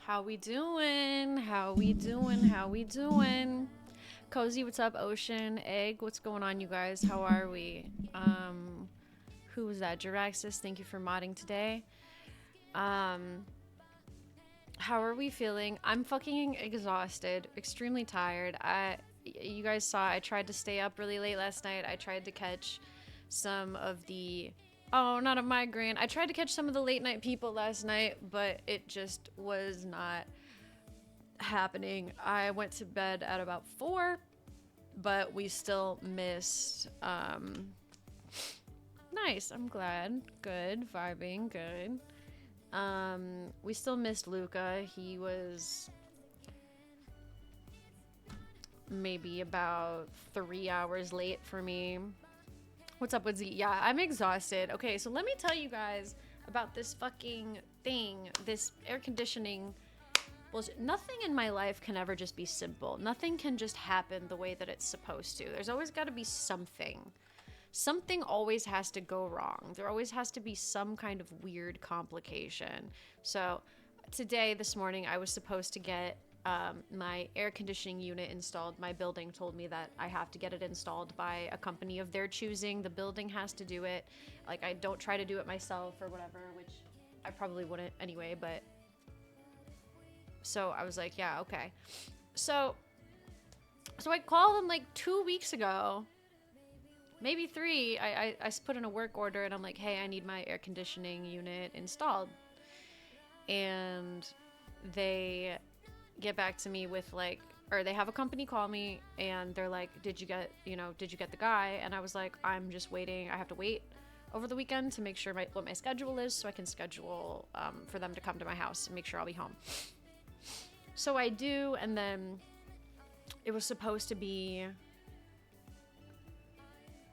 How we doing? How we doing? How we doing? Cozy, what's up? Ocean, Egg, what's going on, you guys? How are we? Who was that? Jiraxis, thank you for modding today. Um, how are we feeling? I'm fucking exhausted, extremely tired. You guys saw I tried to stay up really late last night. I tried to catch some of the not a migraine. I tried to catch some of the late night people last night, but it just was not happening. I went to bed at about 4, but we still missed nice, I'm glad. Good, vibing, good. We still missed Luca. He was maybe about 3 hours late for me. What's up, Woodsy? Yeah, I'm exhausted. Okay, so let me tell you guys about this fucking thing, this air conditioning bullshit. Nothing in my life can ever just be simple. Nothing can just happen the way that it's supposed to. There's always got to be something. Something always has to go wrong. There always has to be some kind of weird complication. So today, this morning, I was supposed to get my air conditioning unit installed. My building told me that I have to get it installed by a company of their choosing. The building has to do it. Like, I don't try to do it myself or whatever, which I probably wouldn't anyway, but so I was like, yeah, okay. So I called them like 2 weeks ago, maybe 3. I put in a work order and I'm like, hey, I need my air conditioning unit installed. And they get back to me with like, or they have a company call me and they're like, did you get the guy? And I was like, I'm just waiting. I have to wait over the weekend to make sure what my schedule is so I can schedule for them to come to my house and make sure I'll be home. So I do, and then it was supposed to be,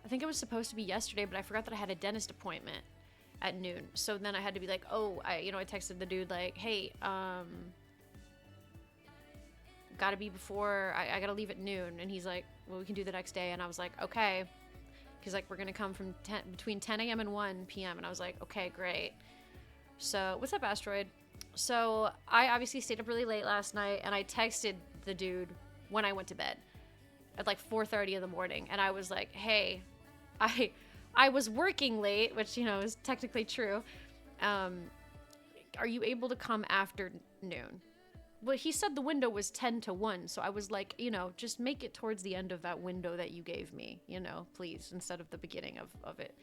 I think it was supposed to be yesterday, but I forgot that I had a dentist appointment at noon. So then I had to be like, I texted the dude like, hey, gotta be before, I gotta leave at noon. And he's like, well, we can do the next day. And I was like, okay. He's like, we're gonna come from between 10 a.m. and 1 p.m. And I was like, okay, great. So, what's up, Asteroid? So, I obviously stayed up really late last night, and I texted the dude when I went to bed at like 4:30 in the morning. And I was like, hey, I was working late, which, is technically true. Are you able to come after noon? Well, he said the window was 10 to 1, so I was like, just make it towards the end of that window that you gave me, please, instead of the beginning of it.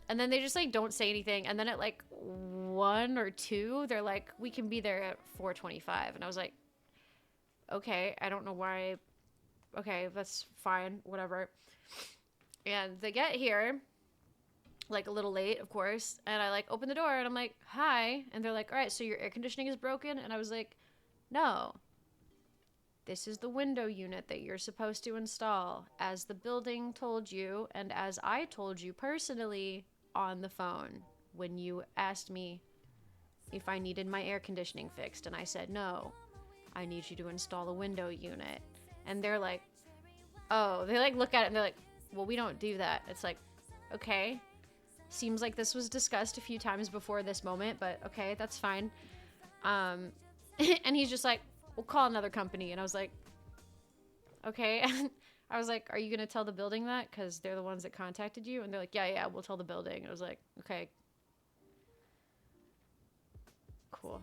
And then they just, like, don't say anything, and then at, like, 1 or 2, they're like, we can be there at 4:25, and I was like, okay, I don't know why, okay, that's fine, whatever. And they get here, like, a little late, of course, and I, like, open the door, and I'm like, hi, and they're like, all right, so your air conditioning is broken? And I was like, no, this is the window unit that you're supposed to install, as the building told you, and as I told you personally on the phone when you asked me if I needed my air conditioning fixed, and I said, no, I need you to install a window unit. And they're like, oh, they, like, look at it, and they're like, well, we don't do that. It's like, okay. Seems like this was discussed a few times before this moment, but okay, that's fine. And he's just like, we'll call another company. And I was like, okay. And I was like, are you going to tell the building that? Because they're the ones that contacted you. And they're like, yeah, we'll tell the building. And I was like, okay. Cool.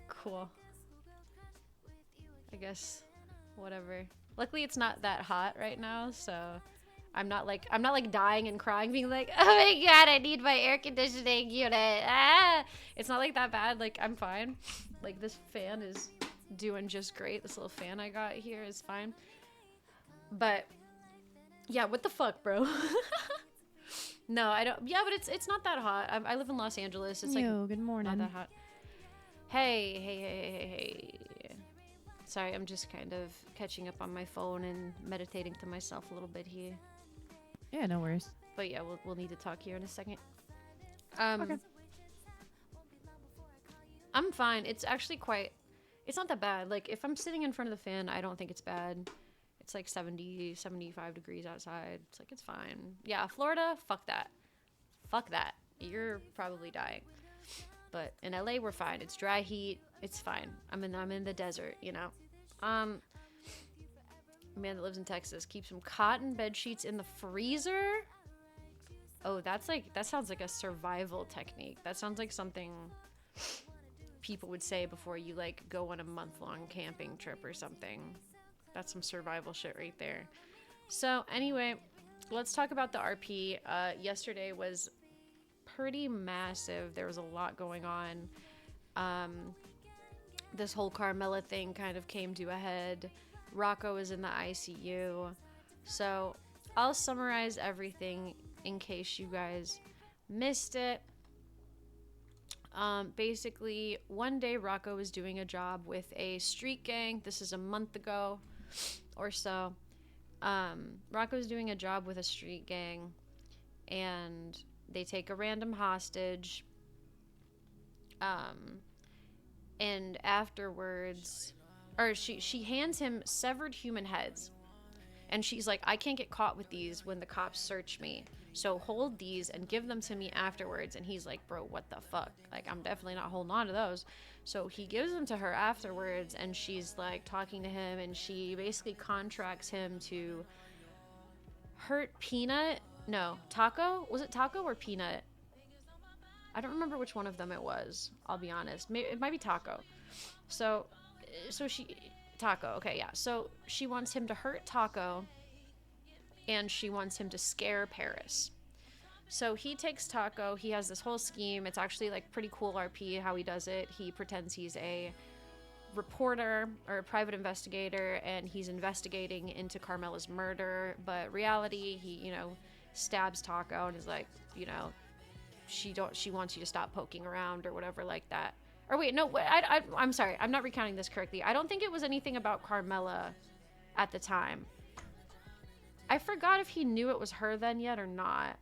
Cool. I guess, whatever. Luckily, it's not that hot right now, so I'm not like dying and crying, being like, oh my god, I need my air conditioning unit. Ah! It's not like that bad. Like, I'm fine. Like, this fan is doing just great. This little fan I got here is fine. But yeah, what the fuck, bro? No, I don't. Yeah, but it's not that hot. I live in Los Angeles. It's like good morning. not that hot. Hey. Sorry, I'm just kind of catching up on my phone and meditating to myself a little bit here. Yeah, no worries. But yeah, we'll need to talk here in a second. Okay. I'm fine. It's actually it's not that bad. Like, if I'm sitting in front of the fan, I don't think it's bad. It's like 70, 75 degrees outside. It's like, it's fine. Yeah, Florida, fuck that. fuck that. You're probably dying. But in LA, we're fine. It's dry heat. It's fine. I'm in the desert, you know. A man that lives in Texas keeps some cotton bed sheets in the freezer. Oh, that sounds like a survival technique. That sounds like something people would say before you like go on a month-long camping trip or something. That's some survival shit right there. So anyway, let's talk about the RP. Yesterday was pretty massive. There was a lot going on. This whole Carmela thing kind of came to a head. Rocco is in the ICU. So I'll summarize everything in case you guys missed it. Basically, one day Rocco was doing a job with a street gang. This is a month ago or so. Rocco's doing a job with a street gang, and they take a random hostage. And afterwards, or she hands him severed human heads. And she's like, I can't get caught with these when the cops search me. So hold these and give them to me afterwards. And he's like, bro, what the fuck? Like, I'm definitely not holding on to those. So he gives them to her afterwards, and she's like talking to him, and she basically contracts him to hurt Peanut. No, Taco? Was it Taco or Peanut? I don't remember which one of them it was. I'll be honest. It might be Taco. So Taco, okay, yeah. So she wants him to hurt Taco, and she wants him to scare Paris. So he takes Taco. He has this whole scheme. It's actually like pretty cool RP how he does it. He pretends he's a reporter or a private investigator, and he's investigating into Carmela's murder. But reality, he, you know, stabs Taco and is like, you know, she wants you to stop poking around or whatever like that. Or wait, no, I'm sorry. I'm not recounting this correctly. I don't think it was anything about Carmela at the time. I forgot if he knew it was her then yet or not.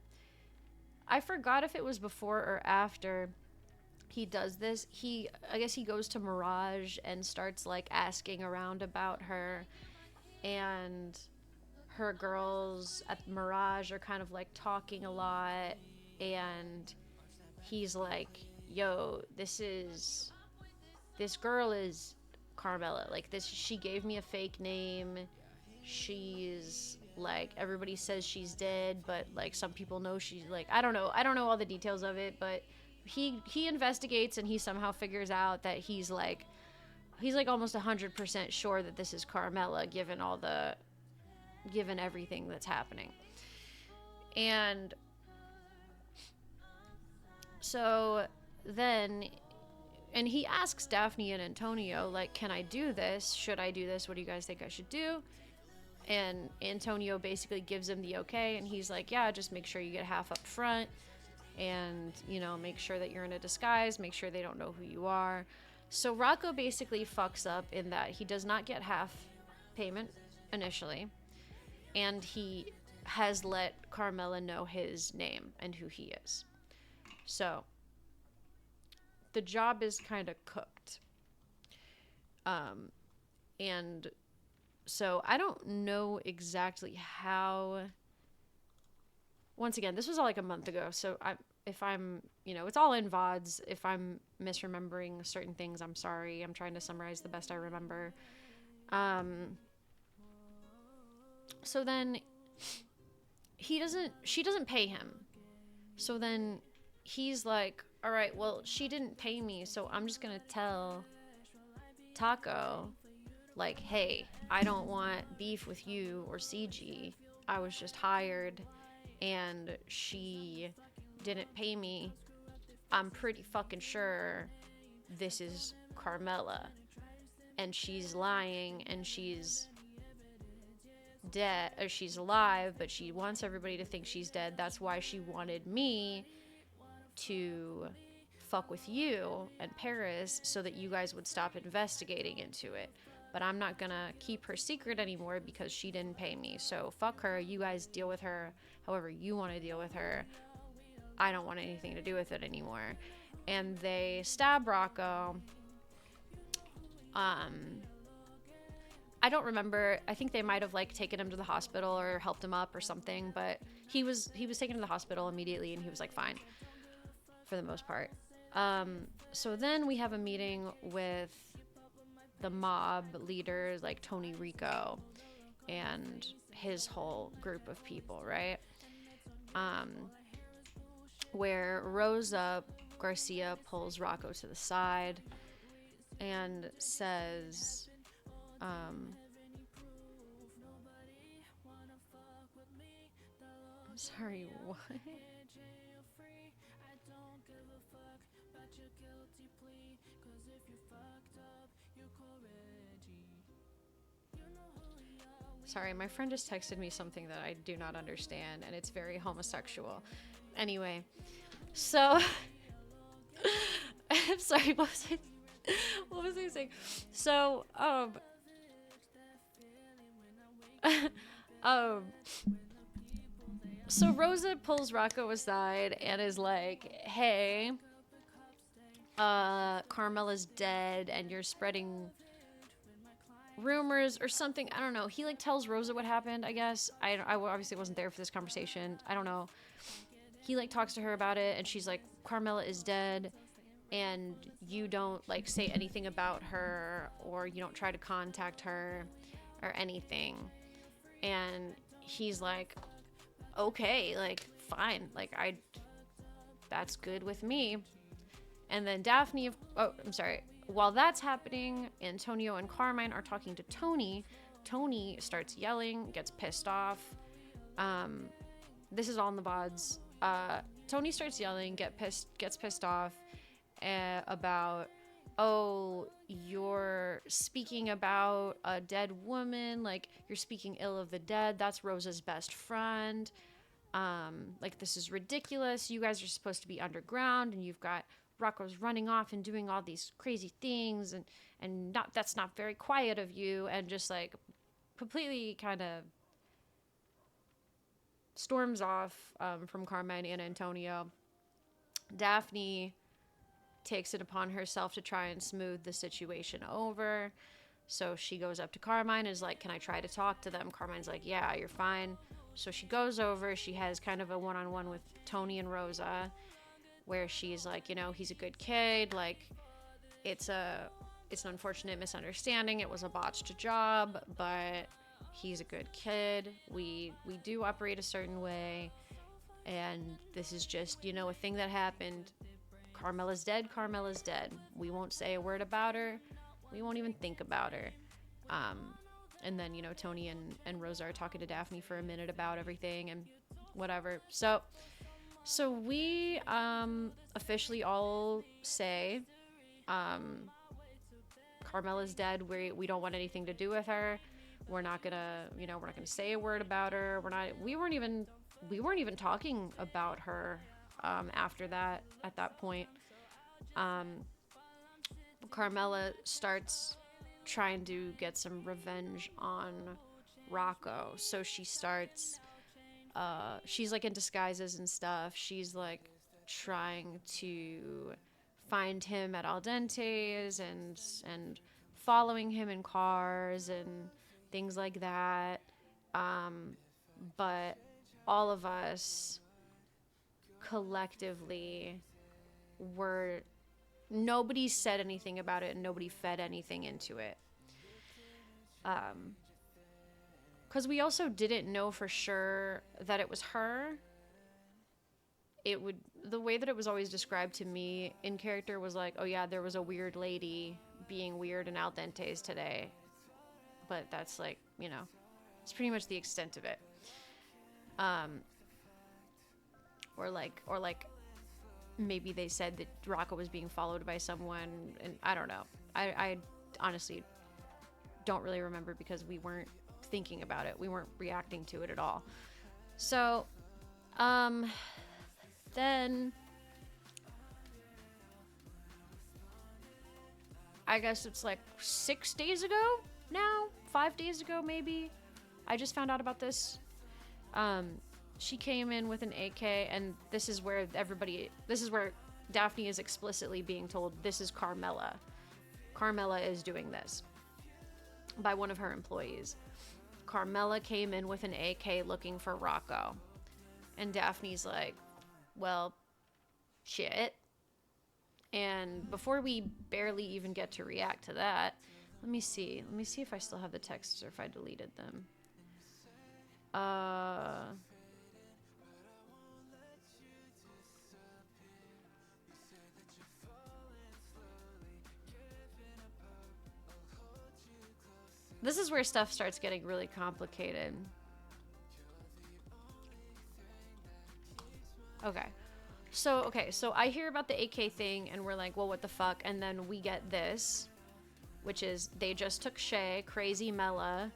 I forgot if it was before or after he does this. I guess he goes to Mirage and starts like asking around about her, and her girls at Mirage are kind of like talking a lot, and he's like, yo, this girl is Carmela. Like, she gave me a fake name. She's like, everybody says she's dead, but like some people know she's like, I don't know all the details of it, but he investigates, and he somehow figures out that he's like almost 100% sure that this is Carmela, given everything that's happening. And so then, and he asks Daphne and Antonio, like, can I do this? Should I do this? What do you guys think I should do? And Antonio basically gives him the okay, and he's like, yeah, just make sure you get half up front, and, you know, make sure that you're in a disguise, make sure they don't know who you are. So Rocco basically fucks up in that he does not get half payment initially, and he has let Carmela know his name and who he is. So the job is kind of cooked. And so I don't know exactly how. Once again, this was all like a month ago, so if I'm, you know, it's all in VODs. If I'm misremembering certain things, I'm sorry. I'm trying to summarize the best I remember. So then she doesn't pay him. So then he's like, all right, well, she didn't pay me, so I'm just gonna tell Taco, like, hey, I don't want beef with you or CG. I was just hired, and she didn't pay me. I'm pretty fucking sure this is Carmela, and she's lying, and she's dead, or she's alive, but she wants everybody to think she's dead. That's why she wanted me to fuck with you and Paris so that you guys would stop investigating into it. But I'm not gonna keep her secret anymore because she didn't pay me. So fuck her. You guys deal with her however you want to deal with her. I don't want anything to do with it anymore. And they stab Rocco. I I don't remember. I think they might have like taken him to the hospital or helped him up or something, but he was taken to the hospital immediately and he was like fine for the most part. So then we have a meeting with the mob leaders like Tony Rico and his whole group of people, right? Where Rosa Garcia pulls Rocco to the side and says, sorry, what? Sorry, my friend just texted me something that I do not understand, and it's very homosexual. Anyway, so I'm sorry, what was I saying? So, so Rosa pulls Rocco aside and is like, hey, Carmela's dead and you're spreading rumors or something. I don't know. He like tells Rosa what happened, I guess. I obviously wasn't there for this conversation. I don't know. He like talks to her about it and she's like, Carmela is dead and you don't like say anything about her or you don't try to contact her or anything. And he's like, okay, like fine, like that's good with me. And then Daphne, while that's happening, Antonio and Carmine are talking to Tony. Tony starts yelling, gets pissed off. This is all in the VODs. Tony starts yelling, gets pissed off about, oh, you're speaking about a dead woman, like you're speaking ill of the dead. That's Rosa's best friend. Like this is ridiculous. You guys are supposed to be underground, and you've got Rocco's running off and doing all these crazy things, and that's not very quiet of you, and just like completely kind of storms off from Carmine and Antonio. Daphne takes it upon herself to try and smooth the situation over. So she goes up to Carmine and is like, can I try to talk to them? Carmine's like, yeah, you're fine. So she goes over. She has kind of a one-on-one with Tony and Rosa where she's like, you know, he's a good kid. Like, it's an unfortunate misunderstanding. It was a botched job, but he's a good kid. We do operate a certain way. And this is just, you know, a thing that happened. Carmela's dead. Carmela's dead. We won't say a word about her. We won't even think about her. And then, you know, Tony and Rosa are talking to Daphne for a minute about everything and whatever. So we officially all say Carmela's dead. We don't want anything to do with her. We're not gonna say a word about her. We weren't even talking about her after that. At that point, Carmela starts trying to get some revenge on Rocco. So she starts, she's like in disguises and stuff. She's like trying to find him at Al Dente's and following him in cars and things like that. But all of us collectively nobody said anything about it and nobody fed anything into it. Because we also didn't know for sure that it was her. The way that it was always described to me in character was like, oh yeah, there was a weird lady being weird in Al Dente's today. But that's like, you know, it's pretty much the extent of it. Or like maybe they said that Rocco was being followed by someone, and I don't know. I honestly don't really remember because we weren't thinking about it. We weren't reacting to it at all. So, then I guess it's like 6 days ago now, 5 days ago maybe. I just found out about this. She came in with an AK, and this is where Daphne is explicitly being told this is Carmela. Carmela is doing this. by one of her employees. Carmela came in with an AK looking for Rocco. And Daphne's like, well, shit. And before we barely even get to react to that, let me see if I still have the texts or if I deleted them. This is where stuff starts getting really complicated. Okay. So I hear about the AK thing and we're like, well, what the fuck? And then we get this, which is they just took Shay, Crazy Mella,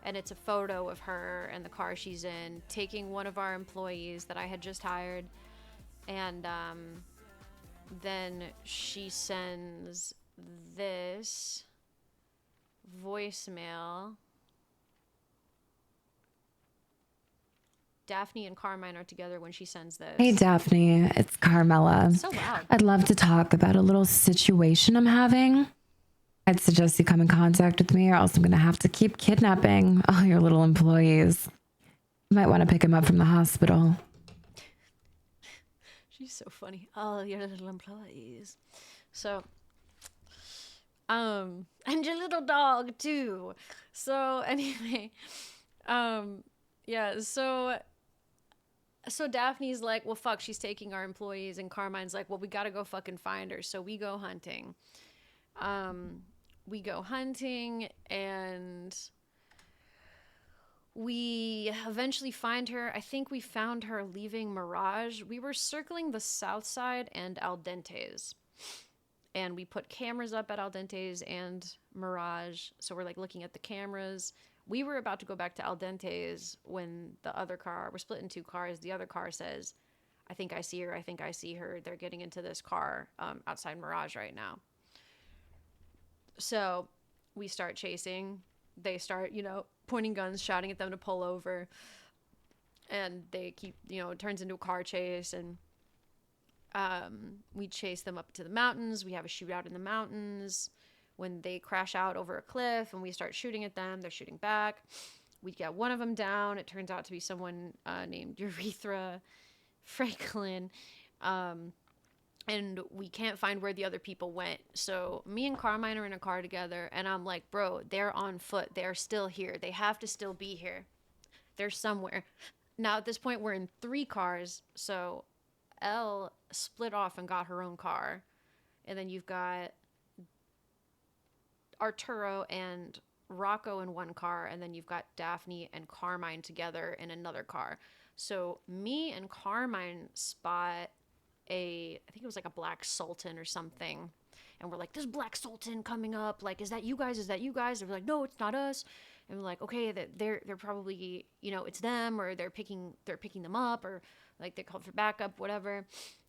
and it's a photo of her and the car she's in, taking one of our employees that I had just hired. And then she sends this voicemail. Daphne and Carmine are together when she sends this. Hey, Daphne, it's Carmela. So loud. I'd love to talk about a little situation I'm having. I'd suggest you come in contact with me or else I'm going to have to keep kidnapping all your little employees. You might want to pick them up from the hospital. She's so funny. All your little employees. So, and your little dog too. So anyway, yeah, so Daphne's like, well, fuck, she's taking our employees. And Carmine's like, well, we got to go fucking find her. So we go hunting. And we eventually find her. I think we found her leaving Mirage. We were circling the south side and Al Dente's. And we put cameras up at Al Dente's and Mirage. So we're like looking at the cameras. We were about to go back to Al Dente's when the other car, we're split in two cars. The other car says, I think I see her. I think I see her. They're getting into this car outside Mirage right now. So we start chasing. They start, pointing guns, shouting at them to pull over. And they keep, it turns into a car chase. And we chase them up to the mountains. We have a shootout in the mountains. When they crash out over a cliff and we start shooting at them, they're shooting back. We get one of them down. It turns out to be someone named Urethra Franklin. And we can't find where the other people went. So me and Carmine are in a car together, and I'm like, bro, they're on foot. They're still here. They have to still be here. They're somewhere. Now, at this point, we're in 3 cars. So Elle split off and got her own car. And then you've got Arturo and Rocco in one car, and then you've got Daphne and Carmine together in another car. So me and Carmine spot I think it was like a black Sultan or something, and we're like, this black Sultan coming up, like, is that you guys? They're like, no, it's not us. And we're like, okay, they're probably, it's them, or they're picking them up, or like they called for backup, whatever.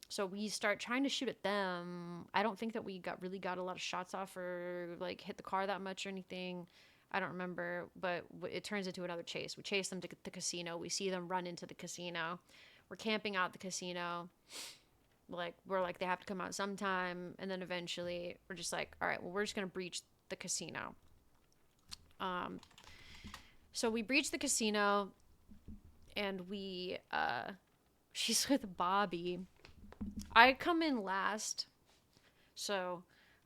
So we start trying to shoot at them. I don't think that we got a lot of shots off or like hit the car that much or anything. I don't remember, but it turns into another chase. We chase them to the casino. We see them run into the casino. We're camping out the casino. We're like, they have to come out sometime. And then eventually we're just like, all right, well, we're just going to breach the casino. So we breach the casino, and she's with Bobby. I come in last, so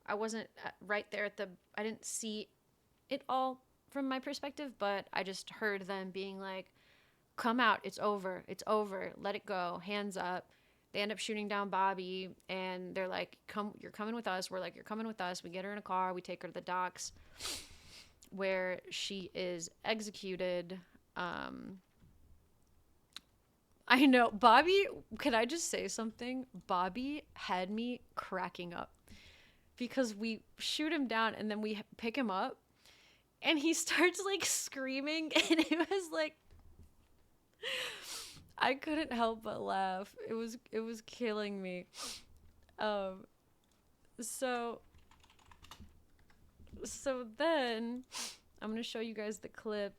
I wasn't right there I didn't see it all from my perspective, but I just heard them being like, come out, it's over, let it go, hands up. They end up shooting down Bobby, and they're like, you're coming with us. We're like, you're coming with us. We get her in a car. We take her to the docks where she is executed. I know, Bobby, can I just say something? Bobby had me cracking up because we shoot him down and then we pick him up and he starts like screaming, and it was like, I couldn't help but laugh. It was killing me. So then I'm going to show you guys the clip,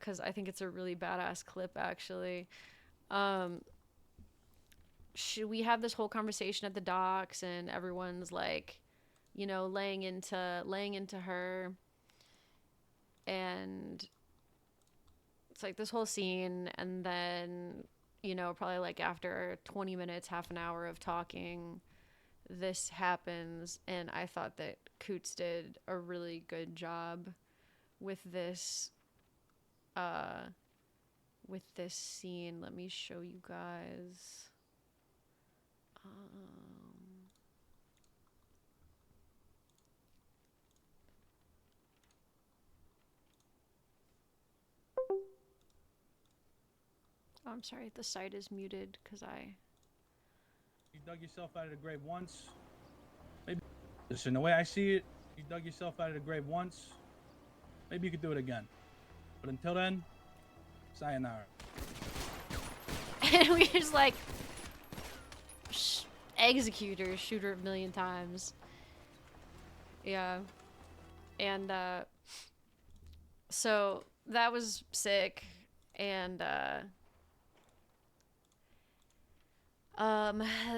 cuz I think it's a really badass clip actually. We have this whole conversation at the docks, and everyone's like, laying into her. and it's like this whole scene, and then, you know, probably like after 20 minutes, half an hour of talking, this happens, and I thought that Coots did a really good job with this scene. Let me show you guys. Oh, I'm sorry, the site is muted because You dug yourself out of the grave once. Maybe. Listen, the way I see it, you dug yourself out of the grave once. Maybe you could do it again. But until then, sayonara. And we just like executors, shoot her a million times. Yeah. And so that was sick. And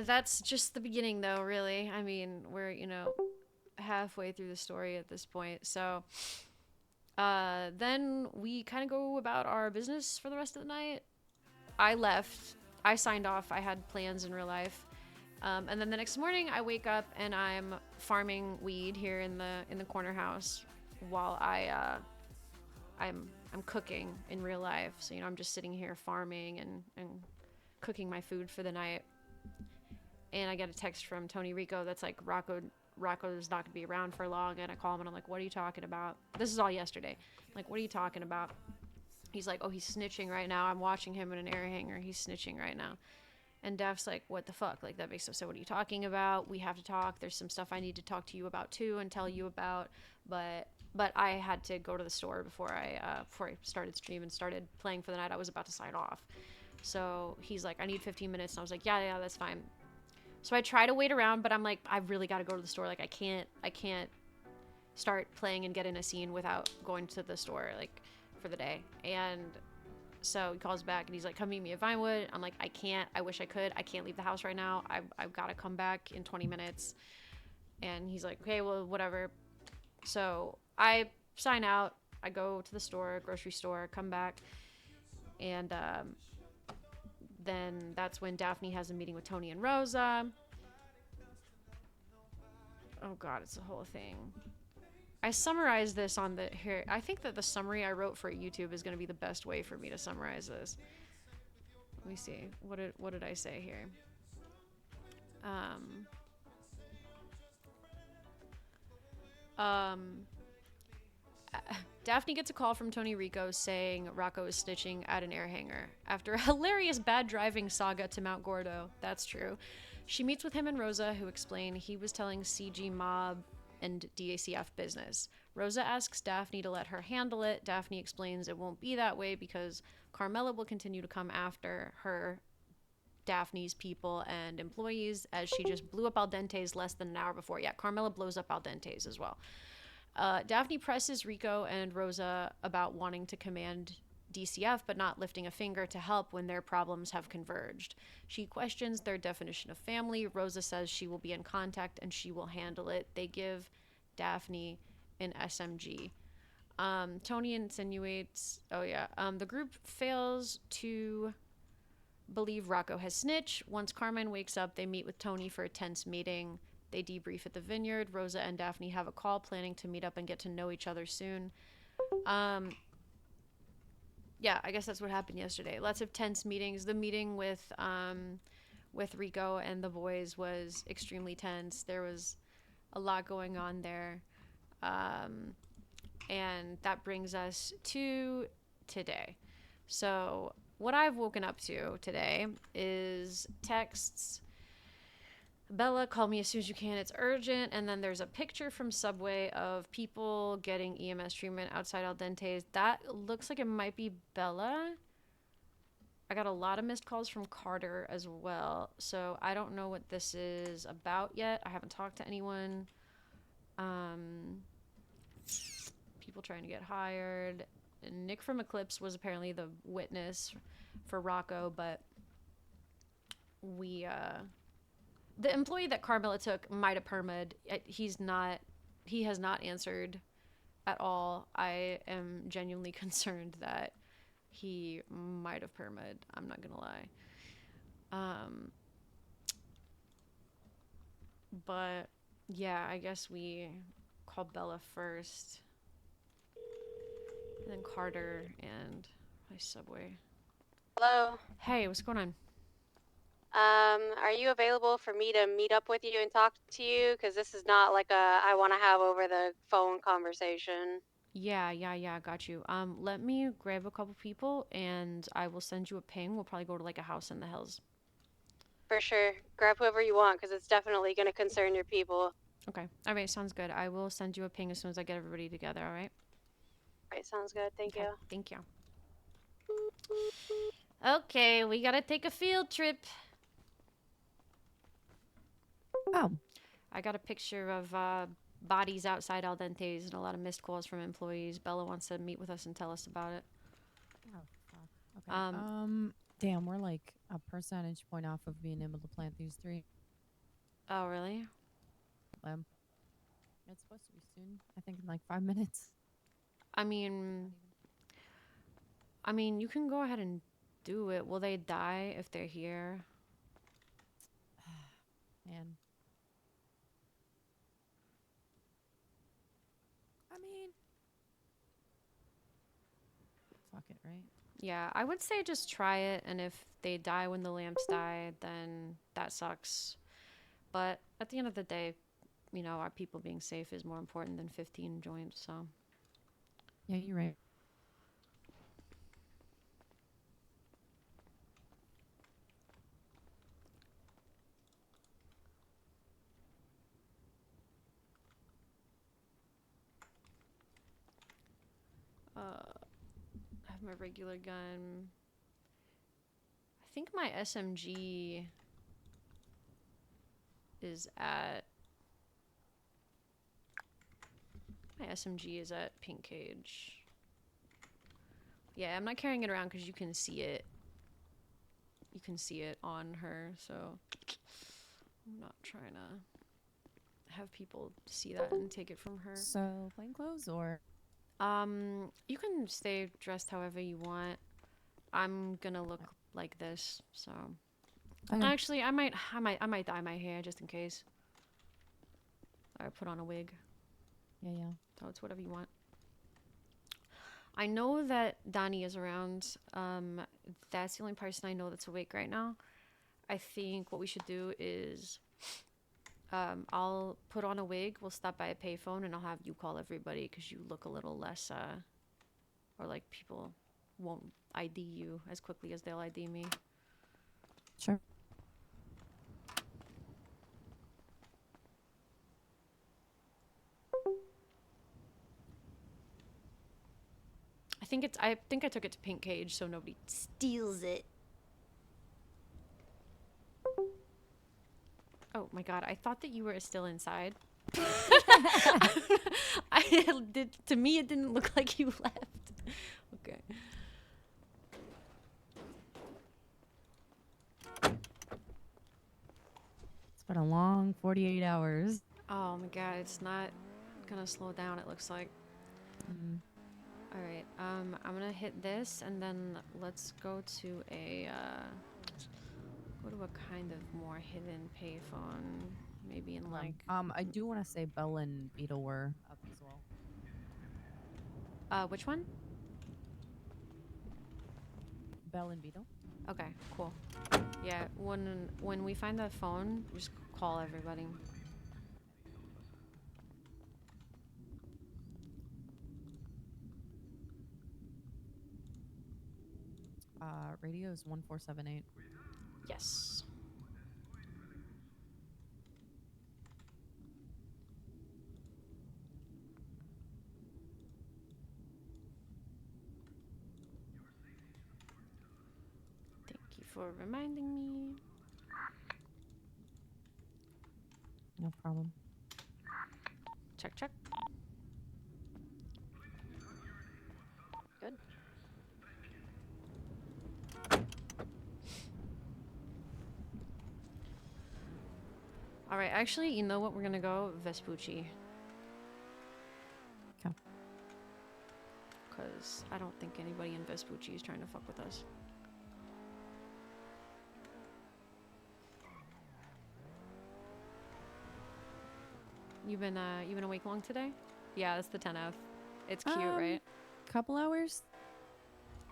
that's just the beginning though, really. I mean, we're, you know, halfway through the story at this point. So then we kind of go about our business for the rest of the night. I left. I signed off. I had plans in real life. And then the next morning I wake up and I'm farming weed here in the corner house while I'm cooking in real life. So, you know, I'm just sitting here farming and cooking my food for the night. And I get a text from Tony Rico that's like, Rocco's not gonna be around for long. And I call him and I'm like, what are you talking about? This is all yesterday. I'm like, what are you talking about? He's like, oh, he's snitching right now. I'm watching him in an air hanger. He's snitching right now. And Daph's like, what the fuck? Like, that makes no sense. What are you talking about? We have to talk. There's some stuff I need to talk to you about too and tell you about. But I had to go to the store before I started stream and started playing for the night. I was about to sign off. So he's like, I need 15 minutes. And I was like, yeah, that's fine. So I try to wait around, but I'm like, I've really got to go to the store. Like, I can't start playing and get in a scene without going to the store, like, for the day. And so he calls back and he's like, come meet me at Vinewood. I'm like, I can't. I wish I could. I can't leave the house right now. I've got to come back in 20 minutes. And he's like, okay, well, whatever. So I sign out. I go to the store, grocery store, come back. And then that's when Daphne has a meeting with Tony and Rosa. Oh, God, it's the whole thing. I summarized this on the here. I think that the summary I wrote for YouTube is going to be the best way for me to summarize this. Let me see. What did I say here? Daphne gets a call from Tony Rico saying Rocco is snitching at an air hangar. After a hilarious bad driving saga to Mount Gordo, that's true, she meets with him and Rosa, who explain he was telling CG Mob and DACF business. Rosa asks Daphne to let her handle it. Daphne explains it won't be that way because Carmela will continue to come after her, Daphne's people and employees, as she just blew up Al Dente's less than an hour before. Yeah, Carmela blows up Al Dente's as well. Daphne presses Rico and Rosa about wanting to command DCF but not lifting a finger to help when their problems have converged. She questions their definition of family. Rosa says she will be in contact and she will handle it. They give Daphne an SMG. Tony insinuates, the group fails to believe Rocco has snitched. Once Carmine wakes up, they meet with Tony for a tense meeting. They debrief at the vineyard. Rosa and Daphne have a call, planning to meet up and get to know each other soon. Yeah, I guess that's what happened yesterday. Lots of tense meetings. The meeting with Rico and the boys was extremely tense. There was a lot going on there. And that brings us to today. So what I've woken up to today is texts. Bella, call me as soon as you can. It's urgent. And then there's a picture from Subway of people getting EMS treatment outside Al Dente's. That looks like it might be Bella. I got a lot of missed calls from Carter as well. So I don't know what this is about yet. I haven't talked to anyone. People trying to get hired. And Nick from Eclipse was apparently the witness for Rocco, but the employee that Carmela took might have perma'd. He has not answered at all. I am genuinely concerned that he might have permid. I'm not gonna lie. But yeah, I guess we call Bella first, and then Carter and my subway. Hello. Hey, what's going on? Are you available for me to meet up with you and talk to you? Because this is not like a I want to have over the phone conversation. Yeah, got you. Let me grab a couple people and I will send you a ping. We'll probably go to like a house in the hills. For sure. Grab whoever you want because it's definitely going to concern your people. Okay. All right, sounds good. I will send you a ping as soon as I get everybody together, all right? All right, sounds good. Thank Okay, you. thank you. Okay, we gotta take a field trip. Oh, I got a picture of bodies outside Al Dente's and a lot of missed calls from employees. Bella wants to meet with us and tell us about it. oh fuck. Okay. Damn, we're like a percentage point off of being able to plant these 3. Oh, really? It's supposed to be soon. I think in like 5 minutes. I mean, you can go ahead and do it. Will they die if they're here? Man. I mean, fuck it, right? Yeah, I would say just try it, and if they die when the lamps die, then that sucks. But at the end of the day, our people being safe is more important than 15 joints, so. Yeah, you're right. I have my regular gun. I think my SMG is at... My SMG is at Pink Cage. Yeah, I'm not carrying it around because you can see it. You can see it on her, so I'm not trying to have people see that and take it from her. So, plainclothes or? You can stay dressed however you want. I'm gonna look like this, so. Okay. Actually, I might dye my hair just in case. Or put on a wig. Yeah. So it's whatever you want. I know that Donnie is around. That's the only person I know that's awake right now. I think what we should do is I'll put on a wig, we'll stop by a payphone, and I'll have you call everybody because you look a little less, or like people won't ID you as quickly as they'll ID me. Sure. I think I took it to Pink Cage so nobody steals it. Oh my god, I thought that you were still inside. To me it didn't look like you left. Okay. It's been a long 48 hours. Oh my god, it's not gonna slow down, it looks like. Mm. Alright, I'm gonna hit this and then let's go to a kind of more hidden payphone. Maybe in like I do want to say Bell and Beetle were up as well. which one? Bell and Beetle? Okay, cool. Yeah, when we find that phone, just call everybody. Radio is 1478. Yes. Thank you for reminding me. No problem. Check. Good. Alright, actually, you know what? We're gonna go Vespucci. Okay. because I don't think anybody in Vespucci is trying to fuck with us. You been awake long today? Yeah, that's the 10F. It's cute, right? Couple hours.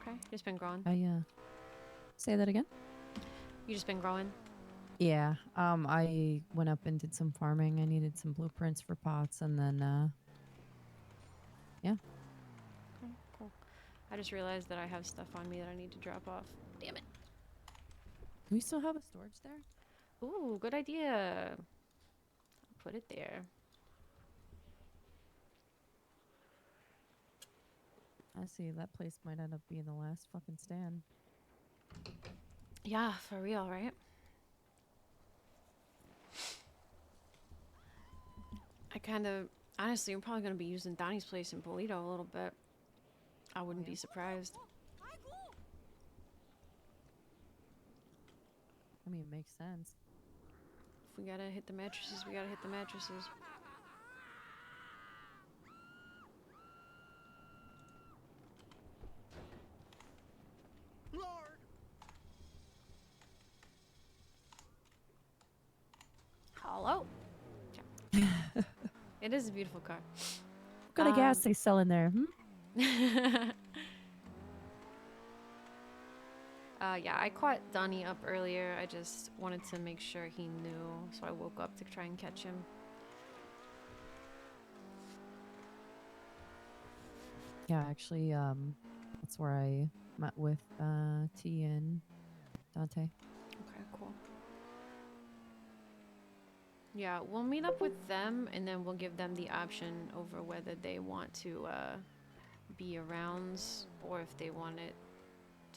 Okay, just been growing. Say that again. You just been growing. Yeah. I went up and did some farming. I needed some blueprints for pots, and then yeah. Okay, cool. I just realized that I have stuff on me that I need to drop off. Damn it. Do we still have a storage there? Ooh, good idea. I'll put it there. I see. That place might end up being the last fucking stand. Yeah, for real, right? I kind of, honestly, I'm probably going to be using Donnie's place in Polito a little bit. I wouldn't be surprised. I mean, it makes sense. If we gotta hit the mattresses, we gotta hit the mattresses. Lord. Hello. It is a beautiful car. What kind of gas they sell in there? Yeah, I caught Donnie up earlier. I just wanted to make sure he knew, so I woke up to try and catch him. Yeah, actually, that's where I met with T and Dante. Okay, cool. Yeah, we'll meet up with them, and then we'll give them the option over whether they want to be around or if they want it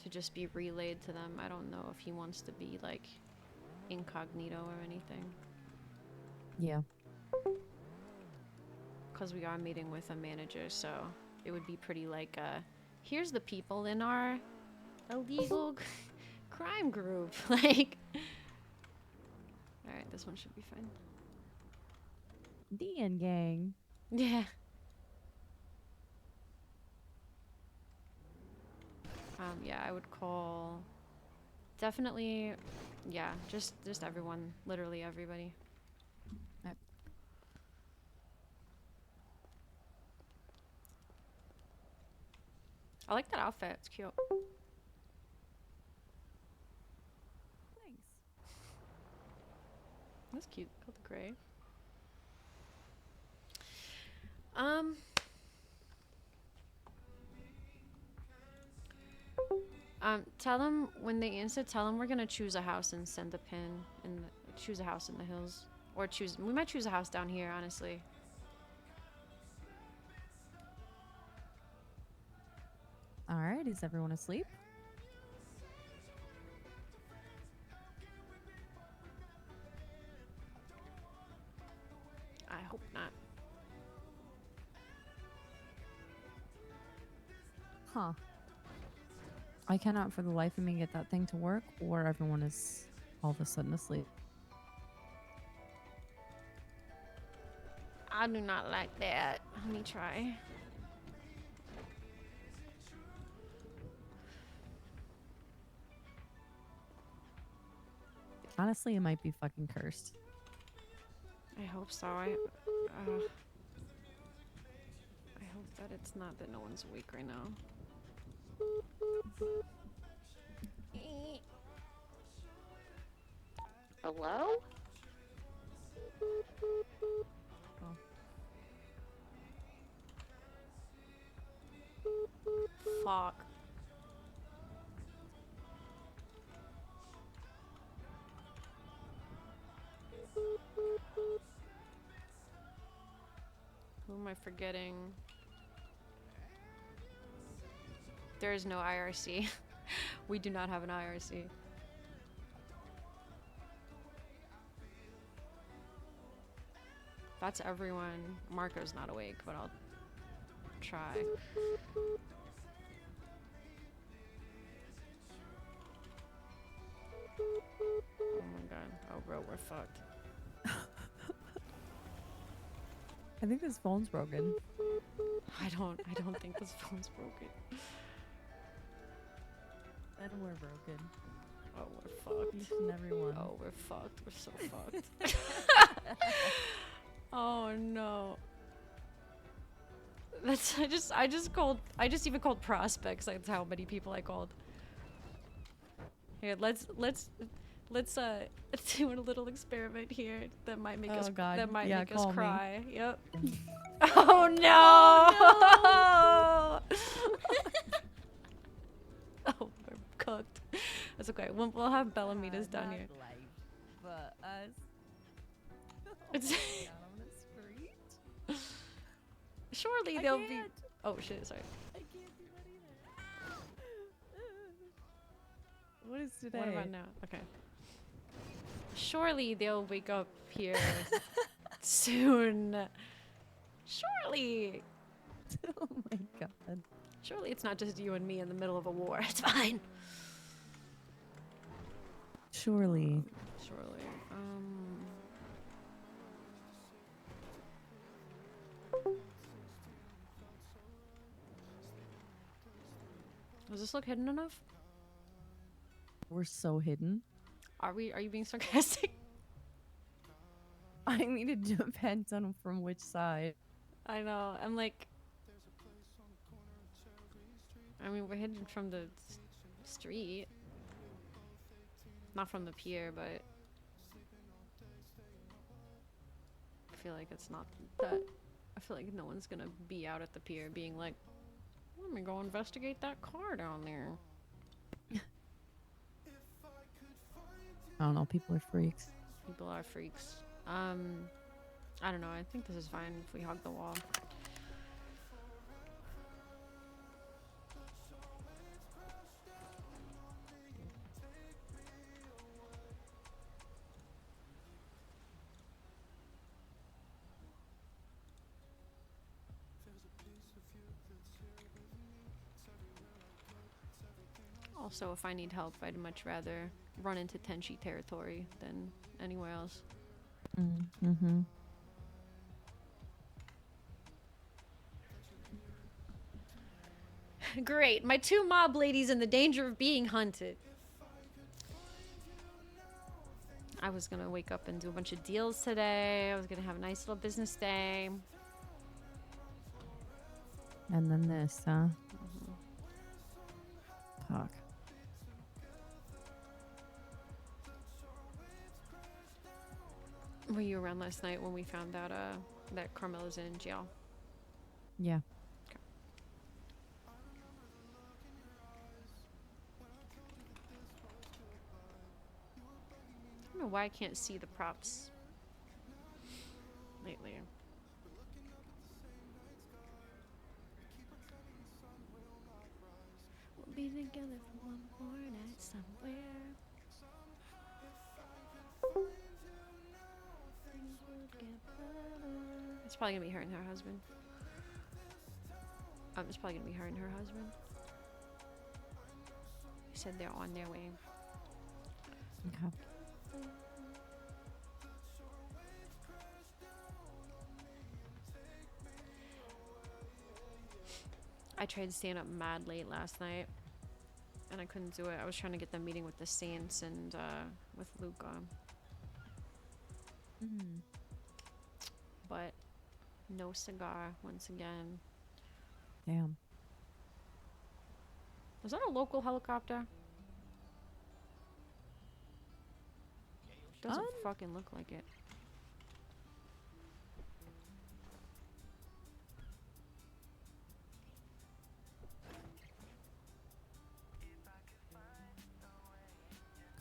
to just be relayed to them. I don't know if he wants to be like incognito or anything. Yeah. Because we are meeting with a manager, so it would be pretty like, here's the people in our illegal crime group. Like, alright, this one should be fine. Chang Gang. Yeah. Yeah, I would call definitely, yeah, just everyone, literally everybody. Yep. I like that outfit. It's cute. Thanks. That's cute. Got the gray. Tell them when they answer, tell them we're gonna choose a house and send a pin and choose a house in the hills. Or we might choose a house down here, honestly. All right, is everyone asleep? I hope not. Huh. I cannot for the life of me get that thing to work, or everyone is all of a sudden asleep. I do not like that. Let me try. Honestly, it might be fucking cursed. I hope so. I hope that it's not that no one's awake right now. Hello? Fuck. Who am I forgetting? There is no IRC. We do not have an IRC. That's everyone. Marco's not awake, but I'll try. Oh my god. Oh bro, we're fucked. I think this phone's broken. I don't think this phone's broken. And we're broken. Oh, we're fucked. Each and every one. Oh, we're fucked. We're so fucked. Oh no. That's I just even called prospects. That's how many people I called. Here, let's do a little experiment here that might make us God. that might Yeah, make us call me. cry. Yep. Oh no! Oh, we're cooked. That's okay. We'll have Bella meet us down here. But us. It's On the street. surely I they'll be. can't. Oh shit! Sorry. I can't do that either. What is today? What about now? Okay. Surely they'll wake up here soon. Surely. Oh my god. Surely it's not just you and me in the middle of a war. It's fine. Surely. Surely. Does this look hidden enough? We're so hidden. Are you being sarcastic? I mean, it depends on from which side. I know. I'm like. I mean, we're hidden from the street. Not from the pier, but. I feel like it's not that. I feel like no one's gonna be out at the pier being like, let me go investigate that car down there. I don't know. People are freaks. People are freaks. I don't know. I think this is fine if we hug the wall. Also, if I need help, I'd much rather run into Tenchi territory than anywhere else. Mm-hmm. Great. My two mob ladies in the danger of being hunted. I was gonna wake up and do a bunch of deals today. I was gonna have a nice little business day. And then this, huh? Fuck. Were you around last night when we found out that Carmelo's in jail? Yeah. I don't know why I can't see the props lately. We'll be together for one more night somewhere. Things will get better. It's probably gonna be her and her husband. It's probably gonna be her and her husband. He said they're on their way. Okay. I tried staying up mad late last night, and I couldn't do it. I was trying to get the meeting with the Saints and with Luca, Mm. but no cigar once again. Damn. Was that a local helicopter? Doesn't fucking look like it.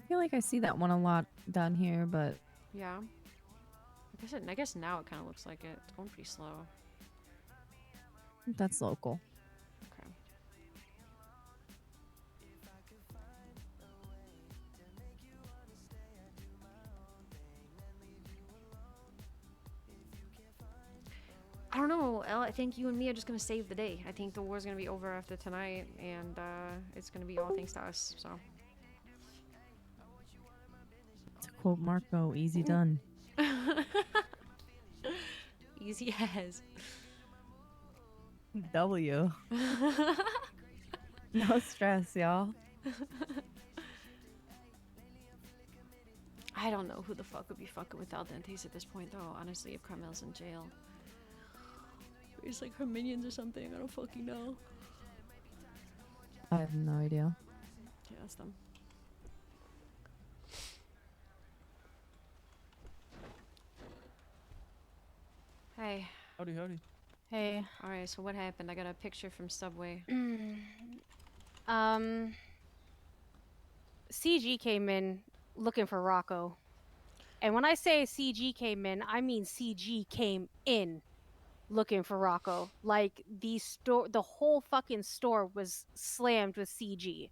I feel like I see that one a lot down here, but Yeah. I guess now it kind of looks like it. It's going pretty slow. that's local. Okay. I don't know, Elle. I think you and me are just gonna save the day. I think the war's gonna be over after tonight, and it's gonna be all thanks to us. So. To quote Marco, easy done. Easy as. W. No stress, y'all. I don't know who the fuck would be fucking with Dentes at this point, though. Honestly, if Carmel's in jail. It's like her minions or something. I don't fucking know. I have no idea. Yeah, that's them. Hey. Howdy. Hey. Alright, so what happened? I got a picture from Subway. CG came in looking for Rocco. And when I say CG came in, I mean CG came in looking for Rocco. Like the whole fucking store was slammed with CG.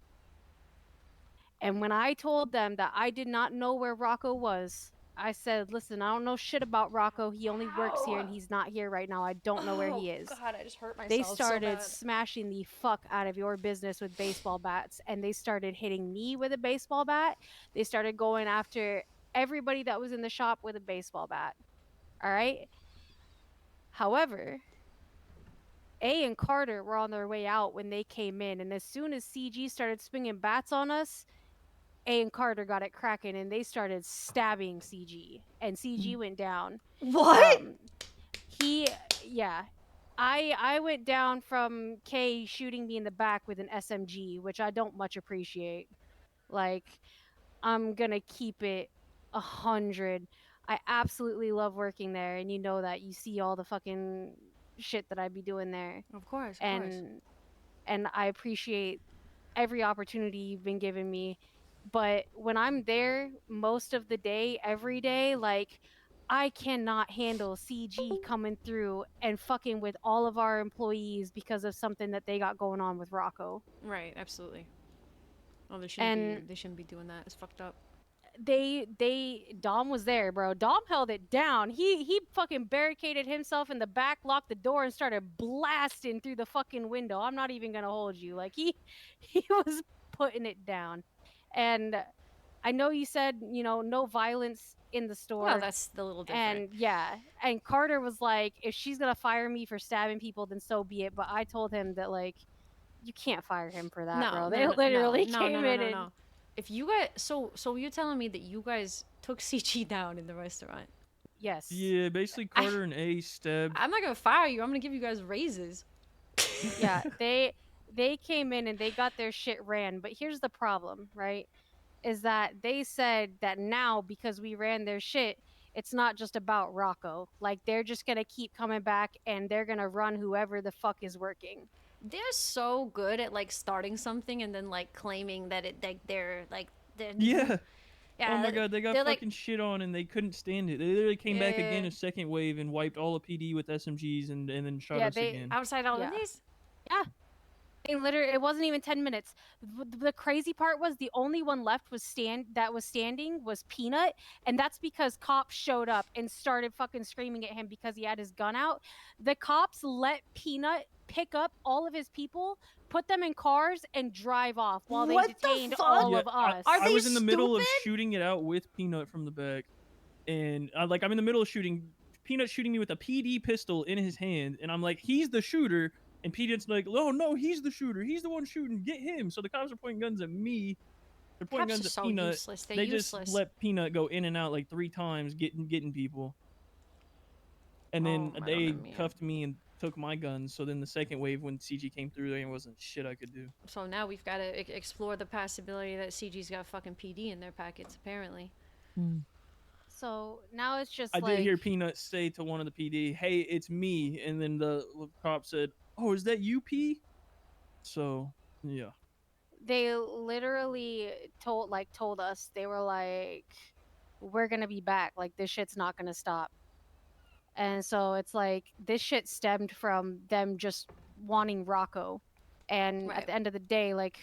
And when I told them that I did not know where Rocco was, I said, listen, I don't know shit about Rocco. He only works here and he's not here right now. I don't know where he is. God, I just hurt myself. They started smashing the fuck out of your business with baseball bats, and they started hitting me with a baseball bat. They started going after everybody that was in the shop with a baseball bat. All right? However, A and Carter were on their way out when they came in, and as soon as CG started swinging bats on us, A and Carter got it cracking, and they started stabbing CG, and CG went down. What? I went down from Kay shooting me in the back with an SMG, which I don't much appreciate. Like, I'm gonna keep it 100. I absolutely love working there, and you know that. You see all the fucking shit that I be doing there. Of course, And I appreciate every opportunity you've been giving me. But when I'm there most of the day, every day, like, I cannot handle CG coming through and fucking with all of our employees because of something that they got going on with Rocco. Right, absolutely. Oh, they shouldn't be doing that. It's fucked up. Dom was there, bro. Dom held it down. He fucking barricaded himself in the back, locked the door, and started blasting through the fucking window. I'm not even gonna hold you. Like, he was putting it down. And I know you said, no violence in the store. Well, that's a little different. And yeah, and Carter was like, if she's gonna fire me for stabbing people, then so be it. But I told him that, like, you can't fire him for that, bro. They literally came in and... If you guys, so you're telling me that you guys took CG down in the restaurant? Yes. Yeah, basically Carter and A stabbed. I'm not gonna fire you. I'm gonna give you guys raises. Yeah, they came in and they got their shit ran. But here's the problem, right? Is that they said that now, because we ran their shit, it's not just about Rocco. Like, they're just gonna keep coming back and they're gonna run whoever the fuck is working. They're so good at, like, starting something and then, like, claiming that they're Yeah. Yeah. Oh my god, they got fucking shit on and they couldn't stand it. They literally came back again a second wave and wiped all of PD with SMGs and then shot us again. Outside all of these? Yeah. It wasn't even 10 minutes. The crazy part was the only one left that was standing was Peanut, and that's because cops showed up and started fucking screaming at him because he had his gun out. The cops let Peanut pick up all of his people, put them in cars, and drive off while they detained all of us. I was in the middle of shooting it out with Peanut from the back, and I'm in the middle of shooting. Peanut shooting me with a PD pistol in his hand, and I'm like, he's the shooter. And Peanut's like, oh no, he's the shooter. He's the one shooting. Get him. So the cops are pointing guns at me. They're pointing guns at Peanut. Useless. They just let Peanut go in and out like 3 times, getting people. And then they cuffed me and took my guns. So then the second wave, when CG came through, there wasn't shit I could do. So now we've got to explore the possibility that CG's got fucking PD in their pockets, apparently. So now it's just I did hear Peanut say to one of the PD, hey, it's me. And then the cop said, oh, is that you, P? So, yeah. They literally told us, they were like, we're gonna be back. Like, this shit's not gonna stop. And so it's like, this shit stemmed from them just wanting Rocco. And at the end of the day, like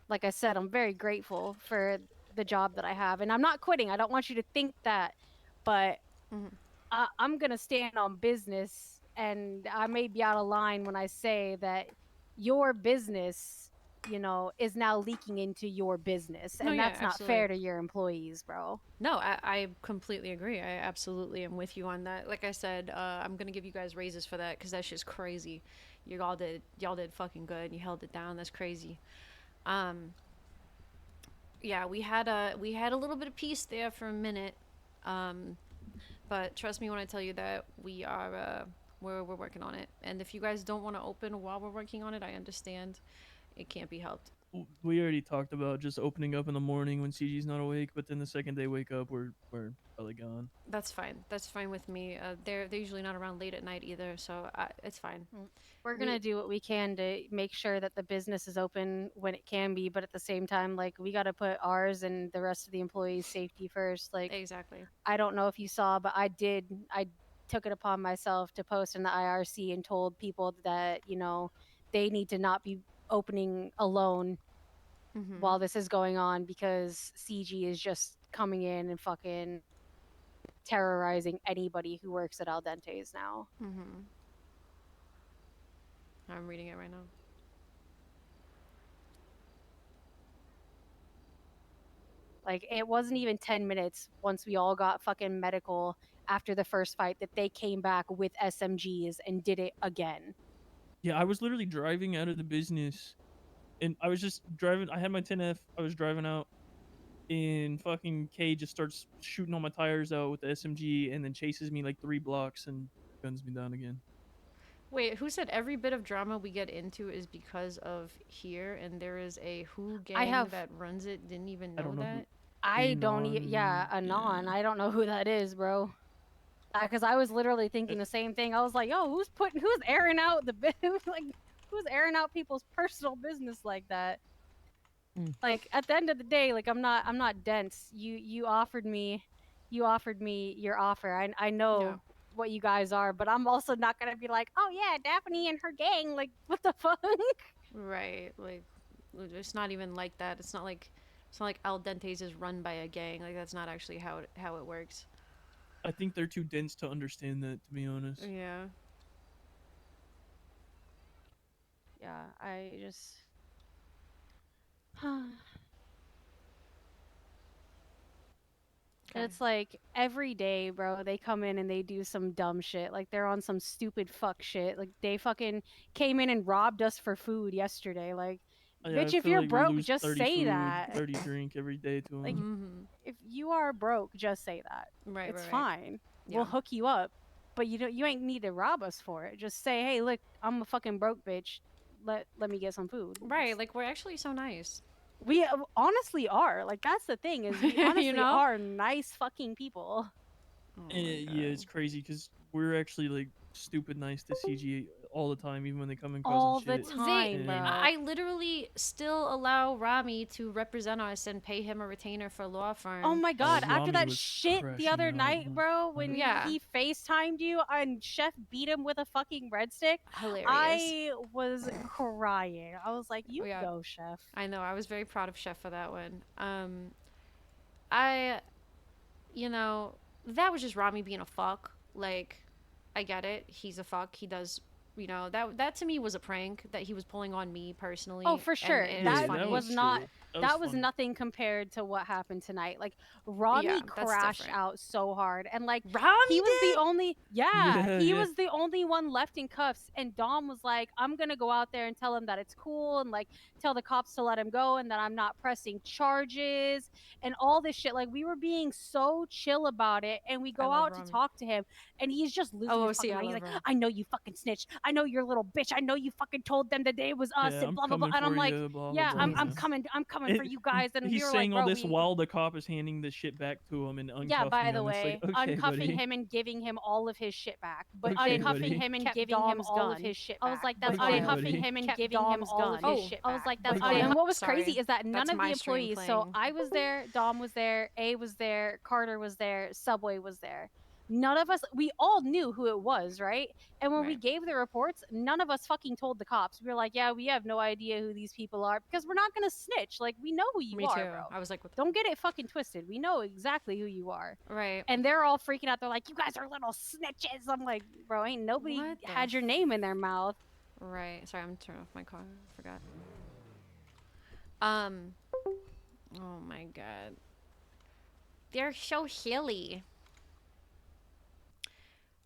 I said, I'm very grateful for the job that I have. And I'm not quitting. I don't want you to think that. But I'm gonna stand on business. And I may be out of line when I say that your business you know, is now leaking into your business, No, and yeah, that's not absolutely. fair to your employees, bro. No, I completely agree. I absolutely am with you on that. Like I said, I'm gonna give you guys raises for that because that's just crazy. Y'all did fucking good. You held it down. That's crazy. Um, yeah, we had a little bit of peace there for a minute. Um, but trust me when I tell you that we are we're working on it. And if you guys don't want to open while we're working on it, I understand. It can't be helped. We already talked about just opening up in the morning when CG's not awake, but then the second they wake up, we're probably gone. That's fine. That's fine with me. They're usually not around late at night either, so it's fine. We're gonna do what we can to make sure that the business is open when it can be, but at the same time, like, we gotta put ours and the rest of the employees' safety first. Like, Exactly. I don't know if you saw, but I took it upon myself to post in the IRC and told people that, you know, they need to not be opening alone Mm-hmm. while this is going on, because CG is just coming in and fucking terrorizing anybody who works at Al Dente's now. Mm-hmm. I'm reading it right now. Like, it wasn't even 10 minutes once we all got fucking medical after the first fight that they came back with SMGs and did it again. Yeah, I was literally driving out of the business, and I was just driving. I had my 10F. I was driving out, and fucking K just starts shooting all my tires out with the SMG, and then chases me like 3 blocks and guns me down again. Wait, who said every bit of drama we get into is because of here, and there is a who gang that runs it? Didn't even know, that. I don't even. Yeah, Anon. Yeah. I don't know who that is, bro. Because I was literally thinking the same thing. I was like, yo, who's airing out who's airing out people's personal business like that? Like, at the end of the day, like, I'm not dense. You offered me your offer. I know what you guys are, but I'm also not gonna be like, oh yeah, Daphne and her gang. Like, what the fuck? Right. Like, it's not even like that. It's not like Al Dente's is run by a gang. Like, that's not actually how it works. I think they're too dense to understand that, to be honest. Yeah. Yeah, I just. And it's like every day, bro, they come in and they do some dumb shit. Like, they're on some stupid fuck shit. Like, they fucking came in and robbed us for food yesterday. Like, Yeah, bitch, I if feel you're like we broke, lose just 30 say food, that. 30 drink every day to them. Like, if you are broke, just say that. Right, it's right. fine. Yeah. We'll hook you up, but you ain't need to rob us for it. Just say, hey, look, I'm a fucking broke bitch. Let me get some food. Right. Like, we're actually so nice. We honestly are. Like, that's the thing, is we honestly are nice fucking people. Yeah, it's crazy because we're actually like stupid nice to CG all the time, even when they come and all causing the shit. time, bro. I literally still allow Rami to represent us and pay him a retainer for law firm. Oh my god, after Rami that was shit the crashing other out, night, man. bro, when he FaceTimed you and Chef beat him with a fucking red stick, hilarious. I was crying. I was like, you go, Chef. I know, I was very proud of Chef for that one. That was just Rami being a fuck. Like, I get it. He's a fuck. He does, that to me was a prank that he was pulling on me personally. Oh, for sure. And that was not. That was nothing compared to what happened tonight. Like, Rami crashed out so hard, and like he was the only. He was the only one left in cuffs, and Dom was like, "I'm gonna go out there and tell him that it's cool, and like tell the cops to let him go, and that I'm not pressing charges, and all this shit." Like, we were being so chill about it, and we go out to talk to him, and he's just losing his fucking mind. He's like, "I know you fucking snitched. I know you're a little bitch. I know you fucking told them that it was us, and blah blah blah." And I'm like, I'm coming for you guys. And he's we were saying like, all this while the cop is handing the shit back to him and uncuffing him. Yeah, by the way, way, like, okay, uncuffing him and giving him all of his shit back. But okay, uncuffing him and giving him all of his shit back. I was like, that's uncuffing him and giving him all of his shit back. I was like, that's and what was crazy is that none of the employees. So I was there, Dom was there, A was there, Carter was there, Subway was there. None of us, we all knew who it was, right? And when we gave the reports, none of us fucking told the cops. We were like, yeah, we have no idea who these people are, because we're not gonna snitch. Like, we know who you are, bro. I was like, don't get it fucking twisted. We know exactly who you are. Right. And they're all freaking out. They're like, you guys are little snitches. I'm like, bro, ain't nobody had your name in their mouth. Right. Sorry, I'm turning off my car. I forgot. Um. Oh my god. They're so silly.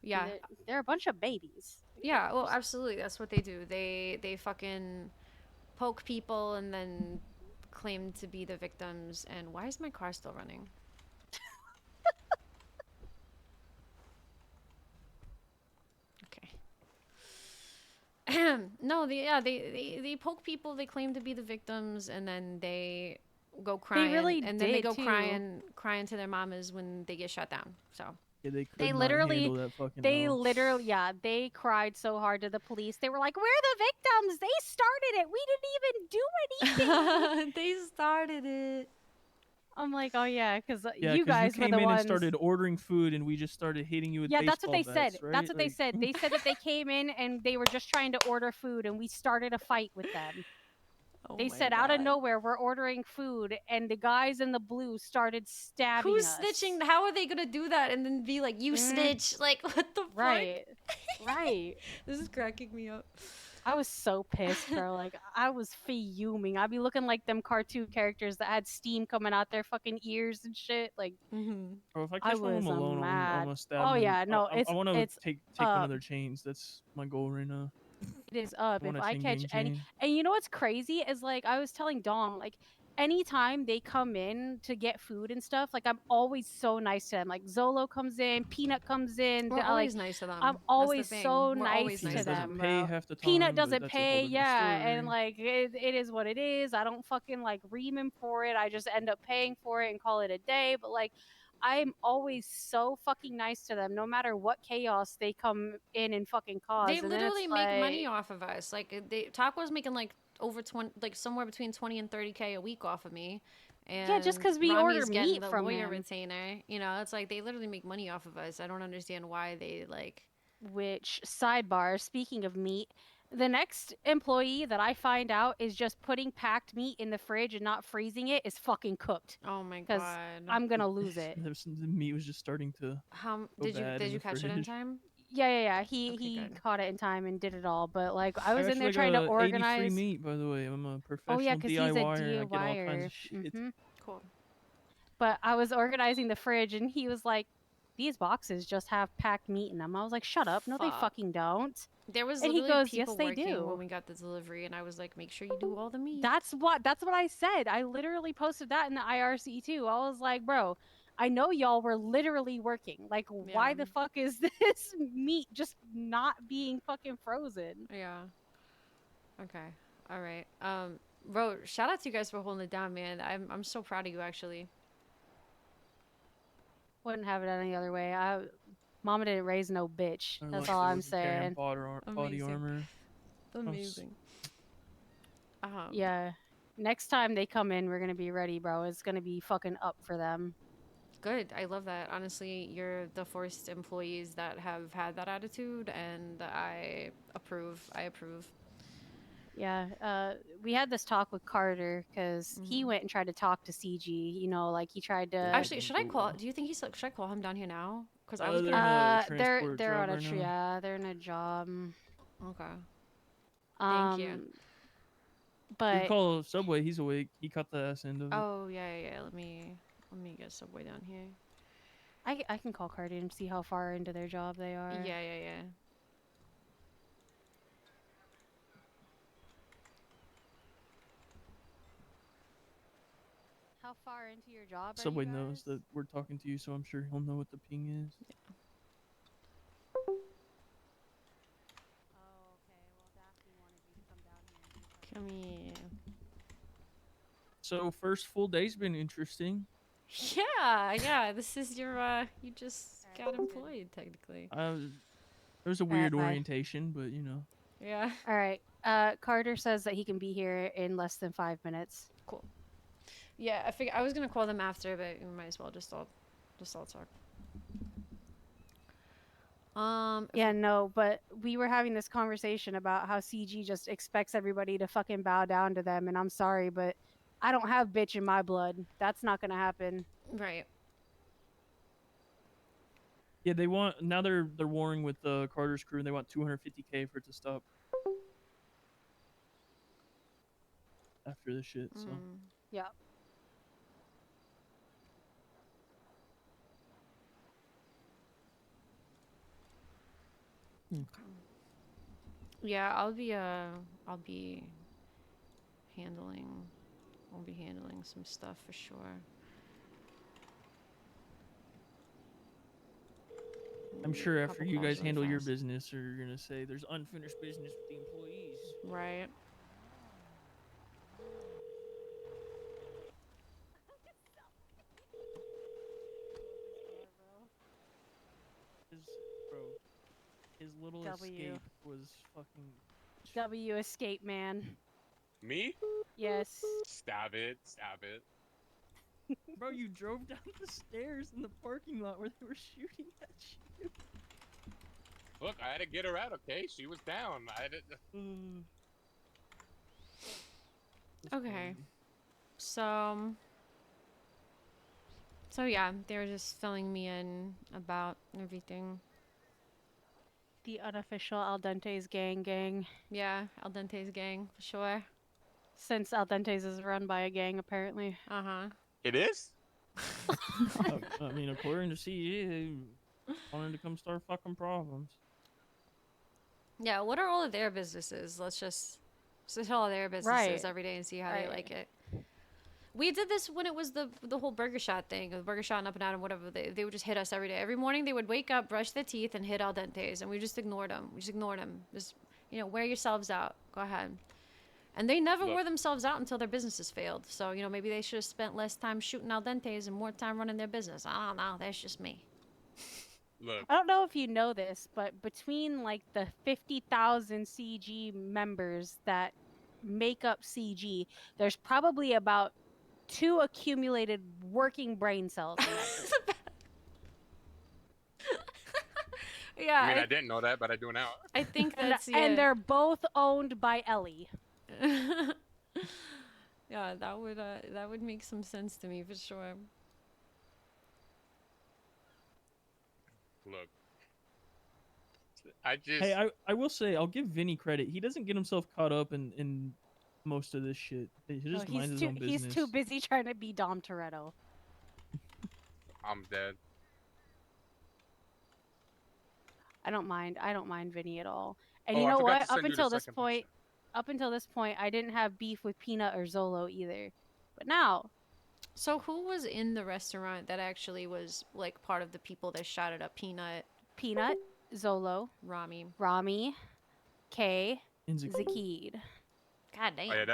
Yeah. They're a bunch of babies. Yeah. Well, absolutely. That's what they do. They fucking poke people and then claim to be the victims. And why is my car still running? Okay. No, they poke people. They claim to be the victims, and then they go crying, really and then they did, go too. crying to their mamas when they get shut down. So Yeah, they could They not literally, handle that fucking they well. literally, yeah, they cried so hard to the police. They were like, "We're the victims. They started it. We didn't even do anything." they started it. I'm like, "Oh yeah, because Yeah, you because you guys were came the in and ones." started ordering food, and we just started hitting you with Yeah, that's what baseball they said. bats, right? That's what they Like, said. They said that they came in and they were just trying to order food, and we started a fight with them. Oh They my said out of God. nowhere, we're ordering food, and the guys in the blue started stabbing Who's us. snitching? How are they gonna do that and then be like, "You snitch"? Like, what the Right, fuck? right. This is cracking me up. I was so pissed, bro. Like, I was fuming. I'd be looking like them cartoon characters that had steam coming out their fucking ears and shit. Like, Mm-hmm. bro, if I I catch one with was Malone, I'm mad. gonna stab Oh him. yeah, no, I want to it's take one of their chains. That's my goal right now. it is up. I If want a I Chang catch Gang any, chain. and you know what's crazy is like I was telling Dom, like anytime they come in to get food and stuff, like I'm always so nice to them. Like Zolo comes in, Peanut comes in, We're like always nice to them. I'm That's the always thing. so We're always nice nice to to Peanut doesn't them, them. pay bro. half the Peanut time, but doesn't that's a pay, whole different yeah, story. and like it is what it is. I don't fucking like ream him for it. I just end up paying for it and call it a day. But like I'm always so fucking nice to them, no matter what chaos they come in and fucking cause. They And then literally it's make money like, off of us. Like, Taco's making like over 20, like somewhere between 20 and 30K a week off of me. yeah, just And because we order Rami's getting meat the from lawyer him. retainer. You know, it's like they literally make money off of us. I don't understand why they like. Which, sidebar, speaking of meat, the next employee that I find out is just putting packed meat in the fridge and not freezing it is fucking cooked. Oh my Because god. I'm gonna lose it. The meat was just starting to How go did you bad in the catch it in fridge. time? Yeah. Okay, He good. caught it in time and did it all. But like, I was in there actually trying to got 80 free organize. meat, by the way. I'm a Oh yeah, professional because he's a DIYer and I get all kinds DIYer. of shit. Cool. But I was organizing the fridge and he was like, "These boxes just have packed meat in them." I was like, "Shut up! No, they Fuck. fucking don't." There was And he literally goes, "Yes, people they working when do." we got the delivery, and I was like, make sure you do all the meat. That's what I said. I literally posted that in the IRC too. I was like, "Bro, I know y'all were literally working. Like, why Yeah. the fuck is this meat just not being fucking frozen?" Yeah. Okay. All right. Bro, shout out to you guys for holding it down, man. I'm so proud of you, actually. Wouldn't have it any other way. Mama didn't raise no bitch. They're That's lucky all I I'm wasn't carrying saying. body Amazing. armor. Amazing. Yeah. Next time they come in, we're gonna be ready, bro. It's gonna be fucking up for them. Good. I love that. Honestly, you're the first employees that have had that attitude, and I approve. I approve. Yeah, we had this talk with Carter because he went and tried to talk to CG. You know, like he tried to. Actually, should I call? Do you think he's like? Should I call him down here now? Because I was They're gonna. in a transport they're job on a right now. yeah, they're in a job. Okay. Thank you. You But can call Subway. He's awake. He caught the ass end of it. Oh yeah. Let me get Subway down here. I can call Carter and see how far into their job they are. Yeah. How far into your job are Subway you knows guys? that we're talking to you, so I'm sure he'll know what the ping is. Oh, okay. Well, Daphne wanted you to come down here. Come here. So first full day's been interesting. Yeah. This is your. You just got employed technically. There was a weird orientation, but you know. Yeah. All right. Carter says that he can be here in less than 5 minutes. Cool. Yeah, I figured I was gonna call them after, but we might as well just all talk. Yeah, no, but we were having this conversation about how CG just expects everybody to fucking bow down to them, and I'm sorry, but I don't have bitch in my blood. That's not gonna happen. Right. Yeah, they want now they're warring with Carter's crew and they want 250K for it to stop. after this shit. So Yeah. Yeah, I'll be handling some stuff for sure. I'm sure after Couple you calls guys really handle your fast. business, you're gonna say there's unfinished business with the employees. Right. Bro, his little W. escape was fucking. W escape man. Me? Yes. Stab it. Stab it. Bro, you drove down the stairs in the parking lot where they were shooting at you. Look, I had to get her out, okay? She was down. I had to... That's Okay. crazy. So yeah, they were just filling me in about everything. The unofficial Al Dente's gang. Yeah, Al Dente's gang for sure. Since Al Dente's is run by a gang, apparently. Uh-huh. It is? I mean, according to CE, they wanted to come start fucking problems. Yeah, what are all of their businesses? Let's just hit all of their businesses Right. every day and see how Right. they like it. We did this when it was the whole burger shot thing, the burger shot and up and out and whatever. They would just hit us every day. Every morning they would wake up, brush their teeth, and hit Al Dente's, and we just ignored them. Just, wear yourselves out. Go ahead. And they never Look. wore themselves out until their businesses failed. So, maybe they should have spent less time shooting Al Dente's and more time running their business. I don't know. That's just me. Look. I don't know if you know this, but between like the 50,000 CG members that make up CG, there's probably about 2 accumulated working brain cells. in that group. Yeah. I mean, I didn't know that, but I do now. I think And, that's and they're both owned by Ellie. Yeah, that would make some sense to me for sure. Look. I just... Hey, I will say, I'll give Vinny credit. He doesn't get himself caught up in most of this shit. He just No, minds his own business. he's too busy trying to be Dom Toretto. I'm dead. I don't mind Vinny at all. And Oh, you I know forgot what? to send you the second picture. Up until this point, I didn't have beef with Peanut or Zolo either. But now, So who was in the restaurant that actually was like part of the people that shot it up? Peanut, Zolo, Rami, Kay, Inzaki. Zakid. God damn. Oh, yeah,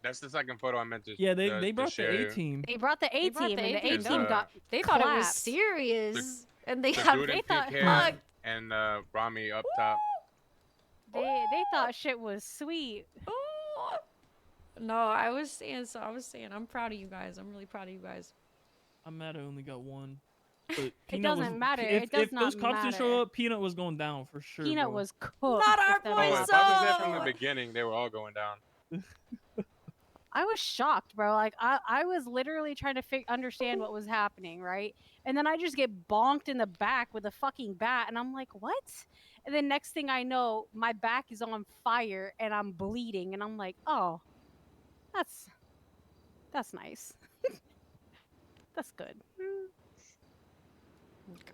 that's the second photo I meant to Yeah, they to brought the share. A-team. They brought the A brought team, the and the A-team A team down. got. They thought it was clapped. serious, and they The have dude in they pink thought- hair fuck. and Rami up top. They thought shit was sweet. Oh. No, I was saying. I'm proud of you guys. I'm really proud of you guys. I'm mad I only got one. But It Peanut doesn't was, matter. If, It does if not those cops didn't show matter. up, Peanut was going down for sure. Peanut bro. was cooked. Not our if that boy, Oh, was- if I was there from So- the beginning, they were all going down. I was shocked, bro. Like I was literally trying to understand what was happening, right? And then I just get bonked in the back with a fucking bat, and I'm like, what? And then next thing I know, my back is on fire and I'm bleeding, and I'm like, oh, that's nice. That's good.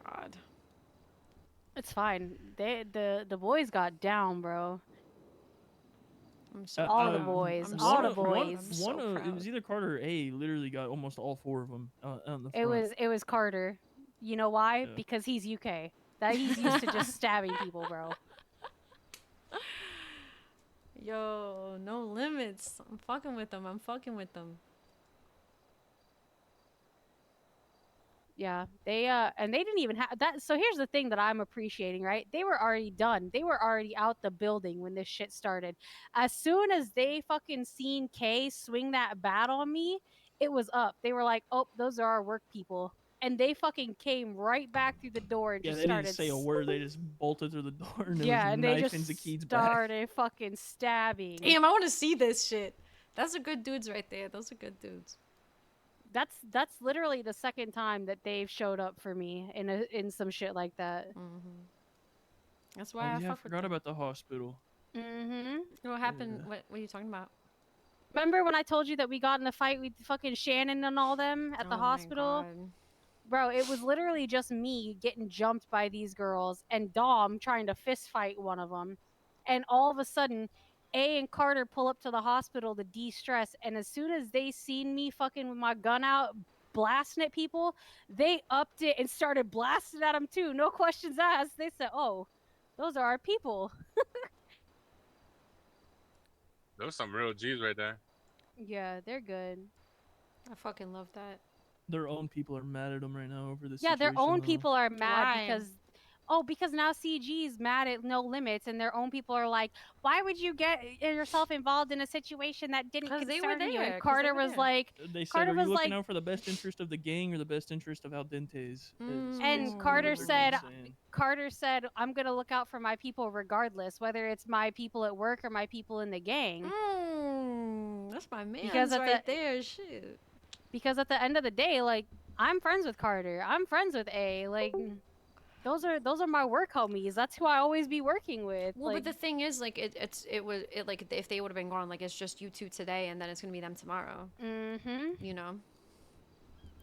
God. It's fine. The boys got down, bro. I'm so All the proud. boys, I'm all so the proud. boys. I'm so One of it proud. was either Carter or A. Literally got almost all four of them on the front. It was Carter. You know why? Yeah. Because he's UK. That he's used to just stabbing people, bro. Yo, no limits. I'm fucking with them. Yeah, they and they didn't even have that. So here's the thing that I'm appreciating, right? They were already done. They were already out the building when this shit started. As soon as they fucking seen Kay swing that bat on me, it was up. They were like, "Oh, those are our work people," and they fucking came right back through the door and Yeah, just they started. didn't say a word. They just bolted through the door and there Yeah, was a and they knife just in Zakid's back. started fucking stabbing. Damn, I want to see this shit. That's a good dudes right there. Those are good dudes. That's literally the second time that they've showed up for me in some shit like that. Mm-hmm. That's Oh, why I yeah, I fuck with forgot them. about the hospital. Mm-hmm. What happened? Yeah. What are you talking about? Remember when I told you that we got in a fight with fucking Shannon and all them at the Oh my hospital? God. Bro, it was literally just me getting jumped by these girls and Dom trying to fist fight one of them. And all of a sudden, A and Carter pull up to the hospital to de-stress. And as soon as they seen me fucking with my gun out, blasting at people, they upped it and started blasting at them too. No questions asked. They said, oh, those are our people. Those some real G's right there. Yeah, they're good. I fucking love that. Their own people are mad at them right now over this Yeah, situation. their own though. people are mad Why? because now CG's mad at No Limits, and their own people are like, why would you get yourself involved in a situation that didn't 'Cause they were concern you? And there, 'cause they Carter were was there. like, They said, Carter "Are was you looking like- out for the best interest of the gang or the best interest of Al Dente's?" Mm. and Carter said, saying. Carter said, I'm gonna look out for my people regardless, whether it's my people at work or my people in the gang. That's my man Because at right the- there. Shit. Because at the end of the day, like, I'm friends with Carter. I'm friends with A. Like, those are my work homies. That's who I always be working with. Well, like, but the thing is, like, it was like if they would have been gone, like it's just you two today, and then it's gonna be them tomorrow. mm-hmm. You know.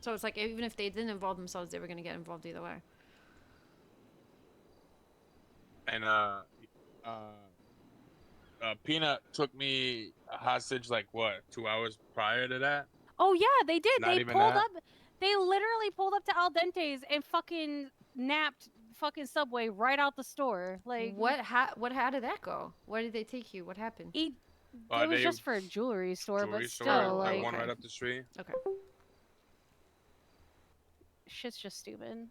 So it's like even if they didn't involve themselves, they were gonna get involved either way. And Peanut took me hostage like what, 2 hours prior to that? Oh yeah, they did. Not They even pulled that? up. They literally pulled up to Al Dente's and fucking napped fucking Subway right out the store. Like How did that go? Where did they take you? What happened? It was They- just for a jewelry store, Jewelry but store, still, that like, one okay. right up the street. Okay. shit's just stupid.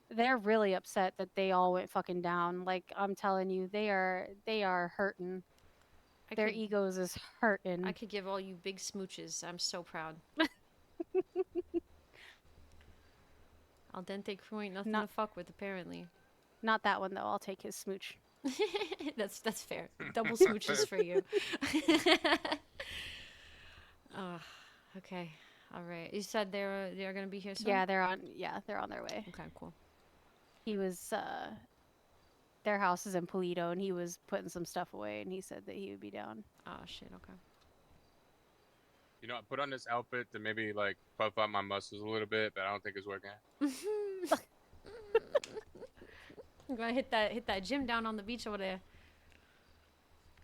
They're really upset that they all went fucking down. Like, I'm telling you, they are hurting. Their could, egos is hurting. I could give all you big smooches. I'm so proud. Al dente crew ain't nothing to fuck with, apparently. Not that one though. I'll take his smooch. That's fair. Double smooches for you. Oh, okay. All right. You said they're gonna be here soon. Yeah, they're on their way. Okay. Cool. He was their house is in Polito, and he was putting some stuff away, and he said that he would be down. Oh shit. Okay. You know, I put on this outfit to maybe like puff out my muscles a little bit, but I don't think it's working. I'm gonna hit that gym down on the beach over there.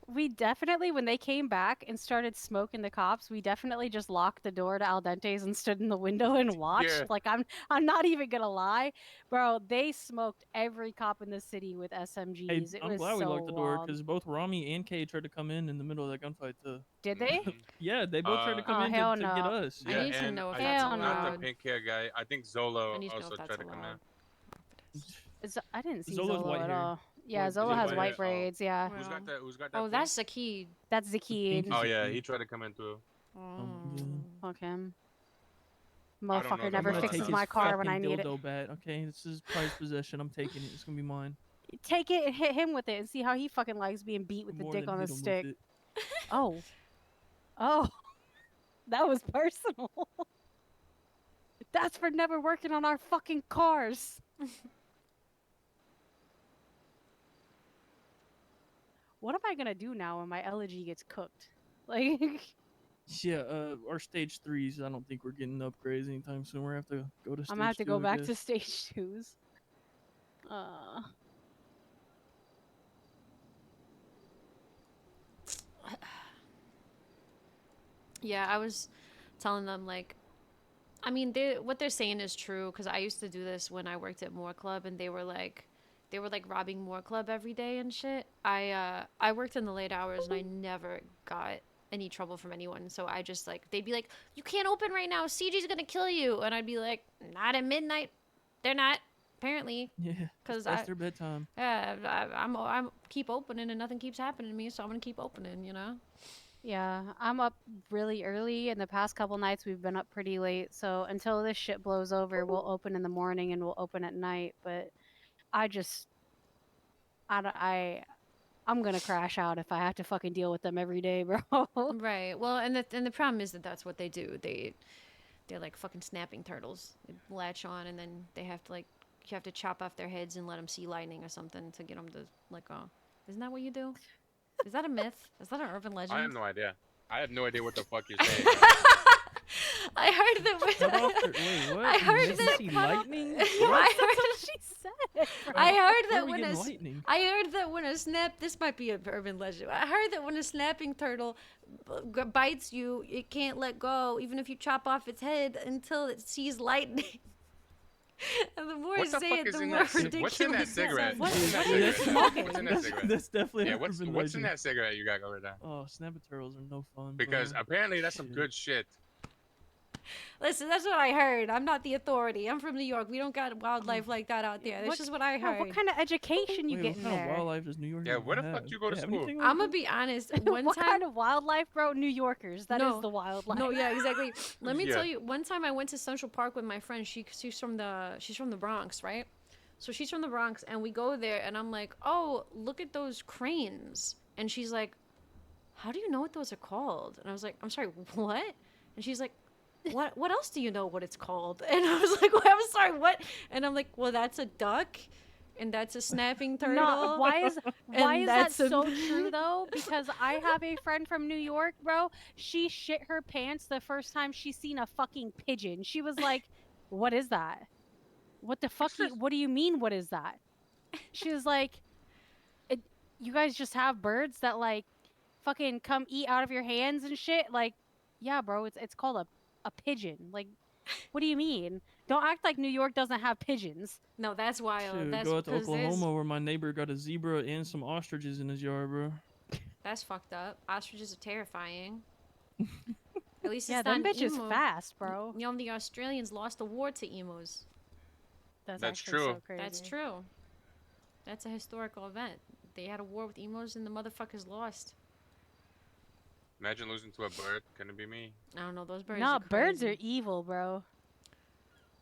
We definitely, when they came back and started smoking the cops, we definitely just locked the door to Al Dente's and stood in the window and watched. Yeah. Like, I'm not even gonna lie, bro. They smoked every cop in the city with SMGs. Hey, it I'm was glad we so locked the door wild. because both Rami and Kay tried to come in the middle of that gunfight too. Did they? Yeah, they both tried to come Oh, in hell to get no. us. I Yeah, need to and know if I that's Hell got no. the pink hair guy. I think I Zolo need to know also if that's tried to come in. allowed. I didn't see Zolo's Zolo white at hair. all. Yeah, White- Zolo is he has white white hair? Oh. braids. Yeah, Who's got that? Who's got that? Oh, pink? that's the key. that's the key. pink Oh is- yeah, he tried to come in too. yeah. Fuck him. know Motherfucker nothing never I'm gonna about fixes take that. my his car when I fucking need it. dildo bat. Okay, this is prized possession. I'm taking it. It's gonna be mine. Take it and hit him with it and see how he fucking likes being beat with the More dick than on a hit 'em with stick. it. Oh. Oh. That was personal. That's for never working on our fucking cars. What am I gonna do now when my elegy gets cooked? Like, Yeah, our stage 3s. I don't think we're getting upgrades anytime soon. We're gonna have to go to. I'm gonna have to stage go 2, I back to guess. stage 2s. Yeah, I was telling them like, I mean, what they're saying is true because I used to do this when I worked at Moore Club, and they were like robbing Moore Club every day and shit. I worked in the late hours and I never got any trouble from anyone. So I just like they'd be like, "You can't open right now. CG's gonna kill you," and I'd be like, "Not at midnight. They're not apparently." Yeah, 'Cause that's I- their bedtime. Yeah, I'm keep opening and nothing keeps happening to me, so I'm gonna keep opening. You know. Yeah, I'm up really early, and the past couple nights we've been up pretty late. So until this shit blows over, we'll open in the morning and we'll open at night. But I just, I, don't- I'm gonna crash out if I have to fucking deal with them every day, bro. Right. Well, and the problem is that that's what they do. They're like fucking snapping turtles. They latch on, and then they have to like you have to chop off their heads and let them see lightning or something to get them to let go. Isn't that what you do? Is that a myth? Is that an urban legend? I have no idea. I have no idea what the fuck you're saying. I heard that Cut when off wait, what? I heard You that see cut off- lightning? I That's what she said. I heard Where that are we when getting a lightning? I heard that when a this might be an urban legend. I heard that when a snapping turtle bites you, it can't let go, even if you chop off its head until it sees lightning. And the more What I the say fuck it, is the in more that? ridiculous. What's in that it cigarette? sounds. What- What's in that what are you cigarette? smoking? What's in that That's, cigarette? that's definitely Yeah, an what's urban in legend. that cigarette you got over there? Oh, snapping turtles are no fun. Because bro. apparently that's some Shit. good shit. Listen, that's what I heard. I'm not the authority. I'm from New York. We don't got wildlife like that out there. That's What- just what I Yeah, heard. what kind of education you Wait, get what in kind there? of wildlife does New York Yeah, even where the fuck have? do you go to They have school? anything like I'm gonna that? be honest. One what time, kind of wildlife, bro? New Yorkers. That is No. the wildlife. no, yeah, exactly. Let me Yeah. tell you. One time I went to Central Park with my friend. She's from the Bronx, right? So she's from the Bronx, and we go there, and I'm like, oh, look at those cranes, and she's like, how do you know what those are called? And I was like, I'm sorry, what? And she's like, what else do you know what it's called? And I was like, well, I'm sorry, what? And I'm like, well, that's a duck, and that's a snapping turtle. No, why is and that that's a- so true though? Because I have a friend from New York, bro. She shit her pants the first time she seen a fucking pigeon. She was like, "What is that? What the fuck? What do you mean? What is that?" She was like, "You guys just have birds that like fucking come eat out of your hands and shit." Like, yeah, bro, it's called a pigeon. Like, what do you mean? Don't act like New York doesn't have pigeons. No, that's wild. Shoot, That's go out to 'cause there's- Oklahoma where my neighbor got a zebra and some ostriches in his yard, bro. That's fucked up. Ostriches are terrifying. At least Yeah, it's not them an bitches emu. fast, bro. You know, the Australians lost a war to emus. That's That's actually so true. crazy. That's true. That's a historical event. They had a war with emus and the motherfuckers lost. Imagine losing to a bird. Couldn't be me. I don't know, those birds No, are birds are crazy. evil, bro.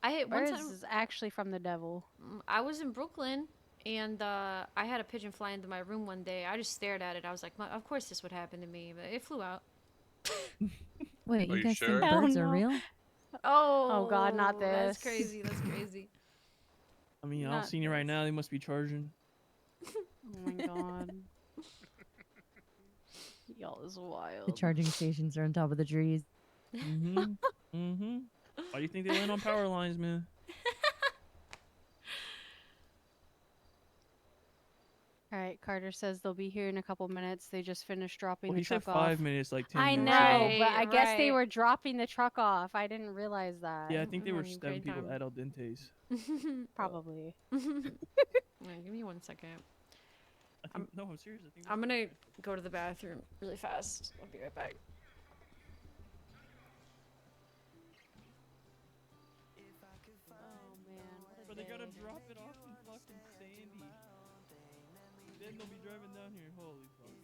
I hit one Birds time. is actually from the devil. I was in Brooklyn, and I had a pigeon fly into my room one day. I just stared at it. I was like, of course this would happen to me, but it flew out. Wait, Are you you guys sure? think Hell birds are no. real? Oh, God, not That's this. crazy. That's crazy. I mean, I'm Not seeing it right this. now. They must be charging. Oh my god. Y'all is wild. The charging stations are on top of the trees. Mm-hmm. mm-hmm. Why do you think they land on power lines, man? All right, Carter says they'll be here in a couple minutes. They just finished dropping Well, the he said truck 5 off. minutes, like 10 I know, minutes. but I guess they right. were dropping the truck off. I didn't realize that. Yeah, I think they were having a stabbing great people time. at Al Dente's. Probably. Yeah, give me 1 second. I think, no, I'm serious. I think I'm gonna go to the bathroom really fast. I'll be right back. Oh man, what a But they gotta day. drop it off in fucking Sandy. Then they'll be driving down here. Holy fuck.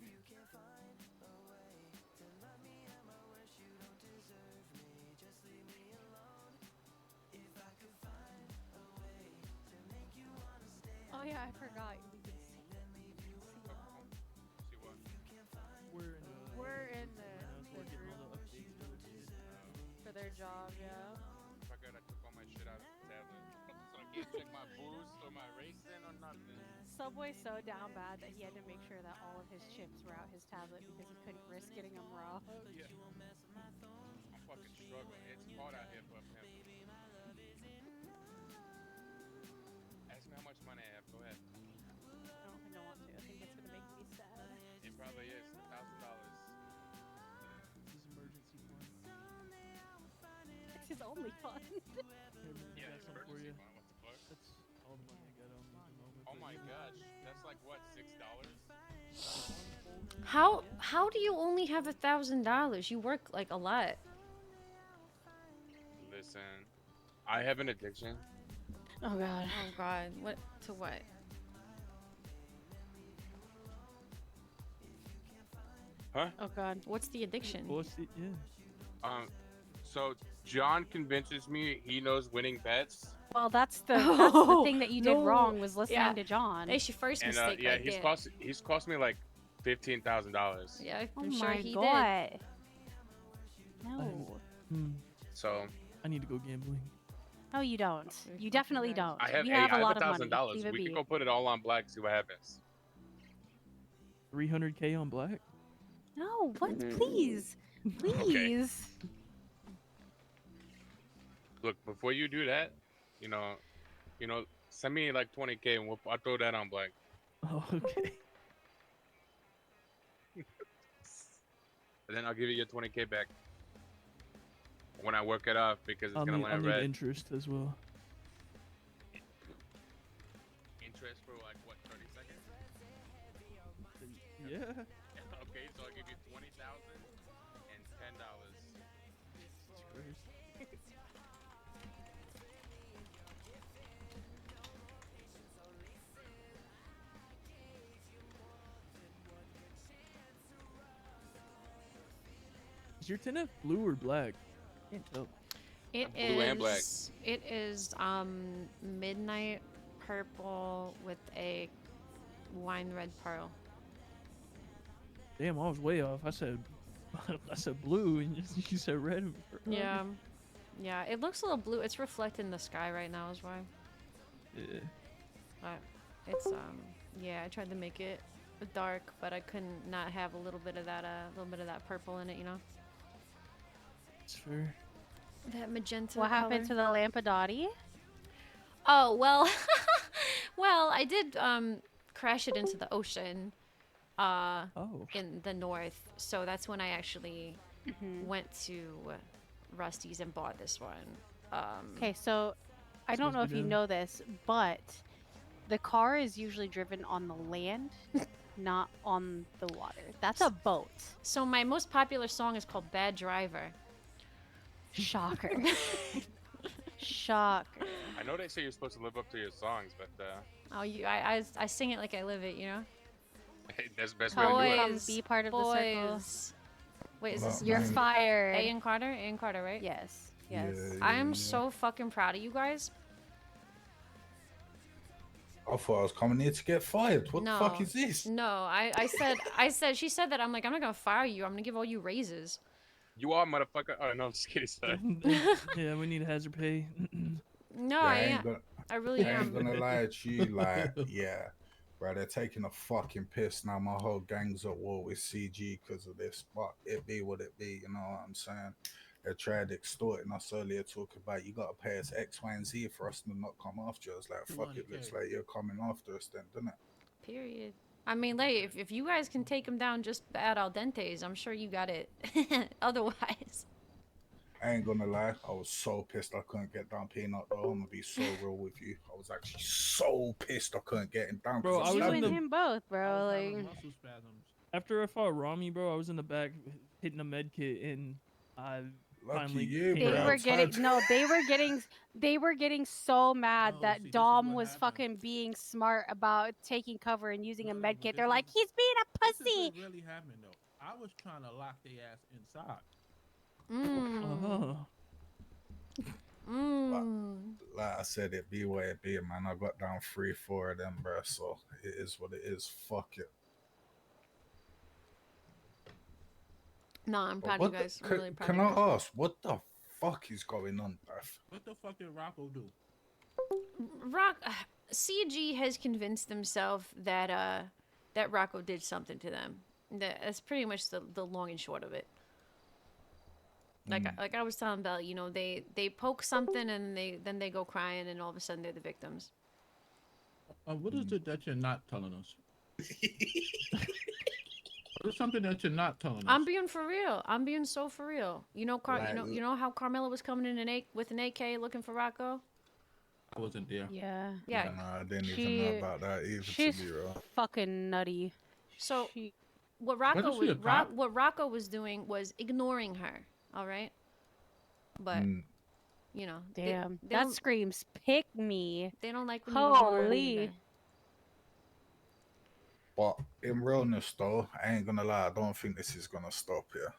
Oh yeah, I forgot. We can see it. See what? We're in We're in the we're getting all the updates for the kids. for their job, yeah. Fuck it, I took all my shit out of the tablet. So I can't check my boost or my racing or nothing. Subway's so down bad that he had to make sure that all of his chips were out his tablet because he couldn't risk getting them raw. Yeah. I'm fucking struggling. It's hard out here for a pimp. Ask me how much money I have. Go ahead. I don't want to. I think it's gonna make me sad. It probably is $1,000. This is emergency fund. It's his only fun. Yeah, I got something for emergency you. fund. What the fuck? That's all the money I got on me at the moment. Oh but my yeah. gosh, that's like what, $6? How do you only have $1,000? You work like a lot. Listen, I have an addiction. Oh god. Oh God, what to what? Huh? Oh god. What's the addiction? Well, it's the- yeah. So John convinces me he knows winning bets, Well, that's the Oh, thing that you did no. wrong was listening Yeah. to John. It's your first and mistake yeah, right he's cost me like $15,000. Yeah, Oh I'm sure my he did. god. No. So I need to go gambling. No, you don't. You definitely don't. I have you have a lot $1,000. of money. Leave it We be. can go put it all on black, see what happens. 300K on black? No, what? Mm. Please. Please. Look, before you do that, you know, send me like 20K and I'll throw that on black. Oh, okay. And then I'll give you your 20K back when I work it off because it's I'll gonna need, I'll land need red. interest as well. Interest for like what, 30 seconds? Yeah. Okay, so I'll give you 20,000 and $10. Jesus Christ. Is your tenant blue or black? I can't tell. It Blue and black. is. It is midnight purple with a wine red pearl. Damn, I was way off. I said, I said blue, and you said red. Yeah, yeah. It looks a little blue. It's reflecting the sky right now, is why. Yeah. But it's yeah. I tried to make it dark, but I couldn't not have a little bit of that purple in it, you know. It's fair. That magenta. What happened to the Lampadati? Oh well, well I did crash it into the ocean, Oh. in the north. So that's when I actually went to Rusty's and bought this one. Okay, so I don't know if you know this, but the car is usually driven on the land, not on the water. That's a boat. So my most popular song is called "Bad Driver." Shocker. Shocker. I know they say you're supposed to live up to your songs, but Oh, I sing it like I live it, you know. hey, that's the best way to do it. Boys, Be part of the circle. boys. Wait, is this You're Nice. fired. A and Carter? A and Carter, right? Yes. Yes. Yeah, I'm yeah. so fucking proud of you guys. I thought I was coming here to get fired. What No. the fuck is this? No, she said that I'm like, I'm not gonna fire you. I'm gonna give all you raises. You are, motherfucker. Oh, no, I'm just kidding. Sorry. Yeah, we need hazard pay. No, Yeah, I I ain't am. gonna, I really I ain't am. gonna lie to you, like, yeah, bro, they're taking a fucking piss now. My whole gang's at war with CG because of this, but it be what it be, you know what I'm saying? They tried extorting us earlier, talking about you gotta pay us X, Y, and Z for us to not come after us. Like, fuck, it looks like you're coming after us then, doesn't it? Period. I mean, like, if you guys can take him down just at al dente's, I'm sure you got it. Otherwise. I ain't gonna lie, I was so pissed I couldn't get down Peanut though. I'm gonna be so real with you. I was actually so pissed I couldn't get him down. Bro, 'cause I was You stabbed in and the- him. him both, bro. Like, muscle spasms. After I fought Rami, bro, I was in the back hitting a med kit, and I Lucky finally you, came they out. were getting they were getting so mad Oh, that see, this is Dom what was happened. fucking being smart about taking cover and using a No, med but kit. this They're like, is- he's being a This is pussy. what really happened though. I was trying to lock their ass inside. Mmm. Uh-huh. Mmm. Like I said, it be what it be, man. I got down 3-4 of them, bro. So it is what it is. Fuck it. No, I'm But proud of what you the- guys. I'm really proud can of I you guys. ask, what the fuck is going on, Beth? What the fuck did Rocco do? CG has convinced himself that that Rocco did something to them. That's pretty much the long and short of it. Like I was telling Belle, you know, they poke something and then they go crying and all of a sudden they're the victims. What is it that you're not telling us? What is something that you're not telling us? I'm being for real. I'm being so for real. You know, Like- you know how Carmela was coming in with an AK looking for Rocco. I wasn't there. Yeah. Yeah. Nah, I didn't even know She- about that either, She's to be real. fucking nutty. So She, what Wasn't she a cop? what Rocco was doing was ignoring her. All right. But Mm, you know, damn, they that don't, screams pick me. they don't like when you ignore them Holy. either. but in realness, though, I ain't gonna lie. I don't think this is gonna stop here.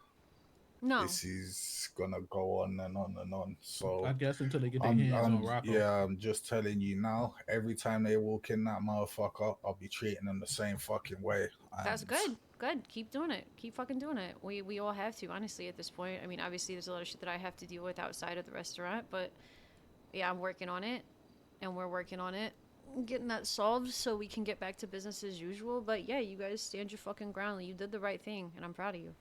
No. This is gonna go on and on and on. So I guess until they get their hands on Rocco. yeah, I'm just telling you now. Every time they walk in that motherfucker, I'll be treating them the same fucking way. That's And good. Good. Keep doing it. Keep fucking doing it. We all have to, honestly, at this point. I mean, obviously, there's a lot of shit that I have to deal with outside of the restaurant, but yeah, I'm working on it, and we're working on it, getting that solved so we can get back to business as usual. But yeah, you guys stand your fucking ground. You did the right thing, and I'm proud of you.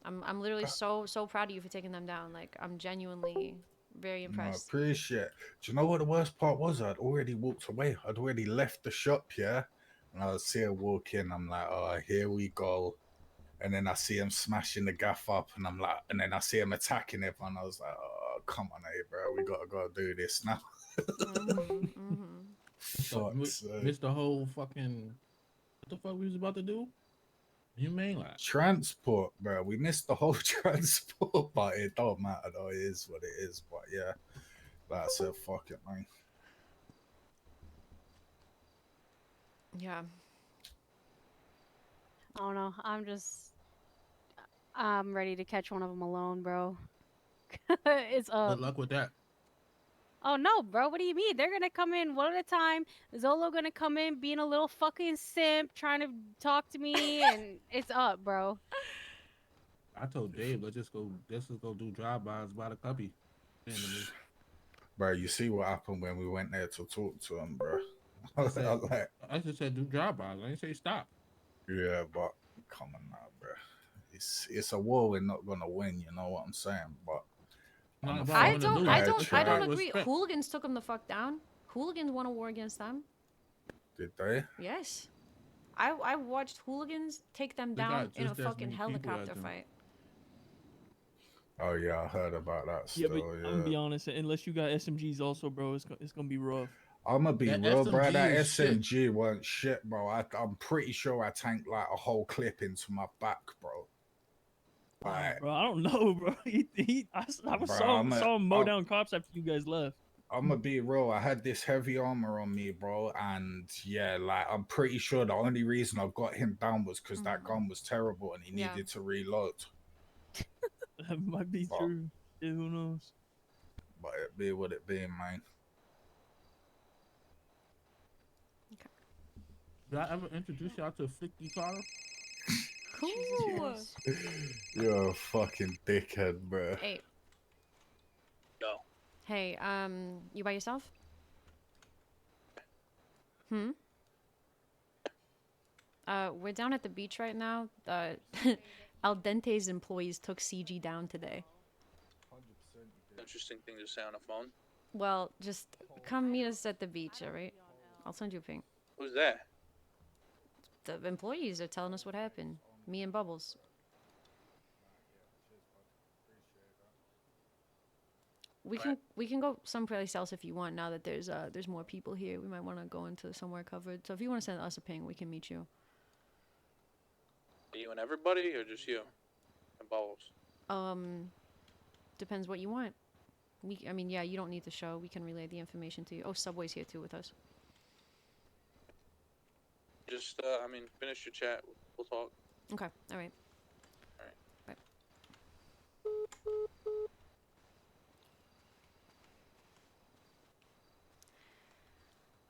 I'm literally so proud of you for taking them down. Like I'm genuinely very No, I impressed. appreciate. Do you know what the worst part was? I'd already walked away. I'd already left the shop, yeah. And I see her walk in. I'm like, oh, here we go. And then I see him smashing the gaff up, and I'm like, and then I see him attacking everyone. I was like, oh, come on, hey, bro, we gotta go do this now. Fuck's sake. Missed the whole fucking. What the fuck we was about to do? You mean like Transport, bro. We missed the whole transport, but it don't matter though. It is what it is. But yeah, like I said, fuck it, man. Yeah. I don't know. I'm ready to catch one of them alone, bro. It's good luck with that? Oh no, bro. What do you mean? They're gonna come in one at a time. Zolo gonna come in being a little fucking simp, trying to talk to me, and it's up, bro. I told Dave, let's just go do drive-bys by the cubby. Randomly. Bro, you see what happened when we went there to talk to him, bro. I just said do drive-bys. I didn't say stop. Yeah, but come on now, bro. It's a war we're not gonna win. You know what I'm saying? But I don't agree. Hooligans took them the fuck down. Hooligans won a war against them. Did they? Yes. I watched hooligans take them down in a fucking helicopter fight. Oh yeah, I heard about that Yeah, still. but I'm gonna be honest. Unless you got SMGs also, bro, it's gonna be rough. I'm gonna be That real, bro. SMG That is shit. SMG weren't shit, bro. I'm pretty sure I tanked like a whole clip into my back, bro. Like, Bro, I don't know, bro. I saw him mow down cops after you guys left. I'm gonna be real. I had this heavy armor on me, bro, and yeah, like I'm pretty sure the only reason I got him down was because that gun was terrible and he needed to reload. That might be true. Yeah, who knows? But it be what it be, man. Did I ever introduce y'all to Flicky Carter? Cool. You're a fucking dickhead, bro. Hey. Go. Hey, you by yourself? Hmm? We're down at the beach right now. Al Dente's employees took CG down today. Interesting thing to say on a phone. Well, just come meet us at the beach, alright? I'll send you a ping. Who's that? The employees are telling us what happened. Me and Bubbles. We can go someplace else if you want. Now that there's more people here, we might want to go into somewhere covered. So if you want to send us a ping, we can meet you. You and everybody, or just you and Bubbles? Depends what you want. I mean, yeah, you don't need to show. We can relay the information to you. Oh, Subway's here too with us. Just, I mean, finish your chat. We'll talk. Okay. All right. All right. Bye.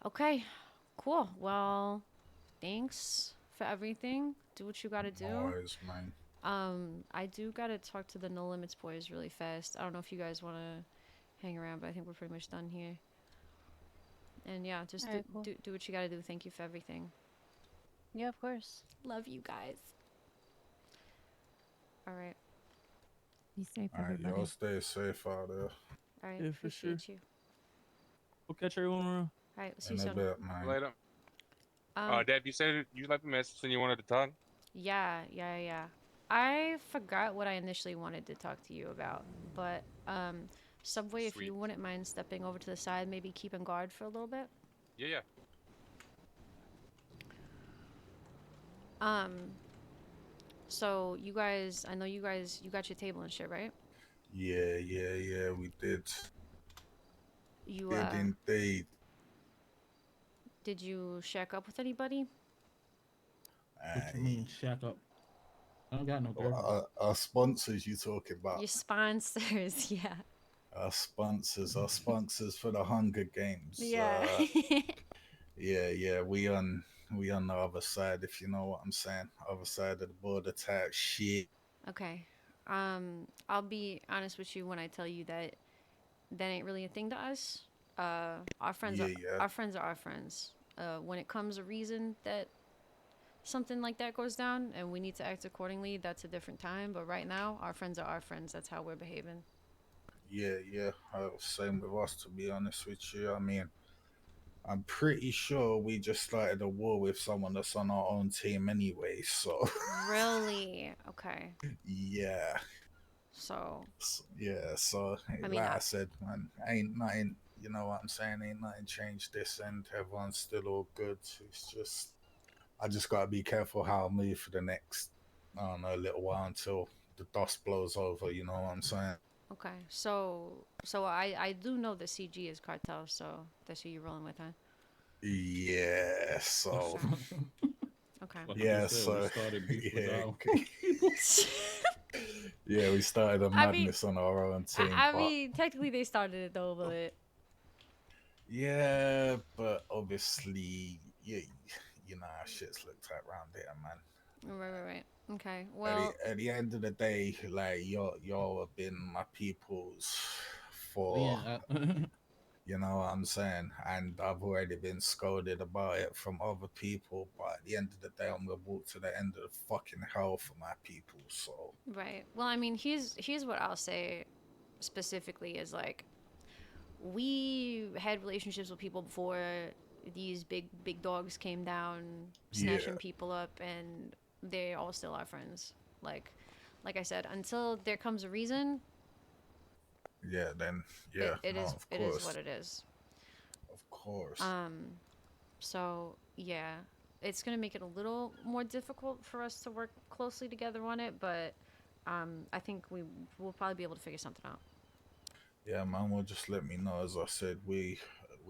Okay. Cool. Well, thanks for everything. Do what you gotta do. Always, man. I do gotta talk to the No Limits boys really fast. I don't know if you guys wanna hang around, but I think we're pretty much done here. And yeah, just do what you gotta do. Thank you for everything. Yeah, of course. Love you guys. All right. Be safe, All right, everybody. y'all stay safe out there. All right. Yeah, for sure. Appreciate you. We'll catch everyone around. All right. See In you a soon. bit, man. Later. Deb, you said you left a message and you wanted to talk? Yeah. I forgot what I initially wanted to talk to you about, but Subway, if you wouldn't mind stepping over to the side, maybe keeping guard for a little bit. Yeah. So you guys, I know you got your table and shit, right? Yeah, we did. You did indeed. Did you shack up with anybody? What you mean shack up? I don't got no girl. Our sponsors you talking about? Your sponsors, yeah. Our sponsors for the Hunger Games. Yeah. Yeah. We on the other side, if you know what I'm saying. Other side of the border type shit. Okay. I'll be honest with you when I tell you that ain't really a thing to us. Our friends are our friends. When it comes a reason that something like that goes down and we need to act accordingly, that's a different time. But right now, our friends are our friends. That's how we're behaving. Yeah. Same with us, to be honest with you. I mean, I'm pretty sure we just started a war with someone that's on our own team anyway. So Really? Okay. yeah. So, So I mean, like I said, man, ain't nothing. You know what I'm saying? Ain't nothing changed this end. Everyone's still all good. It's just I just gotta be careful how I move for the next, I don't know, little while until the dust blows over. You know what I'm saying? okay. So I do know that CG is cartel, so that's who you're rolling with, huh? Yeah. So Okay. Like I yeah. just said, we So started beef with yeah. our people. Yeah, we started a I mean, madness on our own team, I but mean, technically they started it though, but yeah, but obviously, you know how shit's looked at around here, man. right. Okay. At Well, the end of the day, like y'all have been my peoples for, Yeah, you know what I'm saying, and I've already been scolded about it from other people. But at the end of the day, I'm gonna walk to the end of the fucking hell for my people. So right. Well, I mean, here's what I'll say specifically is like we had relationships with people before these big dogs came down snatching yeah, people up, and they all still are friends. Like I said, until there comes a reason, then yeah, it no, is of it is course, what it is. of course. So yeah, it's gonna make it a little more difficult for us to work closely together on it, but I think we will probably be able to figure something out. Yeah, man, well, just let me know. As I said, we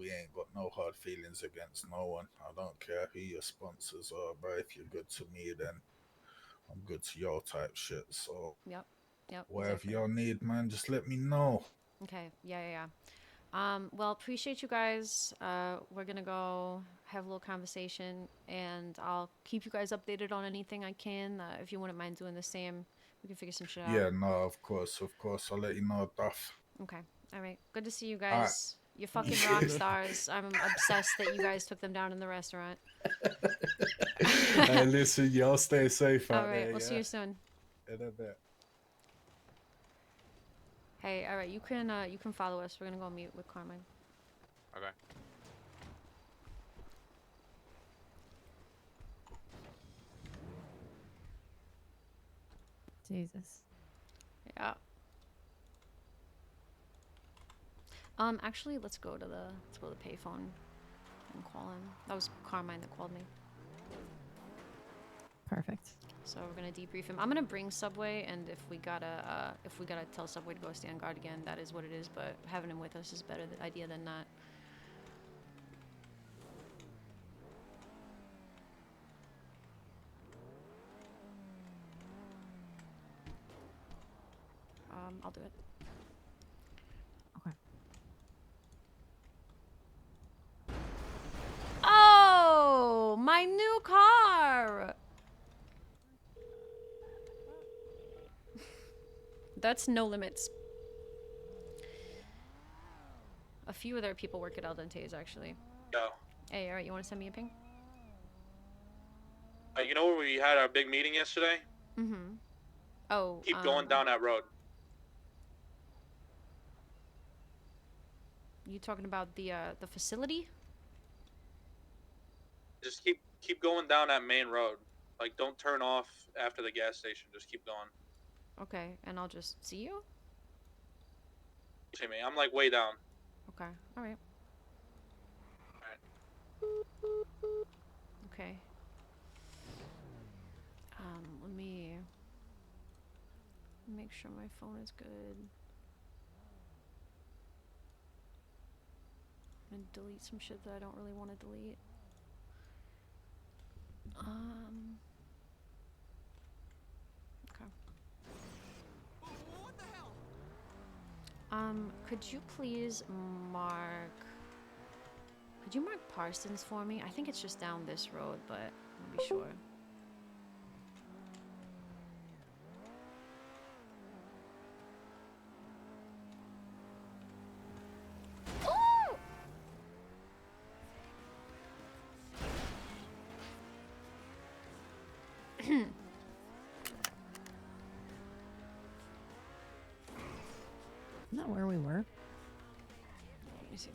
ain't got no hard feelings against no one. I don't care who your sponsors are, bro. If you're good to me, then I'm good to y'all type shit. So Yep, whatever exactly. y'all need, man, just let me know. Okay, yeah. Well, appreciate you guys. We're gonna go have a little conversation, and I'll keep you guys updated on anything I can. If you wouldn't mind doing the same, we can figure some shit out. Yeah, no, of course. I'll let you know, Duff. Okay, all right. Good to see you All right. guys. You're fucking rock stars. I'm obsessed that you guys took them down in the restaurant. Hey, listen, y'all stay safe All out right, there, we'll see yeah? you soon. In a bit. Hey, all right, you can follow us. We're gonna go meet with Carmine. Okay. Jesus. Yeah. Actually, let's go to the payphone and call him. That was Carmine that called me. Perfect. So we're gonna debrief him. I'm gonna bring Subway, and if we gotta tell Subway to go stand guard again, that is what it is. But having him with us is a better idea than not. I'll do it. Okay. Oh, my new car! That's No Limits. A few of their people work at Dente's actually. Yo. Hey, alright, you wanna send me a ping? You know where we had our big meeting yesterday? Mm-hmm. Oh, Keep going down that road. You talking about the facility? Just keep going down that main road. Like, don't turn off after the gas station. Just keep going. Okay, and I'll just see you? See me? I'm like way down. Okay, alright. Okay. Let me make sure my phone is good. And delete some shit that I don't really want to delete. Okay. Could you please mark Parsons for me? I think it's just down this road, but I'll be sure. Isn't that where we were? Let me see.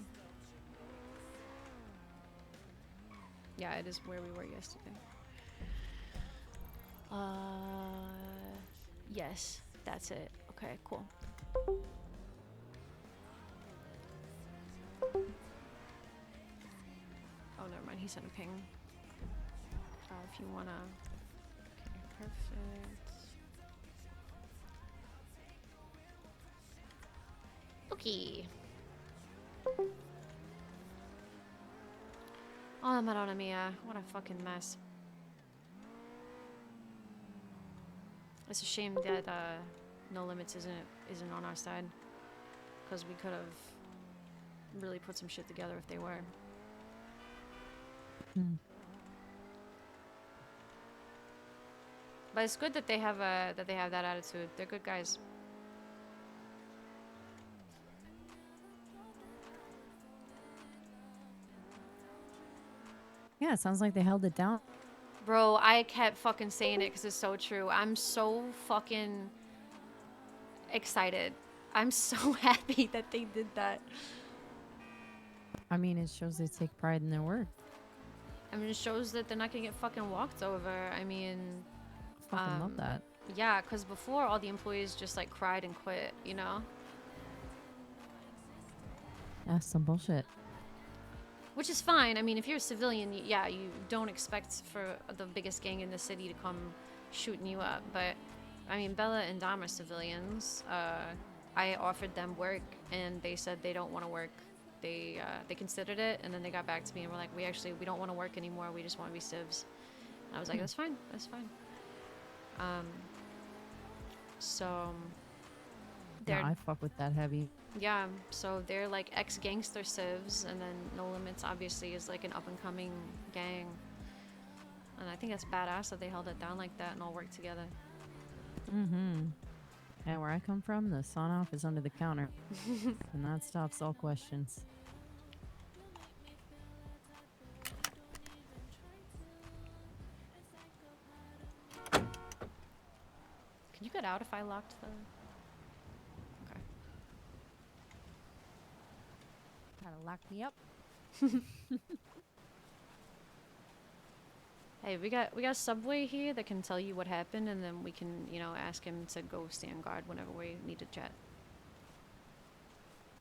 Yeah, it is where we were yesterday. Yes, that's it. Okay, cool. Oh, never mind. He sent a ping. If you wanna. Okay, perfect. Okay. Oh, Madonna Mia. What a fucking mess. It's a shame that No Limits isn't on our side. Because we could have really put some shit together if they were. But it's good that they have that attitude. They're good guys. Yeah, it sounds like they held it down. Bro, I kept fucking saying it because it's so true. I'm so fucking excited. I'm so happy that they did that. I mean, it shows they take pride in their work. I mean, it shows that they're not gonna get fucking walked over. I mean, Fucking love that. yeah, because before all the employees just like cried and quit, you know? That's some bullshit. Which is fine. I mean, if you're a civilian, yeah, you don't expect for the biggest gang in the city to come shooting you up. But, I mean, Bella and Dom are civilians. I offered them work, and they said they don't want to work. They considered it, and then they got back to me and were like, we don't want to work anymore. We just want to be civs. And I was like, that's fine. That's fine. So, they're... Yeah, I fuck with that heavy. Yeah, so they're like ex-gangster civs, and then No Limits obviously is like an up-and-coming gang. And I think that's badass that they held it down like that and all worked together. Mm-hmm. And where I come from, the sawn-off is under the counter. And that stops all questions. Can you get out if I locked the... Okay. Gotta lock me up. Hey, we got Subway here that can tell you what happened, and then we can, you know, ask him to go stand guard whenever we need to chat.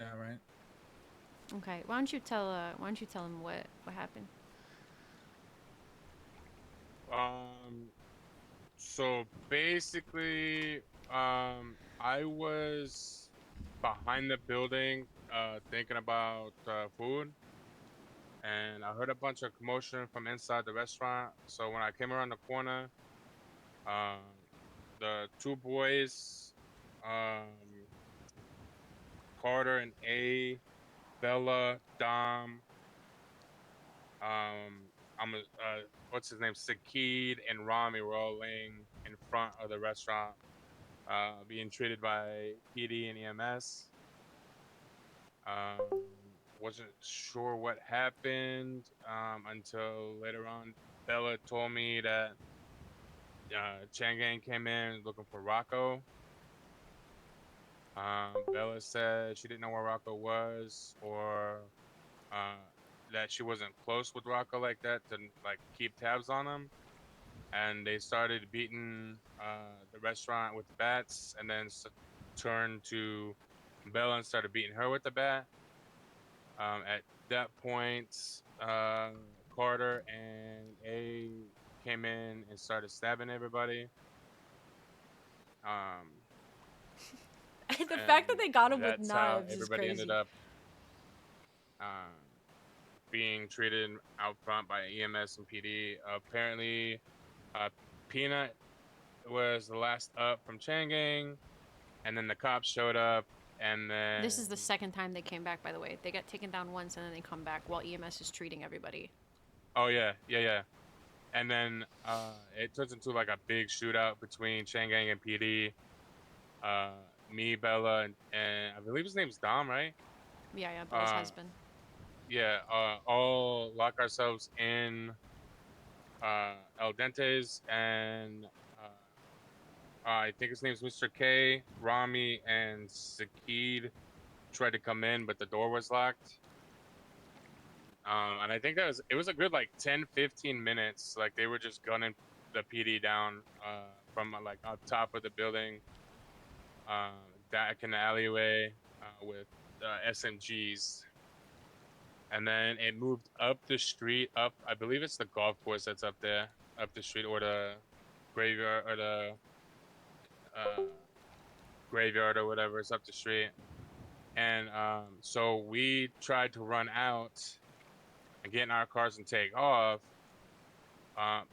Yeah, right. Okay, why don't you tell him what happened? So basically, I was behind the building, thinking about food, and I heard a bunch of commotion from inside the restaurant. So when I came around the corner, the two boys, Carter and A, Bella, Dom, what's his name, Sakid and Rami were all laying in front of the restaurant, being treated by PD and EMS. Wasn't sure what happened until later on. Bella told me that Chang Gang came in looking for Rocco. Bella said she didn't know where Rocco was, or that she wasn't close with Rocco like that to like keep tabs on him. And they started beating the restaurant with bats, and then turned to Bella and started beating her with the bat. At that point, Carter and A came in and started stabbing everybody. The fact that they got him with that's how knives is everybody crazy. ended up being treated out front by EMS and PD. Apparently, Peanut was the last up from Chang Gang, and then the cops showed up, and then... This is the second time they came back, by the way. They got taken down once, and then they come back while EMS is treating everybody. Oh, yeah. And then it turns into like a big shootout between Chang Gang and PD. Me, Bella, and I believe his name's Dom, right? Yeah, Bella's husband. Yeah, all lock ourselves in El Dente's and I think his name's Mr. K, Rami, and Sakid tried to come in, but the door was locked. And I think it was a good like 10-15 minutes. Like they were just gunning the PD down from like up top of the building, back in the alleyway with SMGs. And then it moved up the street, up, I believe it's the golf course that's up there, up the street, or the graveyard, or the graveyard or whatever, it's up the street. And so we tried to run out and get in our cars and take off,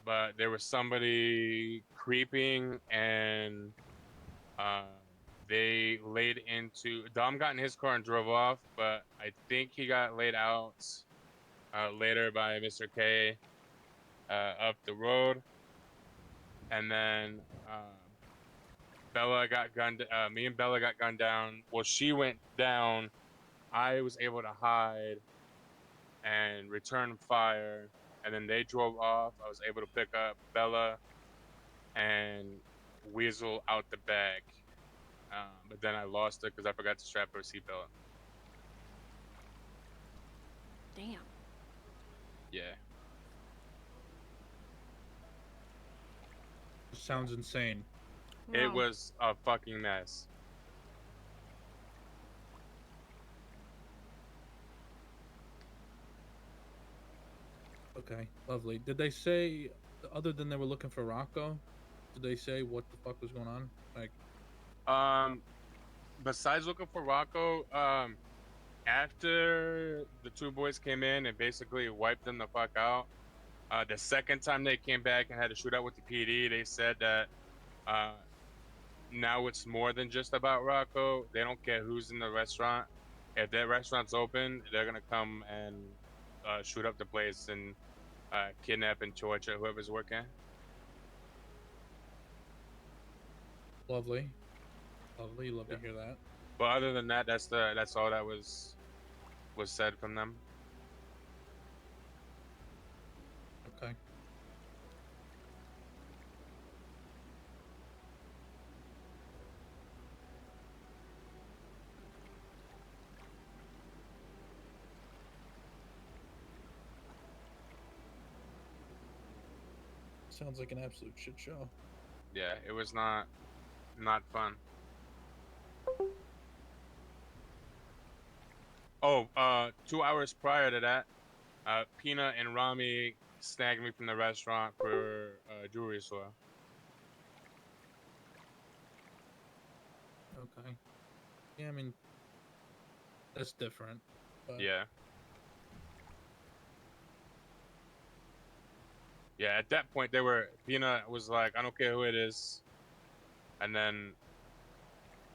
but there was somebody creeping, and they laid into, Dom got in his car and drove off, but I think he got laid out later by Mr. K up the road. And then Bella got gunned, me and Bella got gunned down. Well, she went down. I was able to hide and return fire, and then they drove off. I was able to pick up Bella and weasel out the back. But then I lost her because I forgot to strap her seatbelt. Damn. Yeah. Sounds insane. It was a fucking mess. Okay, lovely. Did they say, other than they were looking for Rocco, did they say what the fuck was going on? Like, besides looking for Rocco, after the two boys came in and basically wiped them the fuck out, the second time they came back and had a shootout with the PD, they said that now it's more than just about Rocco. They don't care who's in the restaurant. If that restaurant's open, they're gonna come and shoot up the place and kidnap and torture whoever's working. lovely. Lovely, love to hear that. But other than that, that's all that was said from them. Okay. Sounds like an absolute shit show. Yeah, it was not fun. Oh, 2 hours prior to that, Peanut and Rami snagged me from the restaurant for jewelry store. Okay. Yeah, I mean, that's different. But Yeah. Yeah, at that point, Peanut was like, I don't care who it is. And then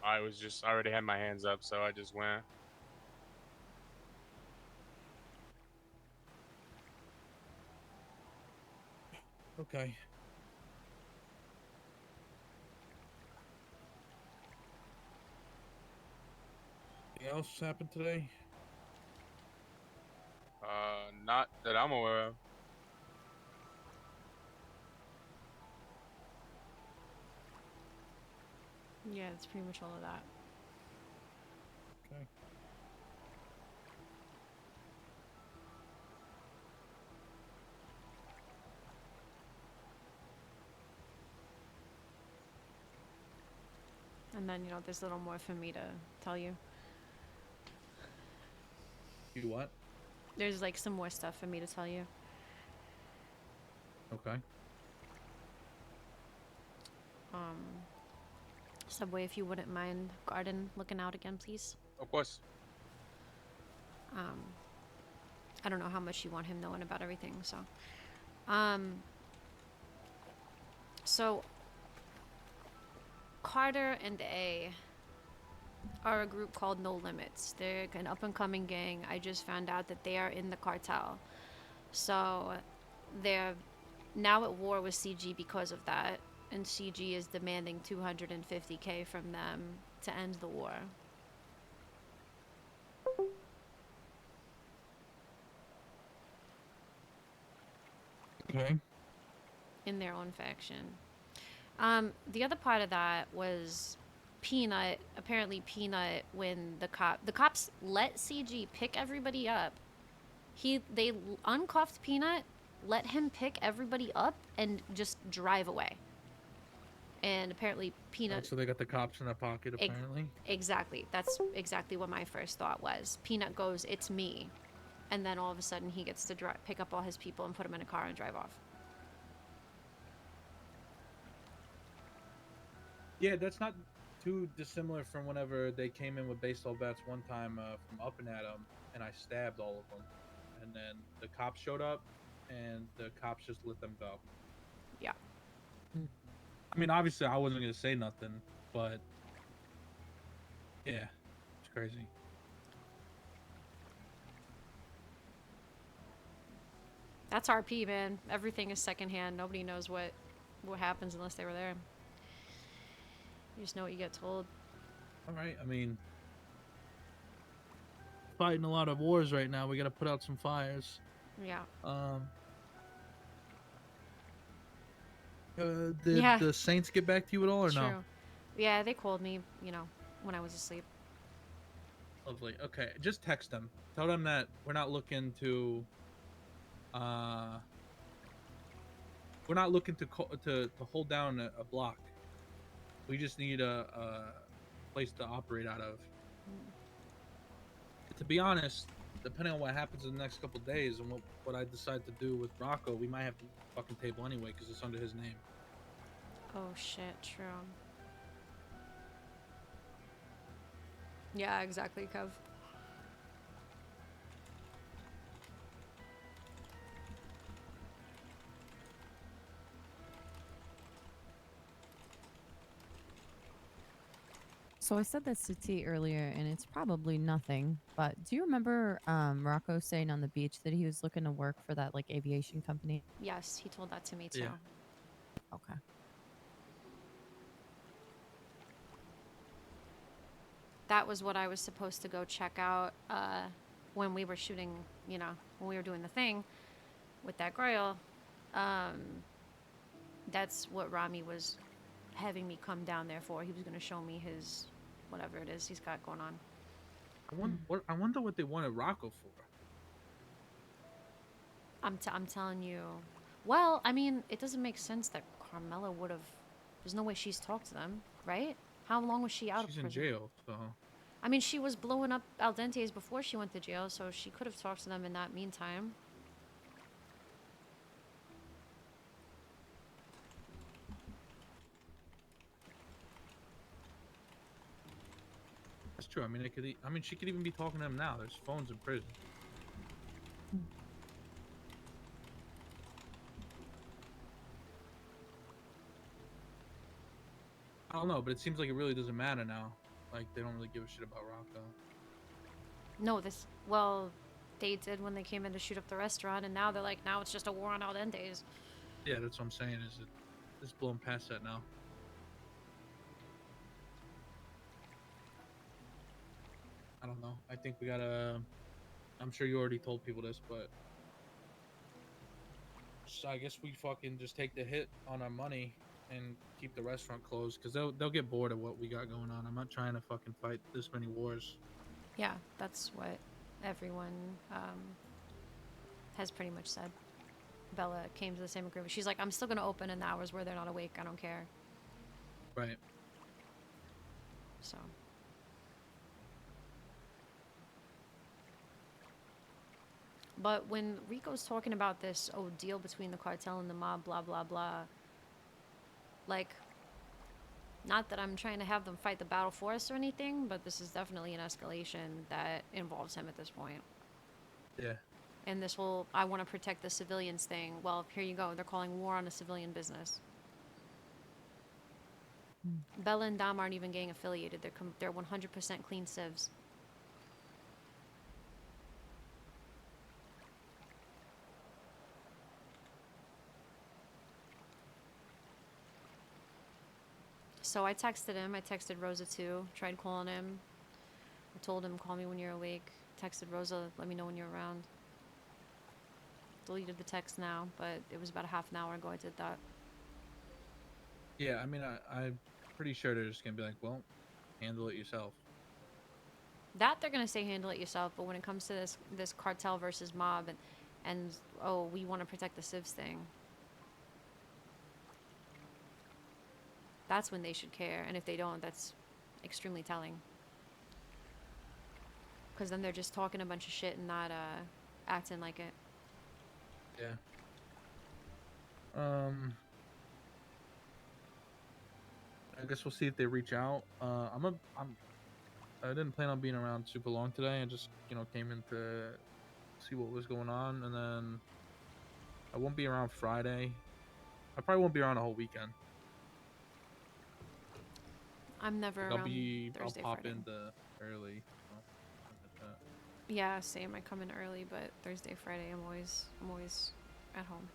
I already had my hands up, so I just went. Okay. Anything else happened today? Not that I'm aware of. Yeah, that's pretty much all of that. Okay. And then, there's a little more for me to tell you. You what? There's like some more stuff for me to tell you. Okay. Subway, if you wouldn't mind, Garden looking out again, please. Of course. I don't know how much you want him knowing about everything, so. So Carter and A are a group called No Limits. They're an up-and-coming gang. I just found out that they are in the cartel. So they're now at war with CG because of that. And CG is demanding $250K from them to end the war. Okay. in their own faction. The other part of that was Peanut. Apparently, Peanut, when the cops let CG pick everybody up, they uncuffed Peanut, let him pick everybody up, and just drive away. And apparently, Peanut. So they got the cops in their pocket, apparently. Exactly. That's exactly what my first thought was. Peanut goes, "It's me," and then all of a sudden he gets to pick up all his people and put them in a car and drive off. Yeah, that's not too dissimilar from whenever they came in with baseball bats one time from up and at them, and I stabbed all of them, and then the cops showed up, and the cops just let them go. Yeah. I mean, obviously, I wasn't gonna say nothing, but yeah, it's crazy. That's RP, man. Everything is secondhand. Nobody knows what happens unless they were there. You just know what you get told. All right, I mean, fighting a lot of wars right now. We gotta put out some fires. Yeah. Did the Saints get back to you at all, or True. no? Yeah, they called me, when I was asleep. Lovely. Okay, just text them. Tell them that we're not looking to hold down a block. We just need a place to operate out of. To be honest, depending on what happens in the next couple days and what I decide to do with Rocco, we might have the fucking table anyway because it's under his name. Oh shit, true. Yeah, exactly, Kev. So I said this to T earlier, and it's probably nothing, but do you remember Rocco saying on the beach that he was looking to work for that like aviation company? Yes, he told that to me too. Yeah. Okay. That was what I was supposed to go check out when we were shooting, when we were doing the thing with that girl. That's what Rami was having me come down there for. He was going to show me his whatever it is he's got going on. I wonder what they wanted Rocco for. I'm telling you. Well, I mean, it doesn't make sense that Carmela would have. There's no way she's talked to them, right? How long was she out She's of in prison? jail, so. I mean, she was blowing up Al Dente's before she went to jail, so she could have talked to them in that meantime. That's true. I mean, she could even be talking to them now. There's phones in prison. I don't know, but it seems like it really doesn't matter now. Like, they don't really give a shit about Rocco. No, they did when they came in to shoot up the restaurant, and now they're like, now it's just a war on Al Dente's. Yeah, that's what I'm saying. It's blown past that now. I don't know. I think we gotta. I'm sure you already told people this, but so I guess we fucking just take the hit on our money and keep the restaurant closed because they'll get bored of what we got going on. I'm not trying to fucking fight this many wars. Yeah, that's what everyone has pretty much said. Bella came to the same agreement. She's like, I'm still gonna open in the hours where they're not awake. I don't care. Right. So. But when Rico's talking about this deal between the cartel and the mob, blah blah blah, like, not that I'm trying to have them fight the battle for us or anything, but this is definitely an escalation that involves him at this point. Yeah. And this whole I want to protect the civilians thing, well, here you go. They're calling war on a civilian business. Bella and Dom aren't even gang affiliated. They're 100% clean civs. So I texted him. I texted Rosa too. Tried calling him. I told him, call me when you're awake. Texted Rosa, let me know when you're around. deleted the text now, but it was about a half an hour ago I did that. Yeah, I mean, I'm pretty sure they're just gonna be like, well, handle it yourself. That they're gonna say handle it yourself, but when it comes to this cartel versus mob and oh, we want to protect the civs thing, that's when they should care. And if they don't, that's extremely telling. Because then they're just talking a bunch of shit and not acting like it. Yeah. I guess we'll see if they reach out. I didn't plan on being around super long today. I just, came in to see what was going on, and then I won't be around Friday. I probably won't be around the whole weekend. I'm never Like, around Thursday, I'll pop Friday. in the early. Something like that. Yeah, same. I come in early, but Thursday, Friday, I'm always at home.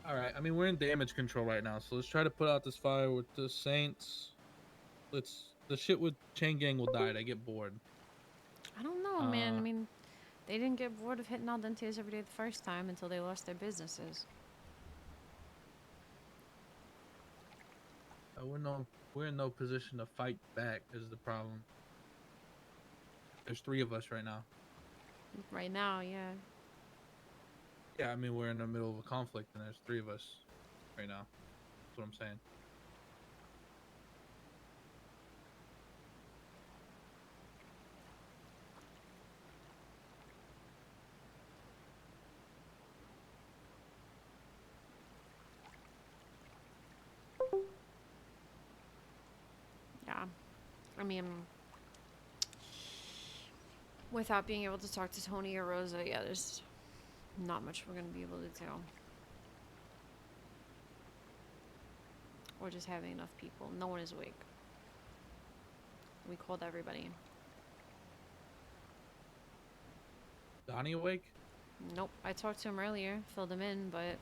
All right. I mean, we're in damage control right now, so let's try to put out this fire with the Saints. The shit with Chang Gang will die. I get bored. I don't know, man. I mean, they didn't get bored of hitting al dentes every day the first time until they lost their businesses. We're in no position to fight back. Is the problem? There's 3 of us right now. Right now, yeah. Yeah, I mean, we're in the middle of a conflict, and there's 3 of us right now. That's what I'm saying. Yeah. I mean, without being able to talk to Tony or Rosa, yeah, there's not much we're going to be able to do. Or just having enough people. No one is awake. We called everybody. Donnie awake? Nope. I talked to him earlier, filled him in, but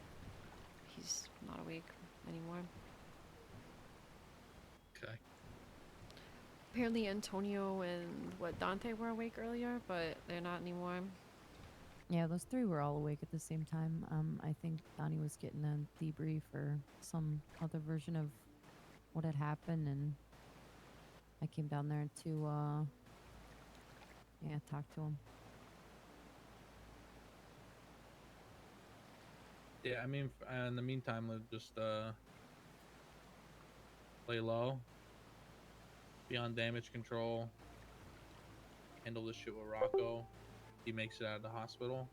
he's not awake anymore. Okay. Apparently Antonio and Dante were awake earlier, but they're not anymore. Yeah, those 3 were all awake at the same time. I think Donnie was getting a debrief or some other version of what had happened, and I came down there to talk to him. Yeah, I mean, in the meantime, let's just lay low, be on damage control, handle this shit with Rocco. He makes it out of the hospital.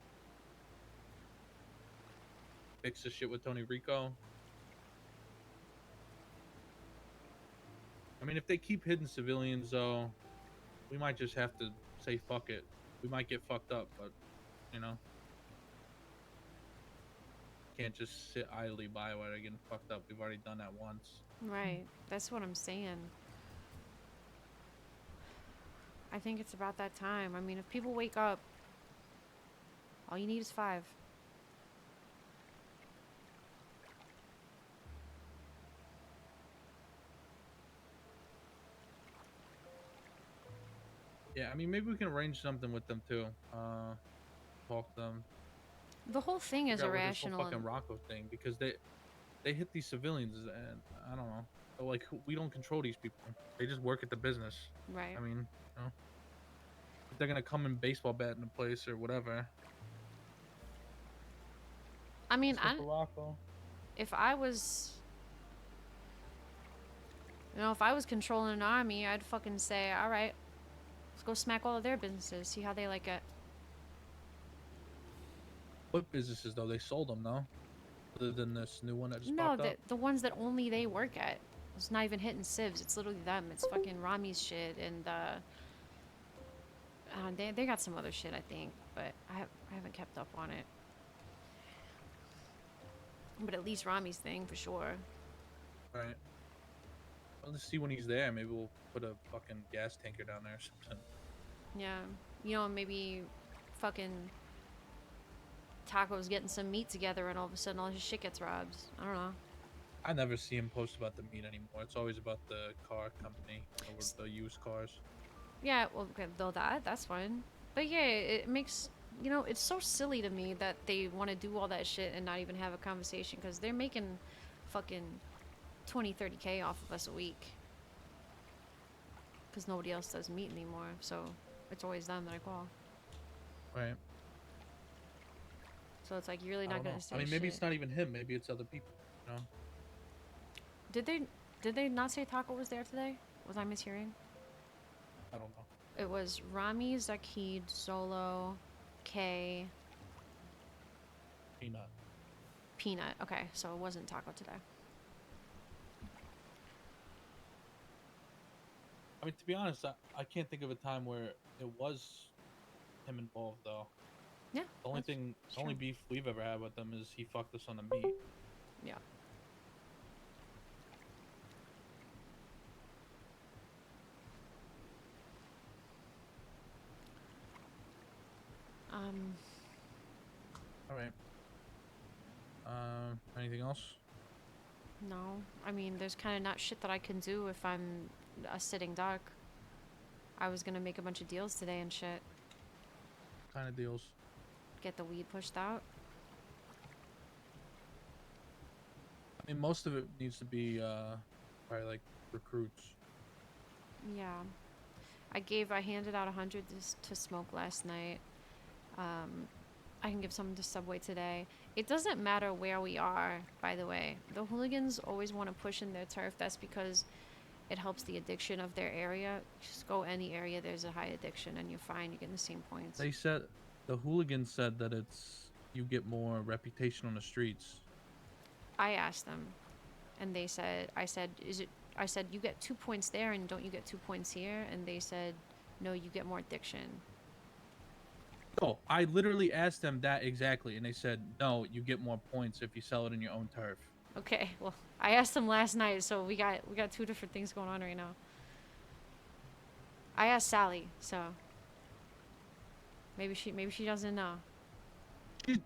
Fix the shit with Tony Rico. I mean, if they keep hitting civilians, though, we might just have to say fuck it. We might get fucked up, but, can't just sit idly by while they're getting fucked up. We've already done that once. Right. That's what I'm saying. I think it's about that time. I mean, if people wake up, all you need is 5. Yeah, I mean, maybe we can arrange something with them too. Talk to them. The whole thing is Figure out what irrational. This whole fucking Rocco thing, because they hit these civilians, and I don't know. But, like, we don't control these people. They just work at the business. Right. I mean, if they're gonna come and baseball bat in the place or whatever. I mean, Rocco. if I was controlling an army, I'd fucking say, all right, let's go smack all of their businesses, see how they like it. What businesses though? They sold them, no? Other than this new one that just No, popped up. the ones that only they work at. It's not even hitting civs. It's literally them. It's fucking Rami's shit, and they got some other shit, I think, but I haven't kept up on it. But at least Rami's thing for sure. Right. Well, let's see when he's there. Maybe we'll put a fucking gas tanker down there or something. Yeah, maybe fucking Taco's getting some meat together, and all of a sudden all his shit gets robbed. I don't know. I never see him post about the meat anymore. It's always about the car company or the used cars. Yeah, well, okay, though that's fine. But yeah, it makes, it's so silly to me that they want to do all that shit and not even have a conversation because they're making fucking 20, 30K off of us a week. Because nobody else does meat anymore, so it's always them that I call. Right. So it's like, you're really I not don't know. gonna say I mean, maybe shit. it's not even him. Maybe it's other people. You know. Did they not say Taco was there today? Was I mishearing? I don't know. It was Rami, Zakid, Solo, K, Peanut. Peanut. Okay, so it wasn't Taco today. I mean, to be honest, I can't think of a time where it was him involved though. Yeah. The only thing, the only beef we've ever had with them is he fucked us on the meat. Yeah. All right. Anything else? No. I mean, there's kind of not shit that I can do if I'm a sitting duck. I was gonna make a bunch of deals today and shit. What kind of deals? Get the weed pushed out. I mean, most of it needs to be probably like recruits. Yeah. I handed out 100 to smoke last night. I can give some to Subway today. It doesn't matter where we are, by the way. The hooligans always want to push in their turf. That's because it helps the addiction of their area. Just go any area there's a high addiction and you're fine. You're getting the same points. They said, the hooligans said that you get more reputation on the streets. I asked them, and I said, you get 2 points there and don't you get 2 points here? And they said, no, you get more addiction. No, I literally asked them that exactly, and they said, no, you get more points if you sell it in your own turf. Okay, well, I asked them last night, so we got 2 different things going on right now. I asked Sally, so maybe she doesn't know.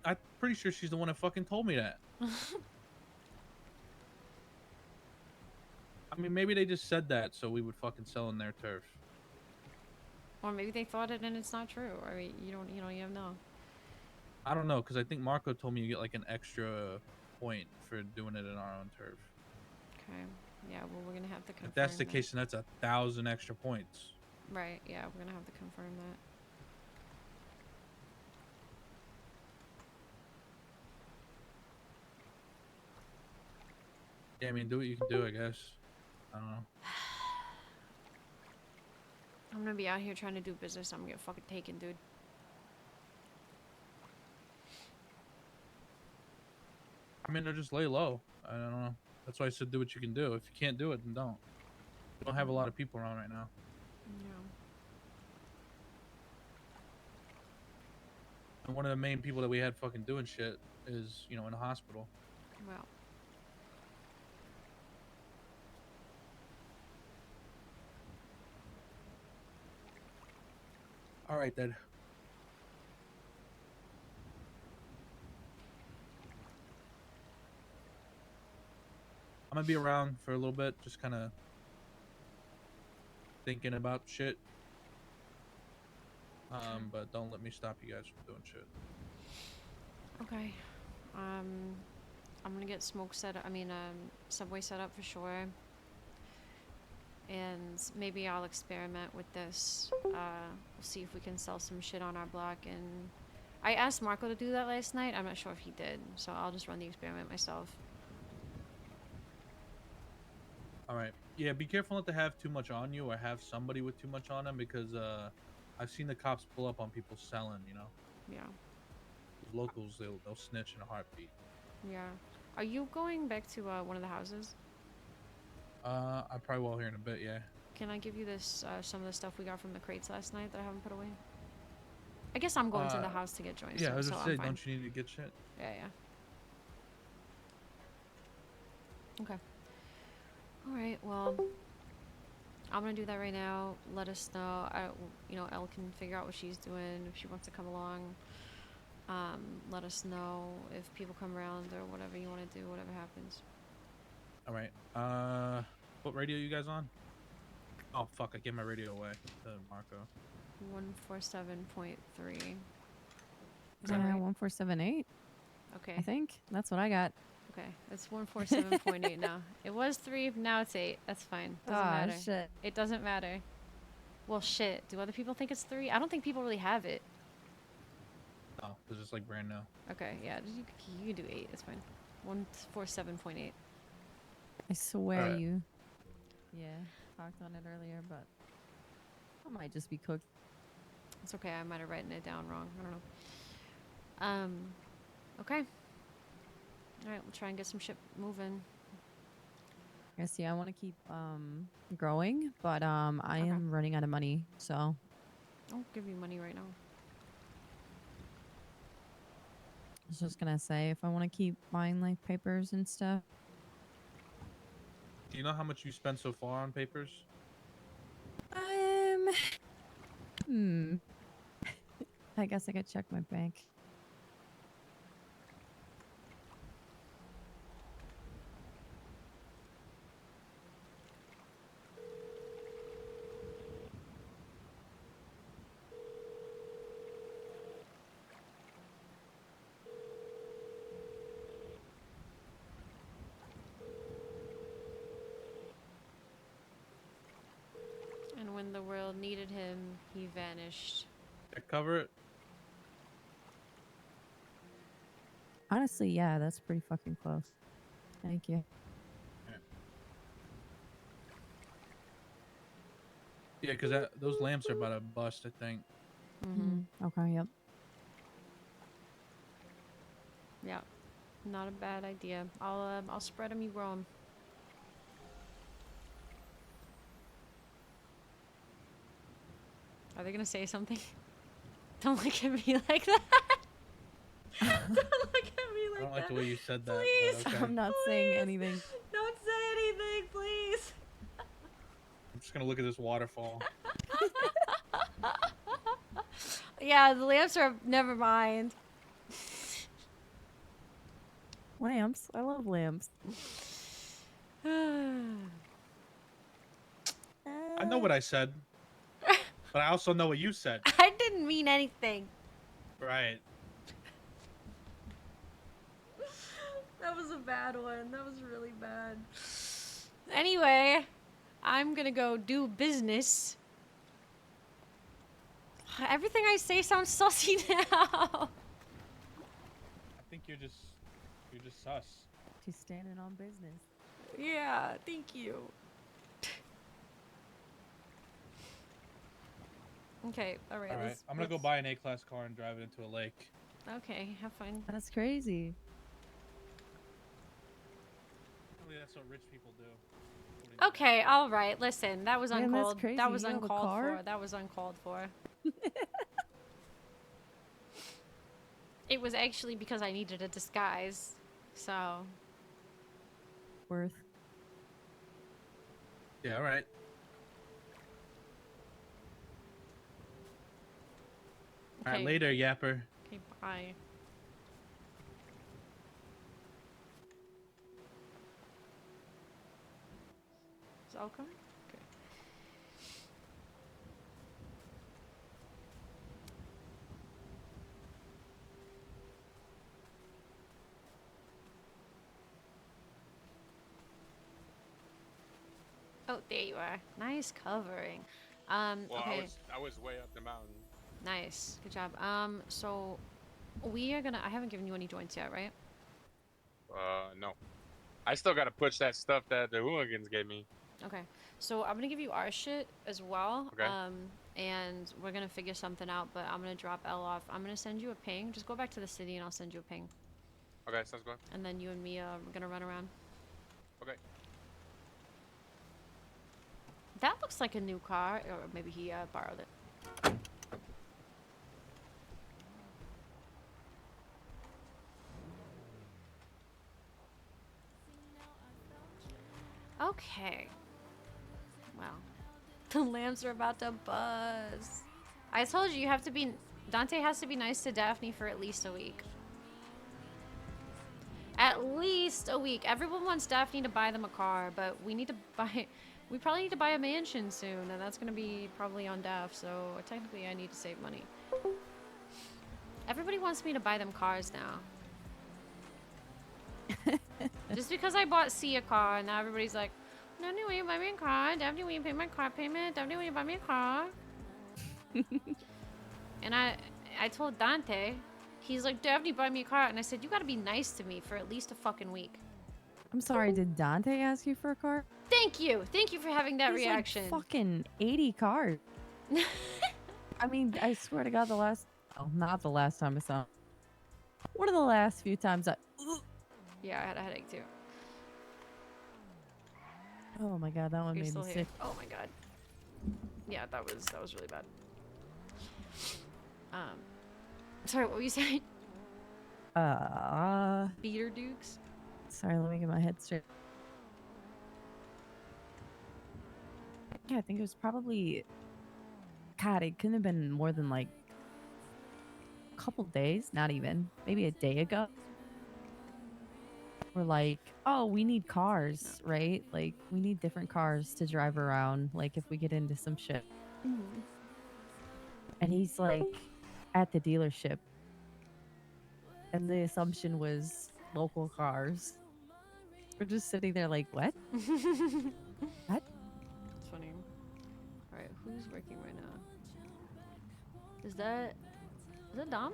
I'm pretty sure she's the one that fucking told me that. I mean, maybe they just said that so we would fucking sell in their turf. Or maybe they thought it and it's not true. I mean, you don't know. I don't know, because I think Marco told me you get like an extra point for doing it in our own turf. Okay. Yeah, well, we're gonna have to confirm If that's the that. case, then that's 1,000 extra points. Right, yeah, we're gonna have to confirm that. Yeah, I mean, do what you can do, I guess. I don't know. I'm gonna be out here trying to do business. I'm gonna get fucking taken, dude. I mean, or just lay low. I don't know. That's why I said do what you can do. If you can't do it, then don't. We don't have a lot of people around right now. Yeah. And one of the main people that we had fucking doing shit is, in the hospital. Well. All right, then. I'm gonna be around for a little bit, just kind of thinking about shit. But don't let me stop you guys from doing shit. Okay. I'm gonna get Subway set up for sure. And maybe I'll experiment with this. We'll see if we can sell some shit on our block. And I asked Marco to do that last night. I'm not sure if he did, so I'll just run the experiment myself. All right. Yeah, be careful not to have too much on you or have somebody with too much on them, because I've seen the cops pull up on people selling. Yeah. Locals, they'll snitch in a heartbeat. Yeah. Are you going back to one of the houses? I probably will here in a bit. Yeah. Can I give you this some of the stuff we got from the crates last night that I haven't put away? I guess I'm going to the house to get joints. Yeah, I was so just I'm saying, fine. don't you need to get shit? Yeah. Okay. All right. Well, I'm gonna do that right now. Let us know. Elle can figure out what she's doing if she wants to come along. Let us know if people come around or whatever you want to do. Whatever happens. All right. What radio you guys on? Oh fuck! I gave my radio away to Marco. 147.3. Is Yeah, that right? 1478. Okay. I think that's what I got. Okay. It's 147.8 now. It was 3, now it's 8. That's fine. Doesn't matter. Shit. It doesn't matter. Well, shit. Do other people think it's 3? I don't think people really have it. Oh, it's just like brand new. Okay, yeah. You can do 8. It's fine. 147.8. I swear Alright. you. Yeah, talked on it earlier, but I might just be cooked. It's okay. I might have written it down wrong. I don't know. Okay. All right. We'll try and get some shit moving. I see. I want to keep growing, but I Okay. am running out of money, so I'll give you money right now. I was just gonna say if I want to keep buying like papers and stuff. Do you know how much you spent so far on papers? I guess I could check my bank. And when the world needed him, he vanished. Cover it. Honestly, yeah, that's pretty fucking close. Thank you. Yeah, because those lamps are about to bust, I think. Okay, yep. Yeah. Not a bad idea. I'll spread them. You grow them. Are they gonna say something? Don't look at me like that. Don't look at me like that. I don't like the way you said that. but Please. okay. I'm not saying anything. Don't say anything, please. I'm just gonna look at this waterfall. Yeah, the lamps are. Never mind. Lamps. I love lamps. I know what I said, but I also know what you said. I didn't mean anything. Right. That was a bad one. That was really bad. Anyway, I'm gonna go do business. Everything I say sounds sussy now. I think you're just sus. She's standing on business. Yeah, thank you. Okay, all right. All right. I'm gonna go buy an A-class car and drive it into a lake. Okay, have fun. That's crazy. Apparently that's what rich people do. Okay, all right. Listen, that was Man, that's uncalled. crazy. That was You have a uncalled car? for. That was uncalled for. It was actually because I needed a disguise. So, Worth. Yeah. All right. All right. Okay. Later, yapper. okay, bye. Is all coming? Okay. Oh, there you are. Nice covering. Well, Okay. I was way up the mountain. Nice. Good job. So we are gonna. I haven't given you any joints yet, right? No. I still gotta push that stuff that the hooligans gave me. Okay. So I'm gonna give you our shit as well. Okay. And we're gonna figure something out. But I'm gonna drop L off. I'm gonna send you a ping. Just go back to the city, and I'll send you a ping. Okay, sounds good. And then you and me are gonna run around. Okay. That looks like a new car, or maybe he borrowed it. Okay. Well, the lamps are about to buzz. I told you, you have to be. Dante has to be nice to Daphne for at least a week. At least a week. Everyone wants Daphne to buy them a car, but we need to buy. We probably need to buy a mansion soon, and that's gonna be probably on Daph, so technically I need to save money. Everybody wants me to buy them cars now. Just because I bought C a car, and now everybody's like, Daphne, will you buy me a car? Daphne, will you pay my car payment? Daphne, will you buy me a car? And I told Dante, he's like, Daphne, buy me a car. And I said, you gotta be nice to me for at least a fucking week. I'm sorry, did Dante ask you for a car? Thank you. Thank you for having that He's reaction. like fucking 80 cars. I mean, I swear to God, not the last time I saw him. One of the last few times Yeah, I had a headache too. Oh my God, that one You're made still me here. sick. Oh my God. Yeah, that was really bad. Sorry, what were you saying? Beater Dukes? Sorry, let me get my head straight. Yeah, I think it was probably, God, it couldn't have been more than like a couple days, not even, maybe a day ago. We're like, oh, we need cars, right? Like, we need different cars to drive around, like, if we get into some shit. And he's like, at the dealership. And the assumption was local cars. We're just sitting there like, what? What? It's funny. Alright, who's working right now? Is that Dom?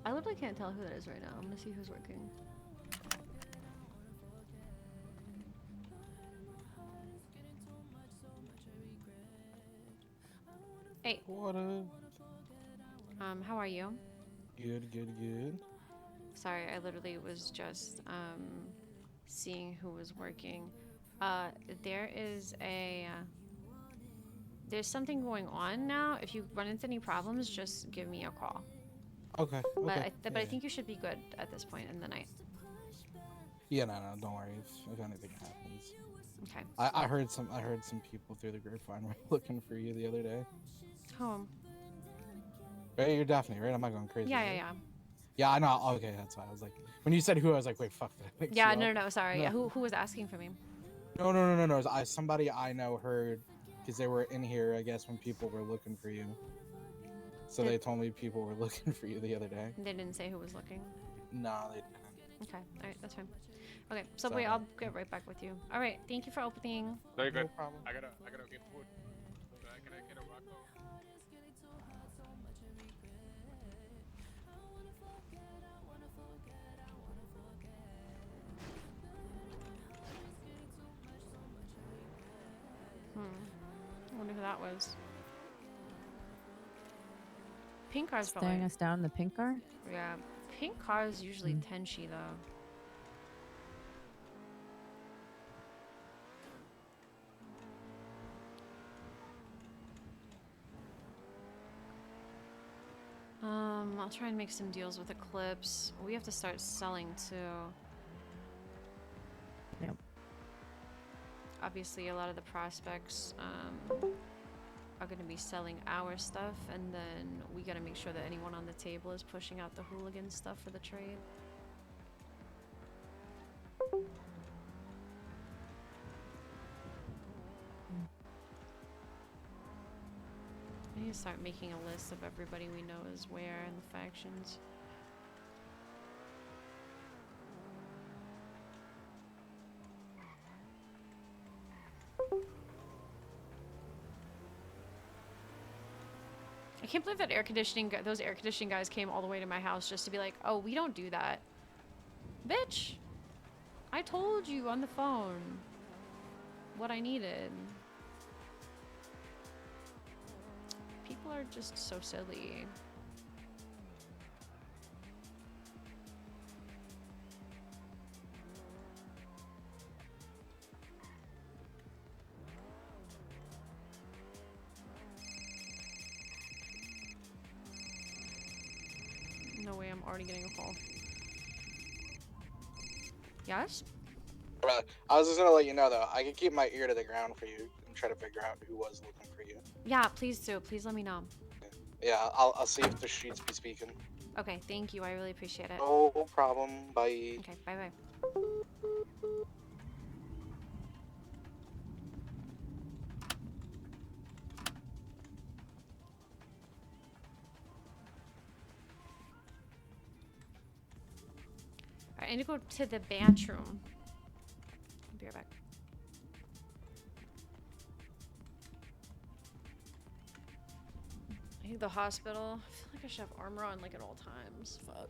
I literally can't tell who that is right now. I'm gonna see who's working. Hey. What up? How are you? Good, good, good. Sorry, I literally was just seeing who was working. There is there's something going on now. If you run into any problems, just give me a call. Okay. Okay. But I think you should be good at this point in the night. Yeah, no, don't worry. If anything happens. Okay. I heard some people through the grapevine were looking for you the other day. Home. Right, you're Daphne, right? I'm not going crazy. Yeah, right? yeah, yeah. Yeah, I know. Okay, that's why I was like, when you said who, I was like, wait, fuck. Did I mix Yeah, you up? no, sorry. No. Who was asking for me? No. Somebody I know heard, because they were in here, I guess, when people were looking for you. So they told me people were looking for you the other day. They didn't say who was looking. No, they didn't. Okay, all right, that's fine. Okay, Subway, I'll get right back with you. All right, thank you for opening. Very good. No problem. I gotta get food. Can I get a Rocco? I wonder who that was. Pink car's Staring probably. us down in the pink car? Yeah, pink car's usually Tenchi though. I'll try and make some deals with Eclipse. We have to start selling too. Yep. Obviously, a lot of the prospects are going to be selling our stuff, and then we got to make sure that anyone on the table is pushing out the hooligan stuff for the trade. I need to start making a list of everybody we know is where in the factions. I can't believe that those air conditioning guys came all the way to my house just to be like, oh, we don't do that. Bitch! I told you on the phone what I needed. People are just so silly. No way, I'm already getting a call. Yes? Brother, I was just gonna let you know though, I can keep my ear to the ground for you and try to figure out who was looking for you. Yeah, please do. Please let me know. Yeah, I'll see if the streets be speaking. Okay, thank you. I really appreciate it. No problem. Bye. Okay, bye-bye. I need to go to the bathroom. I'll be right back. I need the hospital. I feel like I should have armor on like at all times. Fuck.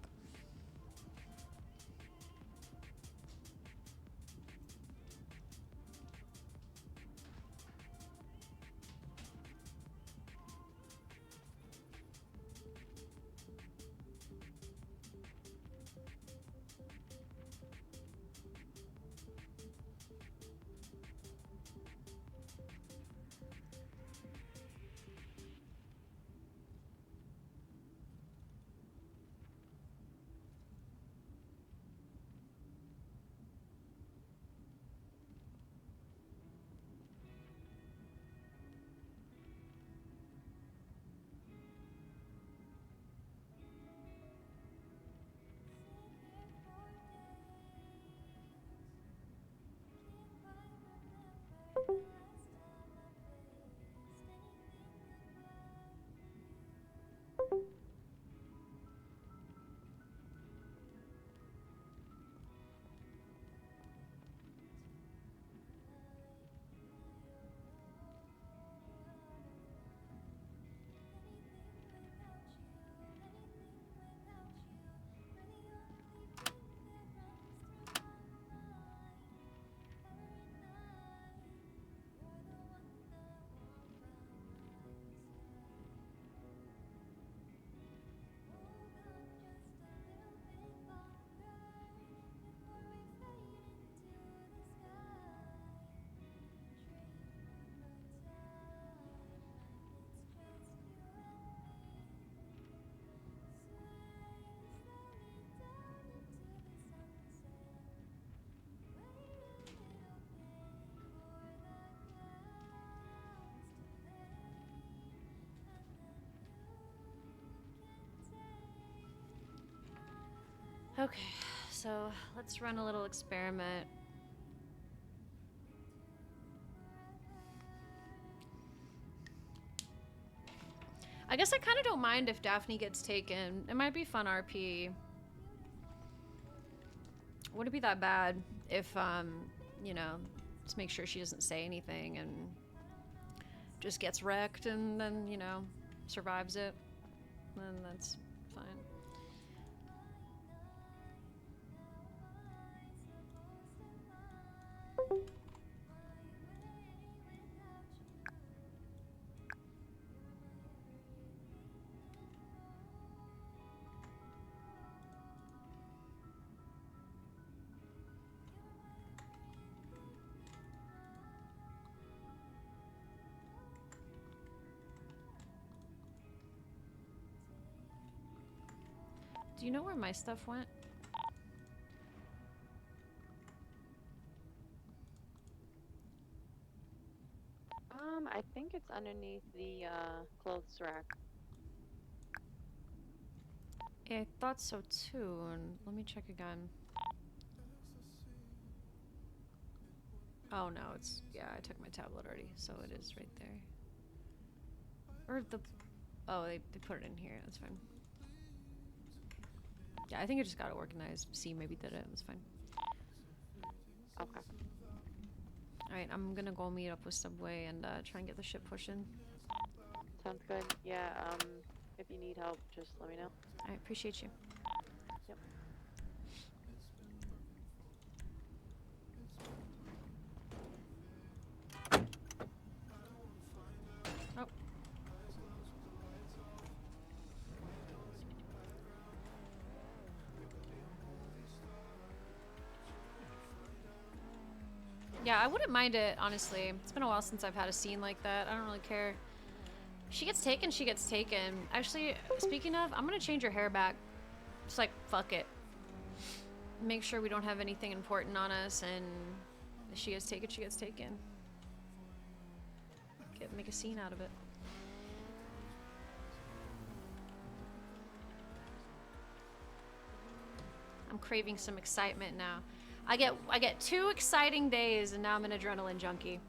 Okay, so let's run a little experiment. I guess I kind of don't mind if Daphne gets taken. It might be fun RP. Wouldn't be that bad if, you know, just make sure she doesn't say anything and just gets wrecked and then, you know, survives it. Then that's fine. Do you know where my stuff went? I think it's underneath the clothes rack. Yeah, I thought so too. And let me check again. Oh no, it's, yeah, I took my tablet already, so it is right there. Or the, oh, they put it in here, that's fine. Yeah, I think I just got it organized. C maybe did it, it's fine. Okay. Alright, I'm gonna go meet up with Subway and try and get the ship pushing. Sounds good. Yeah, if you need help, just let me know. I appreciate you. Yep. Oh. Yeah, I wouldn't mind it, honestly. It's been a while since I've had a scene like that. I don't really care. She gets taken, she gets taken. Actually, speaking of, I'm gonna change her hair back. Just like, fuck it. Make sure we don't have anything important on us, and if she gets taken, she gets taken. Make a scene out of it. I'm craving some excitement now. I get 2 exciting days, and now I'm an adrenaline junkie.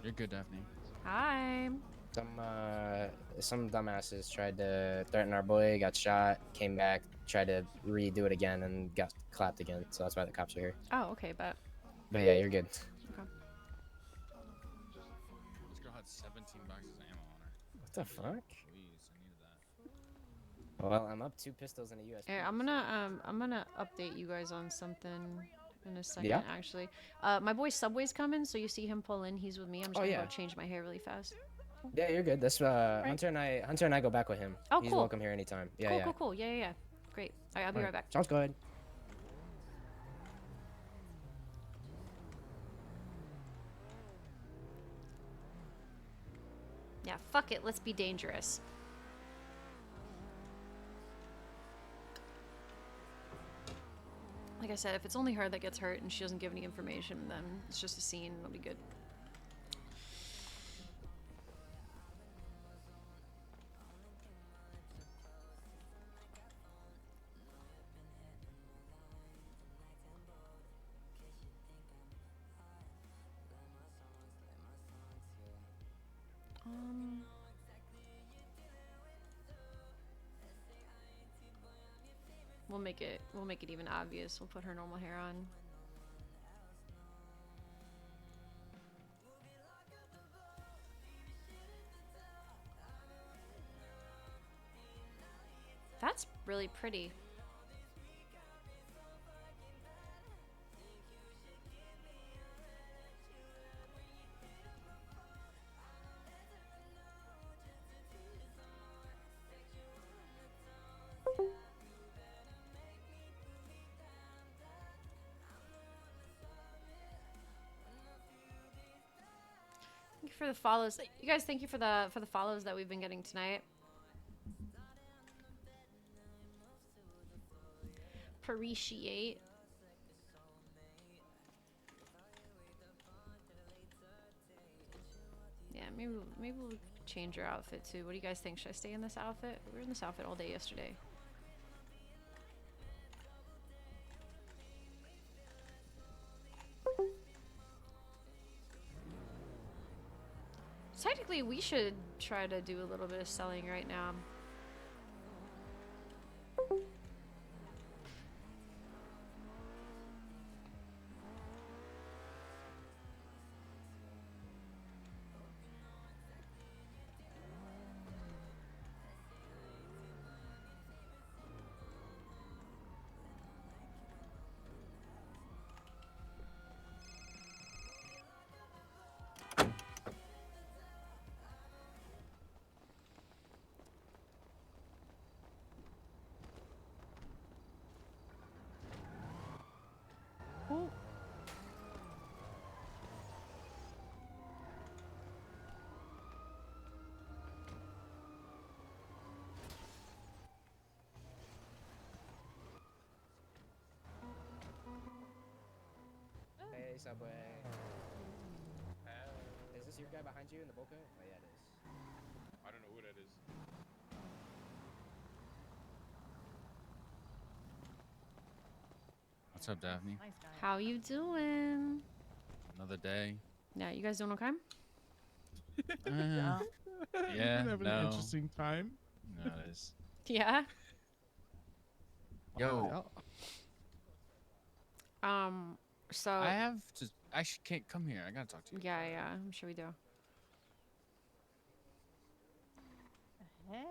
You're good, Daphne. Hi. Some dumbasses tried to threaten our boy, got shot, came back, tried to redo it again, and got clapped again. So that's why the cops are here. Oh, okay, but. But yeah, you're good. Okay. This girl had 17 boxes of ammo on her. What the fuck? Please, I needed that. Well, I'm up 2 pistols in a USB. Hey, I'm gonna update you guys on something in a second. Yeah? Actually, my boy Subway's coming, so you see him pull in. He's with me. I'm just gonna go change my hair really fast. Yeah, you're good. That's Hunter and I go back with him. Oh, He's cool. welcome here anytime. Yeah, cool, yeah. cool. Yeah. Great. All right, I'll be right back. Sounds good. Yeah, fuck it. Let's be dangerous. Like I said, if it's only her that gets hurt and she doesn't give any information, then it's just a scene. It'll be good. We'll make it even obvious. We'll put her normal hair on. That's really pretty. Thank you for the follows. You guys, thank you for the follows that we've been getting tonight. Appreciate. Yeah, maybe we'll change your outfit too. What do you guys think? Should I stay in this outfit? We were in this outfit all day yesterday. Technically, we should try to do a little bit of selling right now. Ooh. Hey, Subway. Is this your guy behind you in the Boca? Oh, yeah, it is. I don't know who that is. What's up, Daphne? How you doing? Another day. Yeah, you guys doing okay? Yeah, Been having an no. interesting time. No, it is. Yeah. Yo, So. I have to. Can't come here. I gotta talk to you. Yeah, I'm sure we do. Hey.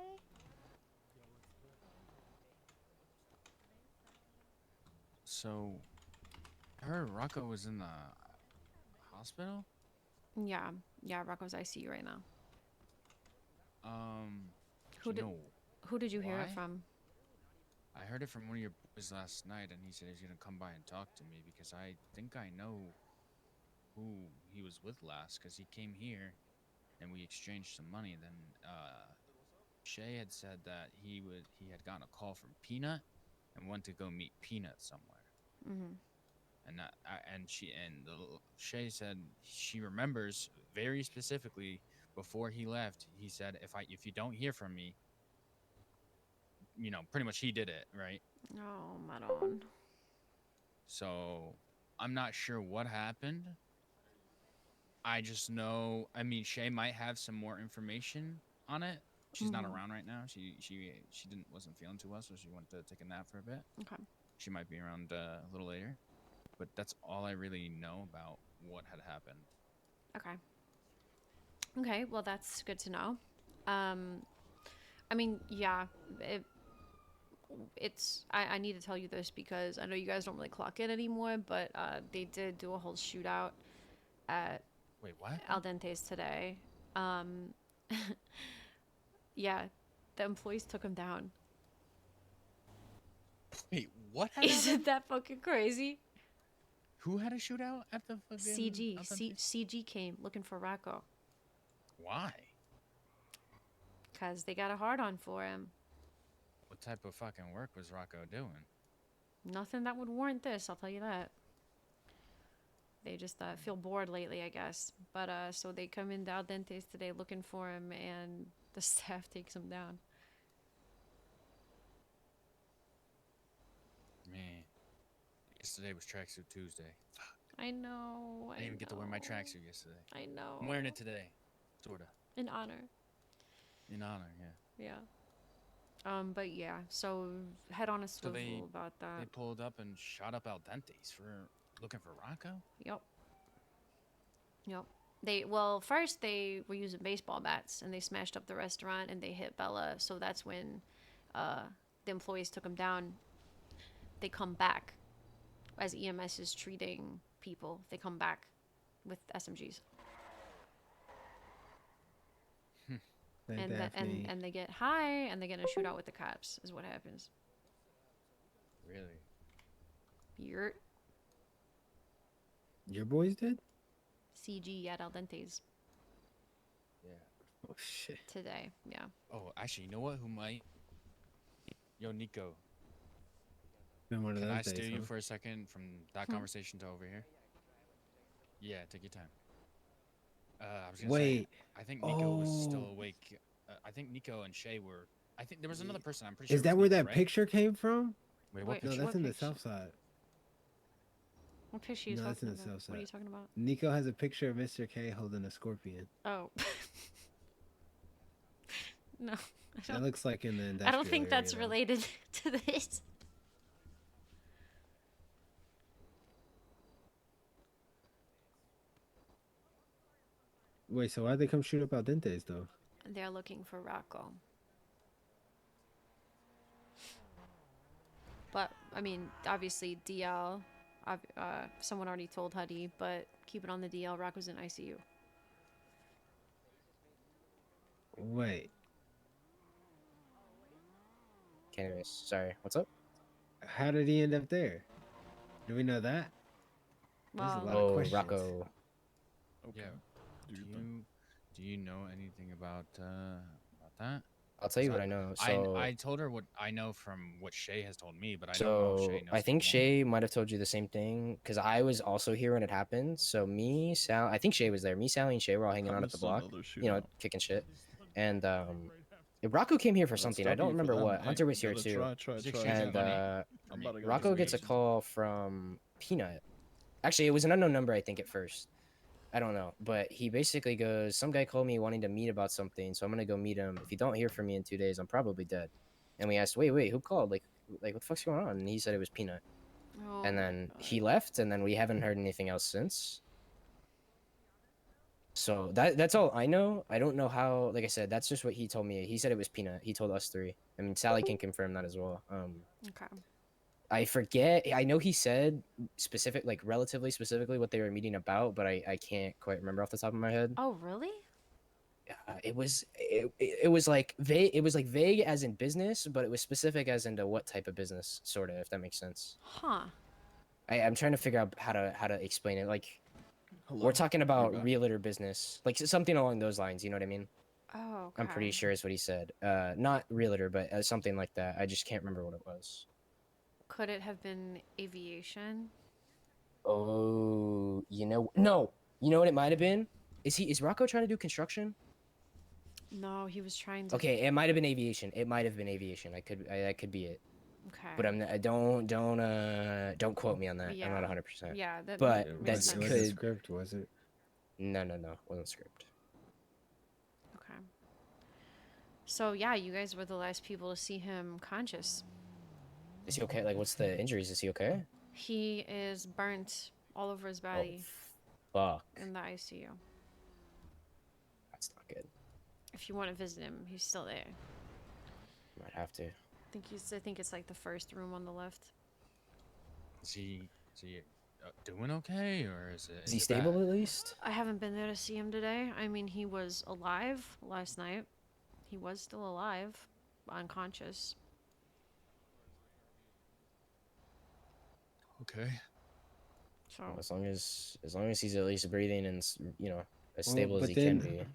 So, I heard Rocco was in the hospital. Yeah, Rocco's ICU right now. Who did you hear it why? from? I heard it from one of your boys last night, and he said he's gonna come by and talk to me because I think I know who he was with last, because he came here and we exchanged some money. Then Shay had said that he had gotten a call from Peanut and went to go meet Peanut somewhere. Mm-hmm. And Shay said she remembers very specifically before he left. He said, if you don't hear from me, you know, pretty much he did it, right? Oh, Malone. So I'm not sure what happened, I just know. I mean, Shay might have some more information on it. She's not Mhm. around right now. She wasn't feeling too well, so she went to take a nap for a bit. Okay. She might be around a little later, but that's all I really know about what had happened. Okay. Okay, well that's good to know. I mean, yeah, it's I need to tell you this because I know you guys don't really clock in anymore, but they did do a whole shootout at Wait, what? Al Dente's today. Yeah, the employees took him down. Wait, what had Isn't happened? that fucking crazy? Who had a shootout at the fucking CG came looking for Rocco Why? because they got a hard on for him. What type of fucking work was Rocco doing? Nothing that would warrant this, I'll tell you that. They just feel bored lately, I guess. But so they come in Al Dente's today looking for him, and the staff takes him down. Man, yesterday was Tracksuit Tuesday. Fuck. I know. I didn't even get to wear my tracksuit yesterday. I know. I'm wearing it today, sorta. In honor. In honor, yeah. Yeah. But yeah, so head on a So swivel about they that. pulled up and shot up Al Dente's for looking for Rocco. Yep. First they were using baseball bats and they smashed up the restaurant and they hit Bella. So that's when the employees took him down. They come back as EMS is treating people. They come back with SMGs. And they get high and they get in a shootout with the cops is what happens. Really? Your boys did? CG at Al Dente's Yeah. Oh shit. today. Yeah. Oh, actually, you know what? Who might? Yo, Nico. Been one of Can those I days, steer you huh? for a second from that conversation to over here? Yeah, take your time. I was gonna say, Wait. I think Nico was still Oh. awake. I think Nico and Shay were. I think there was another person. I'm pretty sure. Is it that was where Nico, that right? picture came from? Wait, what Wait, No, picture? that's in the picture? south side. What picture are you No, that's talking in the about? south What are you side. talking about? Nico has a picture of Mr. K holding a scorpion. Oh. No. That looks like in the I industrial don't think that's area, though. related to this. Wait, so why'd they come shoot up Al Dente's though? They're looking for Rocco. But, I mean, obviously, DL, someone already told Huddy, but keep it on the DL. Rocco's in ICU. Wait, Okay, anyways, sorry. What's up? how did he end up there? Do we know that? There's a Well, lot of Oh, questions. Rocco. Yeah. Do you know anything about that? I'll tell you what I know. So I told her what I know from what Shay has told me, but I don't know if Shay knows. I think more. Shay might have told you the same thing because I was also here when it happened. So me, Sal, I think Shay was there. Me, Sally, and Shay were all hanging out at the block, you know, kicking shit. And Rocco came here for something. I don't remember what. Hunter was here too. And Rocco gets a call from Peanut. Actually, it was an unknown number, I think, at first. I don't know, but he basically goes, some guy called me wanting to meet about something, so I'm gonna go meet him. If you don't hear from me in 2 days, I'm probably dead. And we asked, wait, who called? Like what the fuck's going on? And he said it was Peanut. Oh And my then God. he left, and then we haven't heard anything else since. So that's all I know. I don't know how. Like I said, that's just what he told me. He said it was Peanut. He told us three. I mean, Sally can confirm that as well. Okay. I forget. I know he said relatively specifically what they were meeting about, but I can't quite remember off the top of my head. Oh, really? It was like vague. It was like vague as in business, but it was specific as into what type of business, sort of, if that makes sense. Huh. I'm trying to figure out how to explain it. Like, we're talking about realtor business, like something along those lines. You know what I mean? Oh, okay. I'm pretty sure is what he said. Not realtor, but something like that. I just can't remember what it was. Could it have been aviation? Oh, no. You know what it might have been? Is Rocco trying to do construction? No, he was trying to. Okay, it might have been aviation. It might have been aviation. That could be it. Okay. But don't quote me on that. Yeah. I'm not 100%. Yeah, that but makes that's sense. It could. wasn't script, was it? No, wasn't script. Okay. So yeah, you guys were the last people to see him conscious. Is he okay? Like, what's the injuries? Is he okay? He is burnt all over his Oh, body fuck. in the ICU. That's not good. If you want to visit him, he's still there. Might have to. I think it's like the first room on the left. Is he doing okay, or is it? Is he stable at least? I haven't been there to see him today. I mean, he was alive last night. He was still alive, unconscious. Okay. So Well, as long as he's at least breathing and as stable as but he can then- be.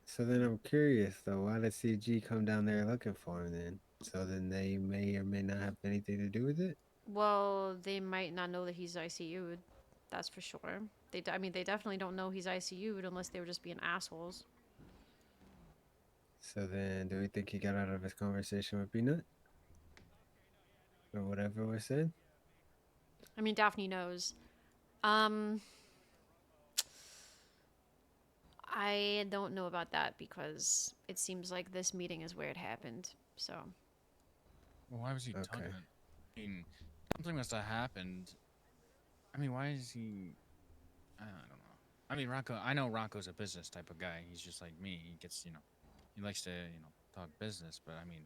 So then I'm curious though, why did CG come down there looking for him then? So then they may or may not have anything to do with it? well, they might not know that he's ICU'd. That's for sure. They definitely don't know he's ICU'd unless they were just being assholes. So then do we think he got out of his conversation with Peanut? Or whatever was said? I mean, Daphne knows. I don't know about that because it seems like this meeting is where it happened. So. Well, why was he talking? I mean, something must have happened. I mean, why is he? I don't know. I mean, Rocco. I know Rocco's a business type of guy. He's just like me. He gets, he likes to, talk business. But I mean,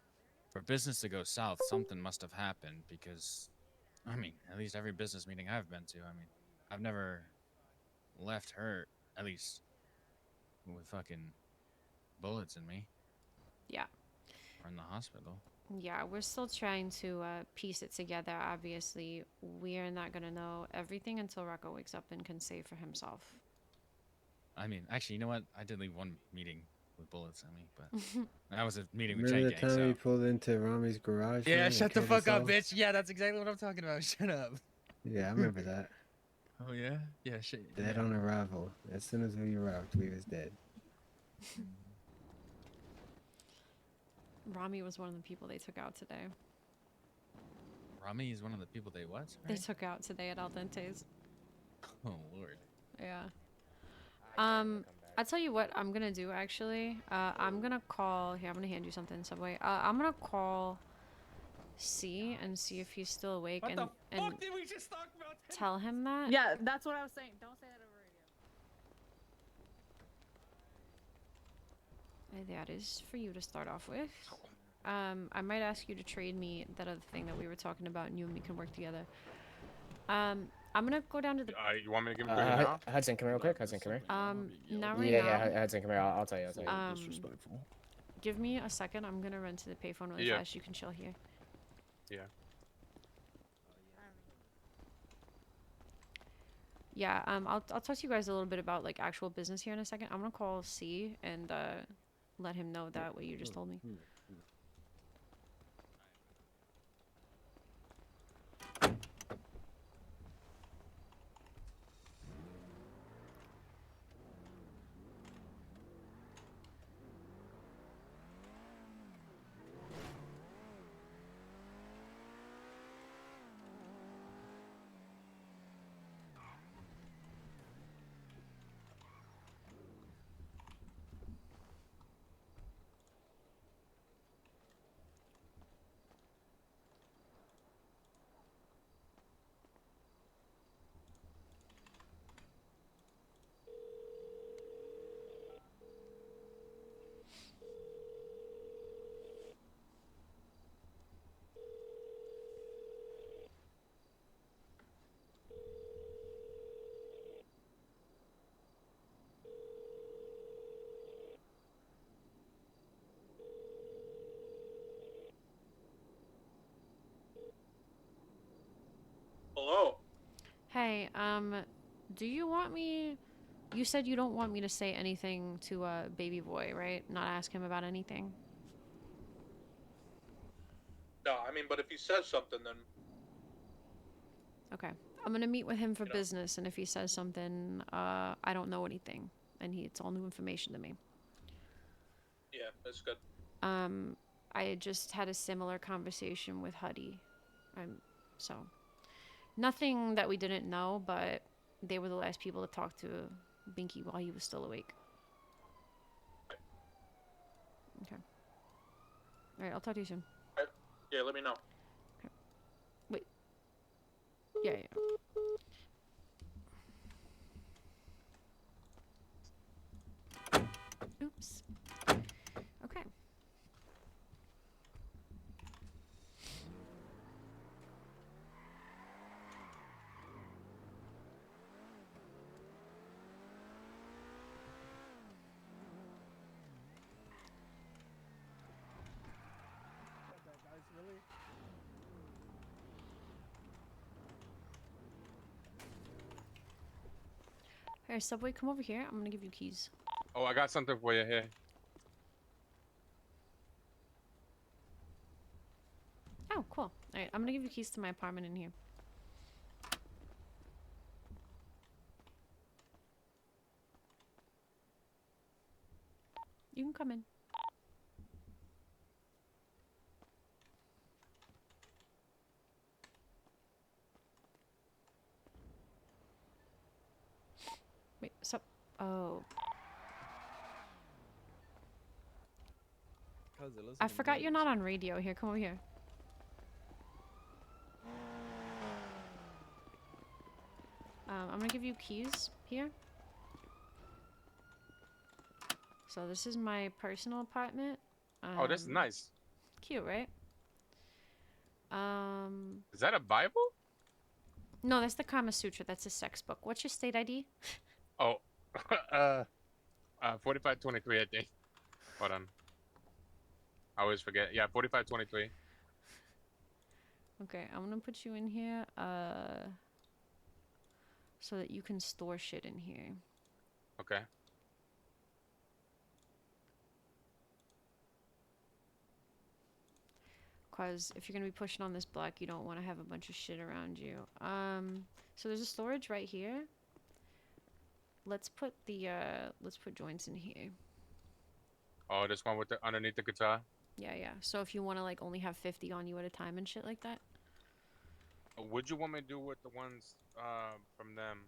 for business to go south, something must have happened because, I mean, at least every business meeting I've been to, I mean, I've never left hurt, at least with fucking bullets in me. Yeah. Or in the hospital. Yeah, we're still trying to piece it together. Obviously, we are not going to know everything until Rocco wakes up and can say for himself. I mean, actually, you know what? I did leave one meeting with bullets on me, but that was a meeting with Remember Chang the Gang, time so. he pulled into Rami's garage? Yeah, man, and shut the killed us fuck up, all? bitch. Yeah, that's exactly what I'm talking about. Shut up. Yeah, I remember that. Oh, yeah? Yeah, shit. Dead yeah. on arrival. As soon as we arrived, we was dead. Rami was one of the people they took out today. Rami is one of the people they what? They Sorry? took out today at Al Dente's. Oh, Lord. Yeah. I'll tell you what I'm gonna do actually. I'm gonna call. Here, I'm gonna hand you something, Subway. I'm gonna call C and see if he's still awake and did we just talk about? tell him that. Yeah, that's what I was saying. Don't say that over radio. That is for you to start off with. I might ask you to trade me that other thing that we were talking about, and you and me can work together. I'm gonna go down to the. You want me to give him to you now? Hudson, come here real quick. Hudson, come here. Not right now. Yeah, Hudson, come here. I'll tell you. Disrespectful. Give me a second. I'm gonna run to the payphone really fast. You can chill here. Yeah. Yeah. I'll talk to you guys a little bit about like actual business here in a second. I'm gonna call C and let him know that what you just told me. Hello. Hey, do you want me? You said you don't want me to say anything to baby boy, right? Not ask him about anything. No, I mean, but if he says something, then Okay. I'm gonna meet with him for business, and if he says something, I don't know anything, and it's all new information to me. yeah, that's good. I just had a similar conversation with Huddy, so nothing that we didn't know, but they were the last people to talk to Binky while he was still awake. Okay. All right, I'll talk to you soon. Yeah, let me know. Wait. Yeah. Oops. Okay. Alright, Subway, come over here. I'm gonna give you keys. Oh, I got something for you here. Oh, cool. Alright, I'm gonna give you keys to my apartment in here. You can come in. Wait, sup? Oh. I forgot you're not on radio. Here, come over here. I'm gonna give you keys here. So this is my personal apartment. Oh, this is nice. Cute, right? Is that a Bible? No, that's the Kama Sutra. That's a sex book. What's your state ID? Oh, 4523, I think. Hold on. I always forget. Yeah, 4523. Okay, I'm gonna put you in here, so that you can store shit in here. Okay. Because if you're gonna be pushing on this block, you don't want to have a bunch of shit around you. So there's a storage right here. Let's put joints in here. Oh, this one with the underneath the guitar. Yeah, yeah. So if you want to like only have 50 on you at a time and shit like that. Would you want me to do with the ones from them?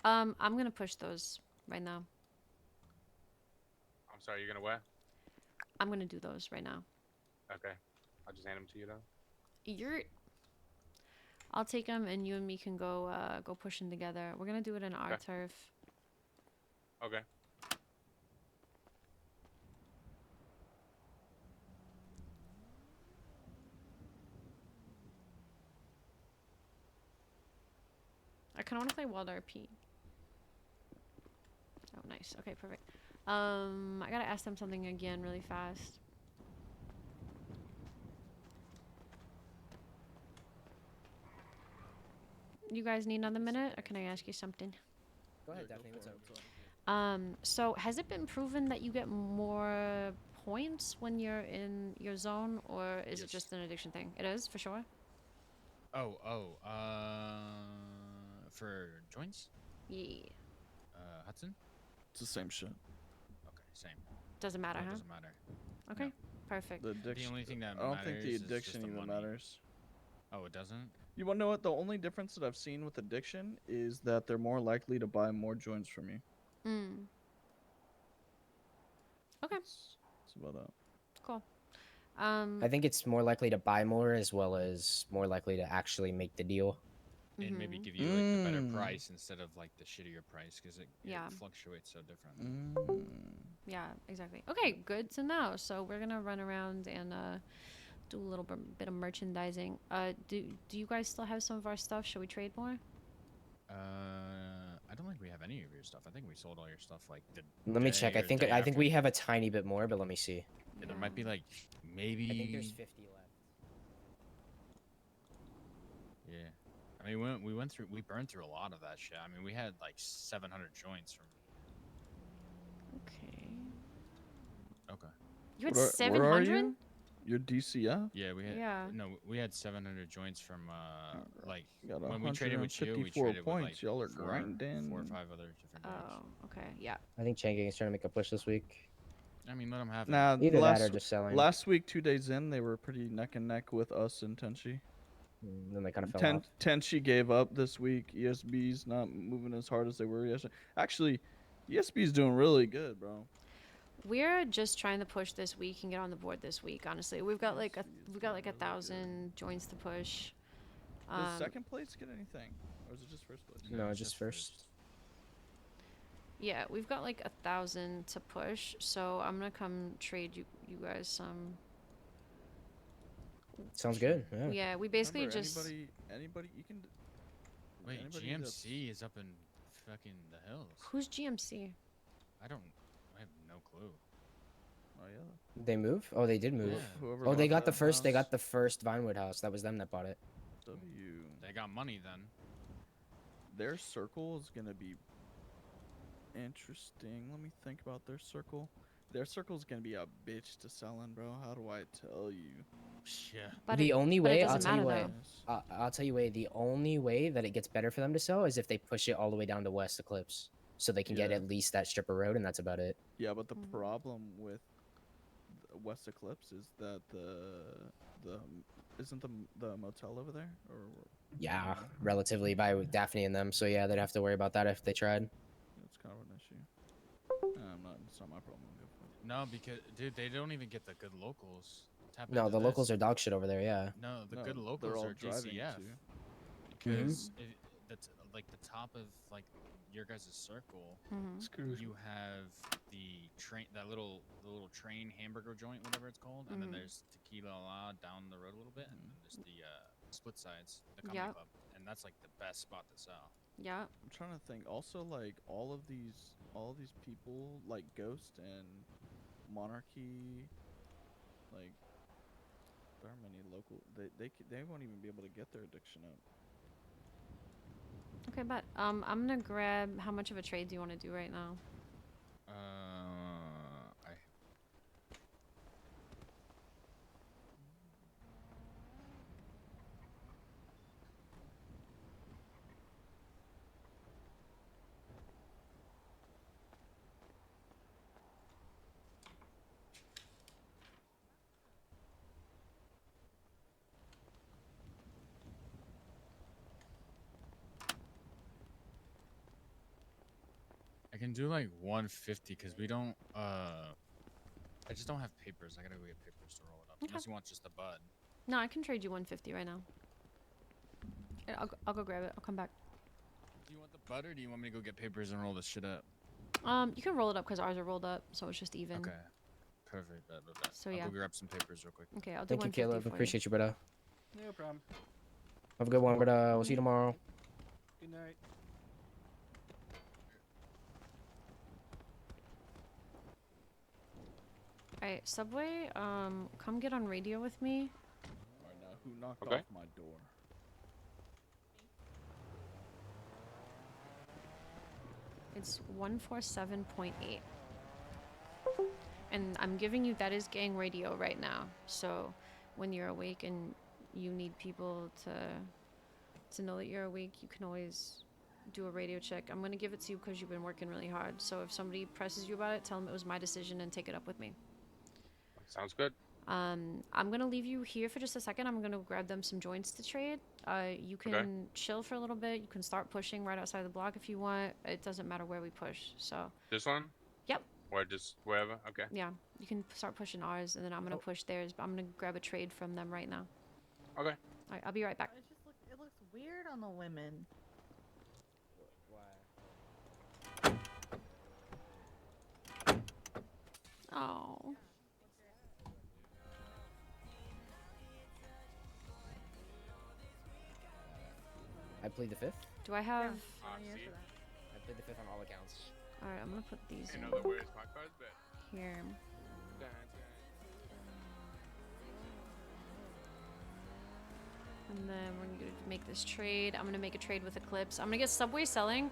I'm gonna push those right now. I'm sorry, you're gonna what? I'm gonna do those right now. Okay. I'll just hand them to you though. I'll take them and you and me can go push them together. We're gonna do it in our turf. Okay. I kind of want to play Wild RP. Oh, nice. Okay, perfect. I gotta ask them something again really fast. You guys need another minute, or can I ask you something? Go ahead, Daphne. What's up? So has it been proven that you get more points when you're in your zone, or is it just an addiction thing? It is, for sure? For joints? Yeah. Hudson? It's the same shit. Okay, same. Doesn't matter, No, it huh? doesn't matter. Okay, No. perfect. The addiction. only thing that I don't think the matters is addiction just the even money. matters. Oh, it doesn't? You want to know what? The only difference that I've seen with addiction is that they're more likely to buy more joints from you. Okay. That's about it. Cool. I think it's more likely to buy more as well as more likely to actually make the deal. And maybe give you like the better price instead of like the shittier price because it fluctuates so differently. Yeah, exactly. Okay, good to know. So we're gonna run around and do a little bit of merchandising. Do you guys still have some of our stuff? Should we trade more? I don't think we have any of your stuff. I think we sold all your stuff like the Let me day check. I or the think day after. we have a tiny bit more, but let me see. Yeah, there might be like maybe. I think there's 50 left. Yeah, I mean we burned through a lot of that shit. I mean we had like 700 joints from. Okay. Okay. You had Where are 700? you? Your DCF? Yeah, we had. Yeah. No, we had 700 joints from like Got when we traded with you, we 154 traded points. with like Y'all are four grinding. or 5 other different joints. Oh, okay. Yeah. I think Chang Gang is trying to make a push this week. I mean, let them have it. Nah, Either that or just selling. Last week, 2 days in, they were pretty neck and neck with us and Tenchi. Then they kind of fell off. Tenchi gave up this week. ESB's not moving as hard as they were yesterday. Actually, ESP's doing really good, bro. We're just trying to push this week and get on the board this week. Honestly, we've got like 1,000 joints to push. Does second place get anything, or is it just first place? No, just first. Yeah, we've got like 1,000 to push, so I'm gonna come trade you guys some. Sounds good. Yeah. Yeah, we basically Remember, just. anybody you can. Wait, anybody GMC is up in fucking the hills. Who's GMC? I have no clue. Oh yeah. They move? Oh, they did move. Yeah. Whoever Oh, they bought got the that first. They house. got the first Vinewood house. That was them that bought it. They got money then. Their circle is gonna be interesting. Let me think about their circle. Their circle is gonna be a bitch to sell in, bro. How do I tell you? Yeah. The only way I'll tell you what. I'll tell you the only way that it gets better for them to sell is if they push it all the way down to West Eclipse, so they can get Yeah. at least that strip of road, and that's about it. Yeah, but the problem with West Eclipse is that the isn't the motel over there, or Yeah, relatively by Daphne and them. So yeah, they'd have to worry about that if they tried. it's kind of an issue. It's not my problem. Go for it. No, because dude, they don't even get the good locals. Tap No, into the this. locals are dog shit over there. Yeah. No, the No, good they're locals all are driving JCF. too. Because that's like the top of like your guys' circle. Mhm. Screwed. You have the train, the little train hamburger joint, whatever it's called, and then Mhm. there's Tequila La down the road a little bit, and then there's the Split Sides, the comedy Yep. club, and that's like the best spot to sell. Yeah. I'm trying to think. Also, like all of these people, like Ghost and Monarchy, like there are many local. They won't even be able to get their addiction up. Okay, but I'm gonna grab. How much of a trade do you want to do right now? I can do like 150 because we don't. I just don't have papers. I gotta go get papers to roll it up. Okay. Unless you want just a bud. No, I can trade you 150 right now. Yeah, I'll go grab it. I'll come back. Do you want the bud or do you want me to go get papers and roll this shit up? You can roll it up because ours are rolled up, so it's just even. Okay. Perfect. Bet. So I'll yeah. go grab some papers real quick. Okay, I'll do Thank you, 150 Caleb. for you. Appreciate you, brother. No problem. Have a good one, brother. We'll see you tomorrow. Good night. Alright, Subway, come get on radio with me. Alright, now who knocked Okay. off my door? It's 147.8. And I'm giving you that is gang radio right now. So when you're awake and you need people to know that you're awake, you can always do a radio check. I'm gonna give it to you because you've been working really hard. So if somebody presses you about it, tell them it was my decision and take it up with me. Sounds good. I'm gonna leave you here for just a second. I'm gonna grab them some joints to trade. You can Okay. chill for a little bit. You can start pushing right outside the block if you want. It doesn't matter where we push. So This one? Yep. Or just wherever? Okay. yeah, you can start pushing ours, and then I'm gonna push theirs. But I'm gonna grab a trade from them right now. Okay. All right, I'll be right back. It looks weird on the women. Oh. I plead the fifth. Do I have? I plead the fifth on all accounts. All right, I'm gonna put these I in know the where's my cards, but here. And then we're gonna make this trade. I'm gonna make a trade with Eclipse. I'm gonna get Subway selling.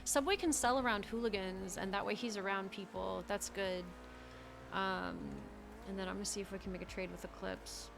Subway can sell around hooligans, and that way he's around people. That's good. And then I'm gonna see if we can make a trade with Eclipse.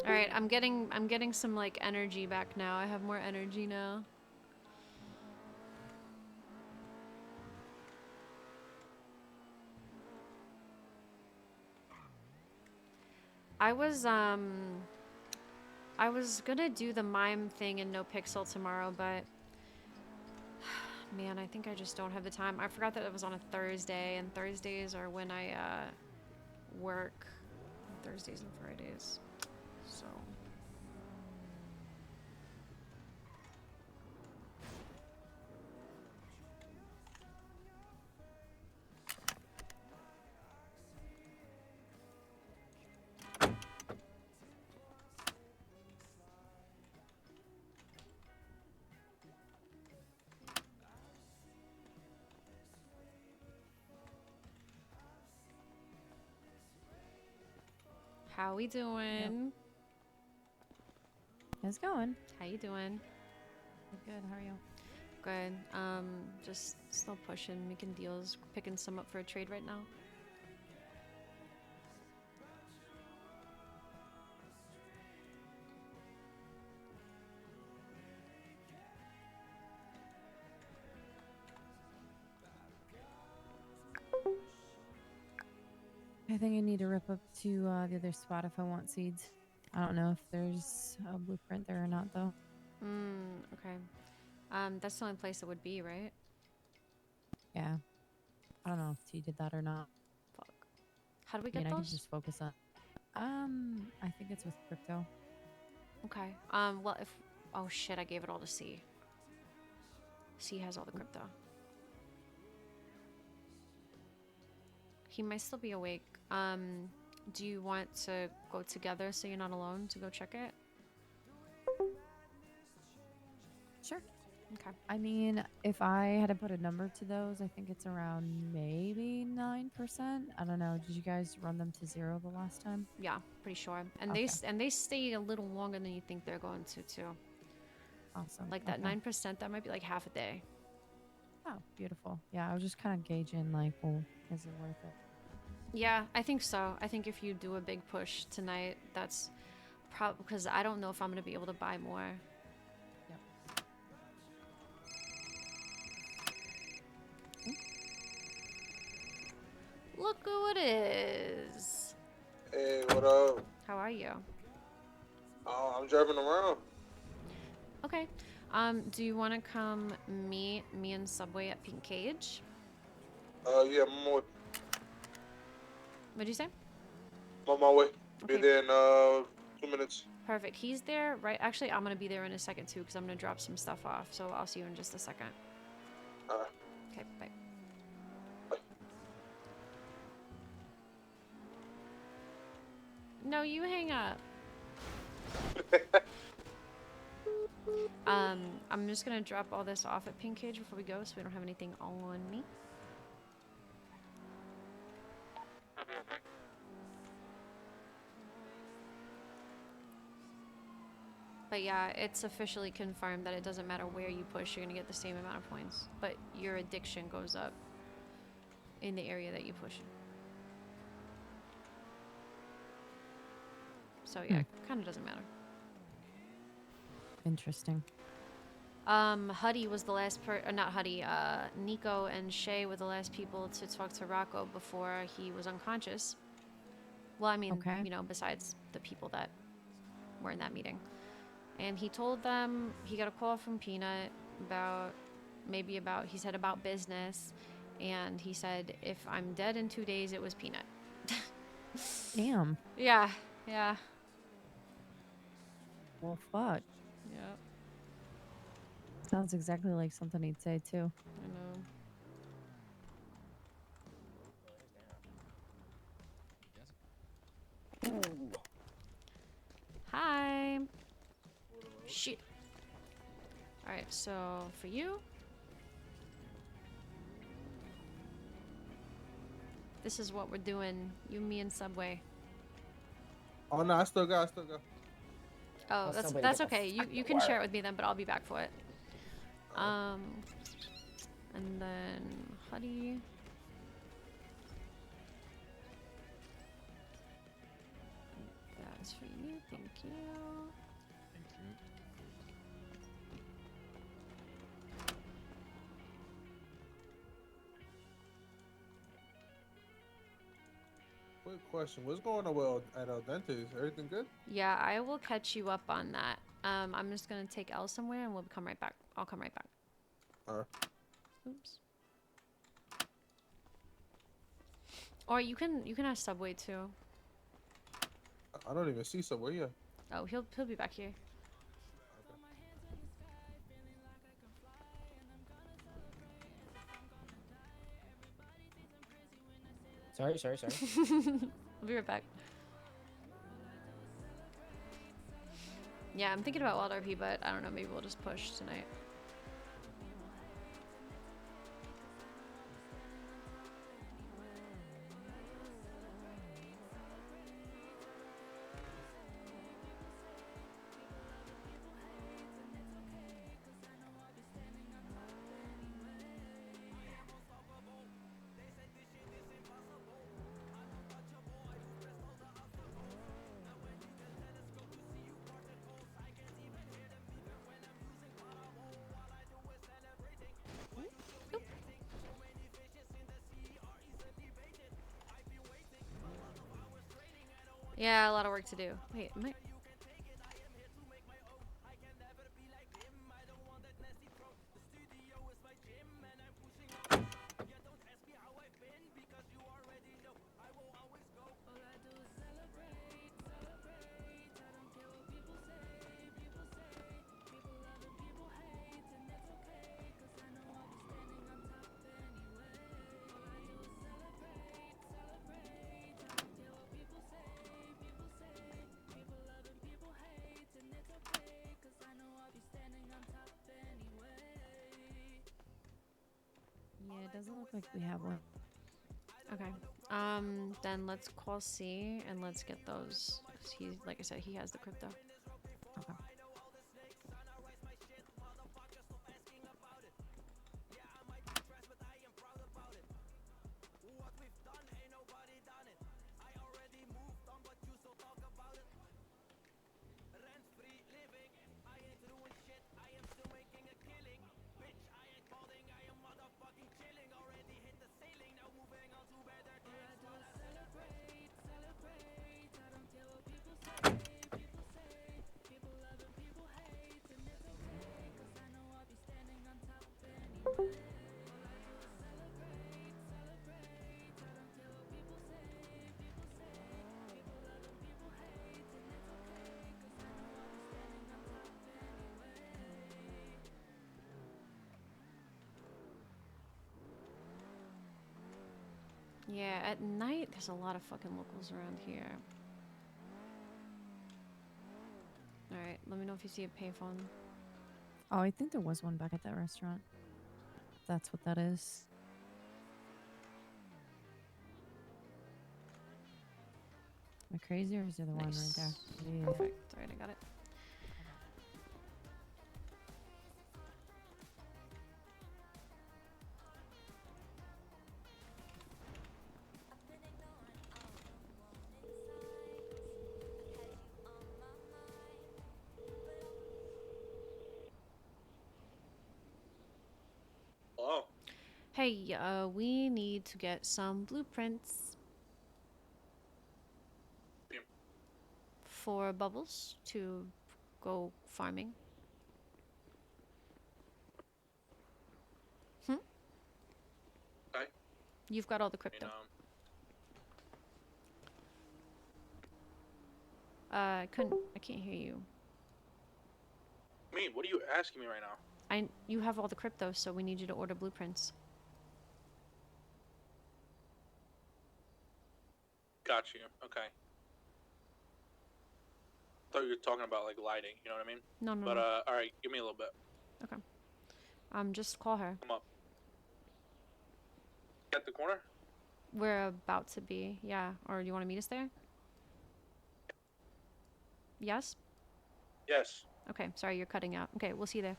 All right, I'm getting some like energy back now. I have more energy now. I was gonna do the mime thing in No Pixel tomorrow, but man, I think I just don't have the time. I forgot that it was on a Thursday, and Thursdays are when I work. Thursdays and Fridays. So how we doing? How's it going? How you doing? Good. How are you? Good. Just still pushing, making deals, picking some up for a trade right now. I think I need to rip up to the other spot if I want seeds. I don't know if there's a blueprint there or not, though. Okay. That's the only place it would be, right? Yeah. I don't know if T did that or not. Fuck. How do we I mean, get I can those? just focus on. I think it's with crypto. Okay. Well, if... Oh, shit, I gave it all to C. C has all the crypto. He might still be awake. Do you want to go together so you're not alone to go check it? Sure. Okay. I mean, if I had to put a number to those, I think it's around maybe 9%. I don't know. Did you guys run them to 0 the last time? Yeah, pretty sure. And Okay. they stay a little longer than you think they're going to, too. Awesome. Like that Okay. 9%, that might be like half a day. Oh, beautiful. Yeah, I was just kind of gauging, like, well, is it worth it? Yeah, I think so. I think if you do a big push tonight, that's probably because I don't know if I'm going to be able to buy more. Yep. Look who it is. Hey, what up? How are you? Oh, I'm driving around. Okay. Do you want to come meet me and Subway at Pink Cage? Yeah, I'm on my way. What'd you say? I'm on my way. Be Okay. there in 2 minutes. Perfect. He's there, right? Actually, I'm going to be there in a second, too, because I'm going to drop some stuff off. So I'll see you in just a second. Alright. Okay, bye. No, you hang up. I'm just gonna drop all this off at Pink Cage before we go, so we don't have anything on me. But yeah, it's officially confirmed that it doesn't matter where you push, you're gonna get the same amount of points. But your addiction goes up in the area that you push. So yeah, it kind of doesn't matter. Interesting. Huddy was the last not Huddy, Nico and Shay were the last people to talk to Rocco before he was unconscious. Well, I mean, Okay. you know, besides the people that were in that meeting. And he told them he got a call from Peanut about he said about business, and he said if I'm dead in 2 days, it was Peanut. Damn. Yeah, yeah. Well, fuck. Yeah. Sounds exactly like something he'd say, too. I know. Hi. Shit. Alright, so for you, this is what we're doing. You, me, and Subway. Oh no, I still got. Oh, that's okay. You can share it with me then, but I'll be back for it. And then Huddy. That's for you. Thank you. Thank you. Quick question: what's going on well at Dente's? Everything good? Yeah, I will catch you up on that. I'm just gonna take Elle somewhere and we'll come right back. I'll come right back. Oops. Or you can ask Subway too. I don't even see somewhere yet. Oh, he'll be back here. Sorry. I'll be right back. Yeah, I'm thinking about Wild RP, but I don't know. Maybe we'll just push tonight. Yeah, a lot of work to do. Wait, am I... Yeah, it doesn't look like we have one. Okay. Then let's call C and let's get those. 'Cause he, like I said, he has the crypto. Okay. Yeah, at night there's a lot of fucking locals around here. Alright, let me know if you see a payphone. Oh, I think there was one back at that restaurant. That's what that is. Am I crazy or is there the one right there? Yeah. Perfect. Alright, I got it. Hello. Hey, we need to get some blueprints for Bubbles to go farming. Okay. You've got all the crypto. I can't hear you. Me? What are you asking me right now? You have all the crypto, so we need you to order blueprints. Got you. Okay. Thought you were talking about like lighting. You know what I mean? No. But all right, give me a little bit. Okay. Just call her. Come up. At the corner? We're about to be, yeah. Or do you want to meet us there? Yes? Yes. Okay, sorry, you're cutting out. Okay, we'll see you there.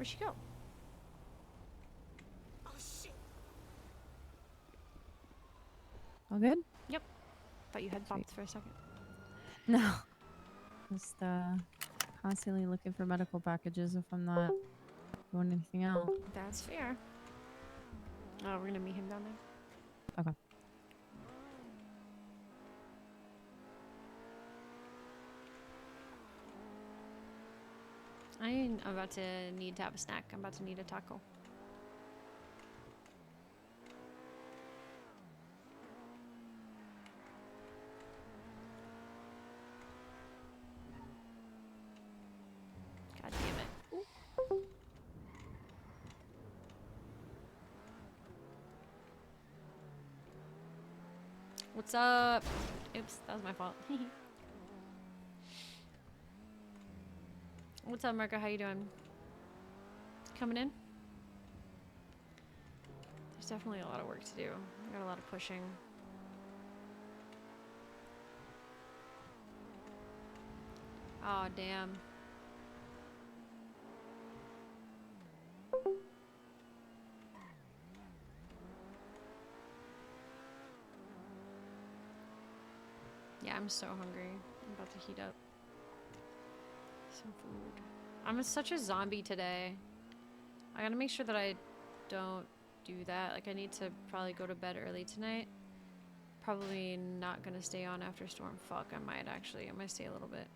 Where'd she go? All good? Yep. Thought you had popped for a second. No. Just constantly looking for medical packages if I'm not doing anything else. That's fair. Oh, we're gonna meet him down there. Okay. I'm about to need to have a snack. I'm about to need a taco. God damn it. Ooh. What's up? Oops, that was my fault. What's up, Marco? How you doing? Coming in? There's definitely a lot of work to do. I got a lot of pushing. Oh, damn. Yeah, I'm so hungry. I'm about to heat up some food. I'm such a zombie today. I gotta make sure that I don't do that. Like, I need to probably go to bed early tonight. Probably not gonna stay on after storm. Fuck, I might actually. I might stay a little bit.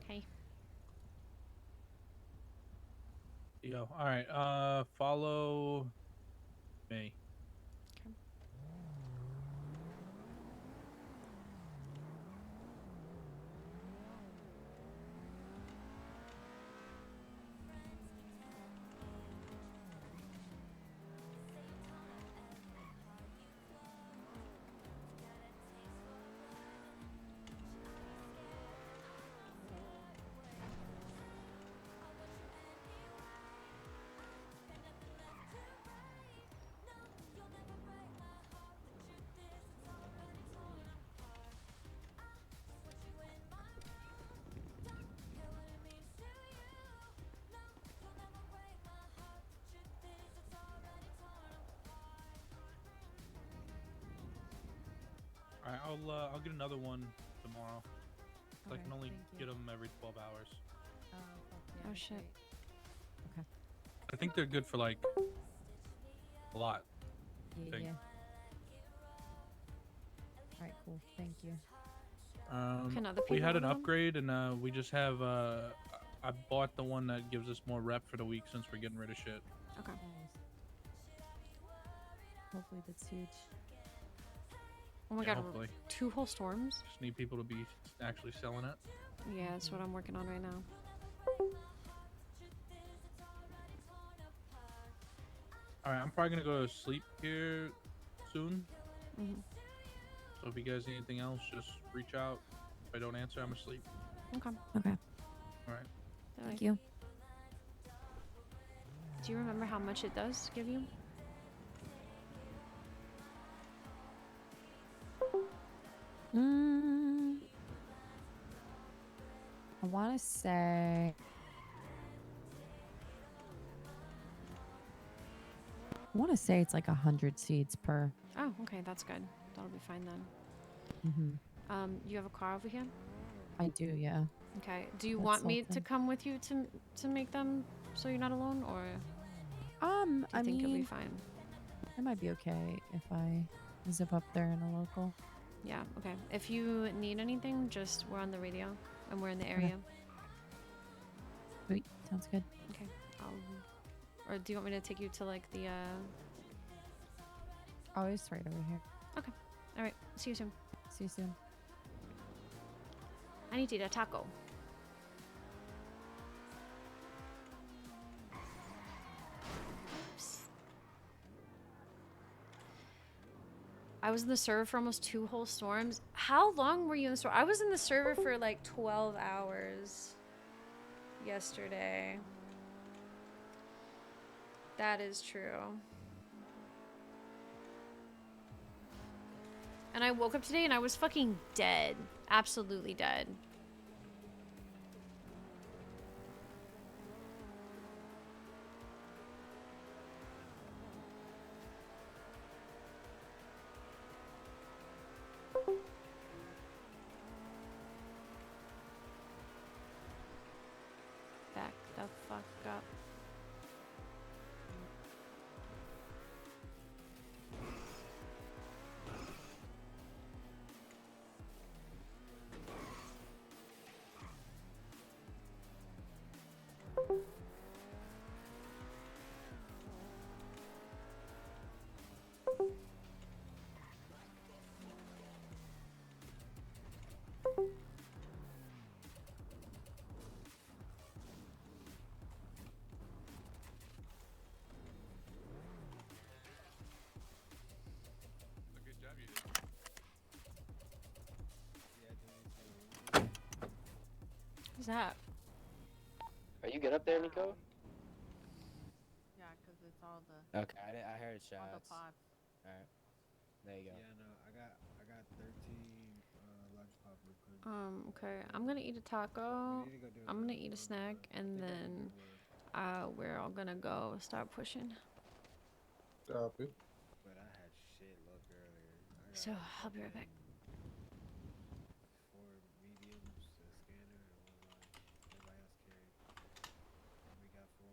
Hey. Yo, all right. Follow me. All right, I'll get another one tomorrow. I Okay, can only thank you. get them every 12 hours. Oh, shit. Okay. I think they're good for like a lot. Yeah, Thing. yeah. Alright, cool. Thank you. Can other We people had an order them? upgrade, and we just have. I bought the one that gives us more rep for the week since we're getting rid of shit. Okay. Hopefully that's huge. Oh my Yeah, god, hopefully. 2 whole storms? Just need people to be actually selling it. Yeah, that's what I'm working on right now. All right, I'm probably gonna go to sleep here soon. Mhm. So if you guys need anything else, just reach out. If I don't answer, I'm asleep. Okay. Okay. All right. Thank you. Do you remember how much it does give you? I want to say. I want to say it's like 100 seeds per. Oh, okay, that's good. That'll be fine then. Mm-hmm. You have a car over here? I do, yeah. Okay. Do you That's want me to something. come with you to make them so you're not alone, or do you I think you'll be mean, fine? it might be okay if I zip up there in a local. Yeah. Okay. If you need anything, just we're on the radio and we're in the area. Sweet. Sounds good. Okay. Or do you want me to take you to like the? Oh, it's right over here. Okay. All right. See you soon. See you soon. I need to eat a taco. Oops. I was in the server for almost 2 whole storms. How long were you in the server? I was in the server for like 12 hours. yesterday. That is true. And I woke up today and I was fucking dead. Absolutely dead. Back the fuck up. Good job, you did. Who's that? Are you good up there, Nico? Yeah, because it's all the. Okay, I heard shots. All the pots. All right, there you go. Yeah, no, I got 13 lunch pop liquid. Okay. I'm gonna eat a taco. I'm gonna eat a snack, and then we're all gonna go start pushing. Copy. But I had shit luck earlier. So I'll be right back. 4 mediums, a scanner, and 1 lunch. Everybody else carried. We got 4.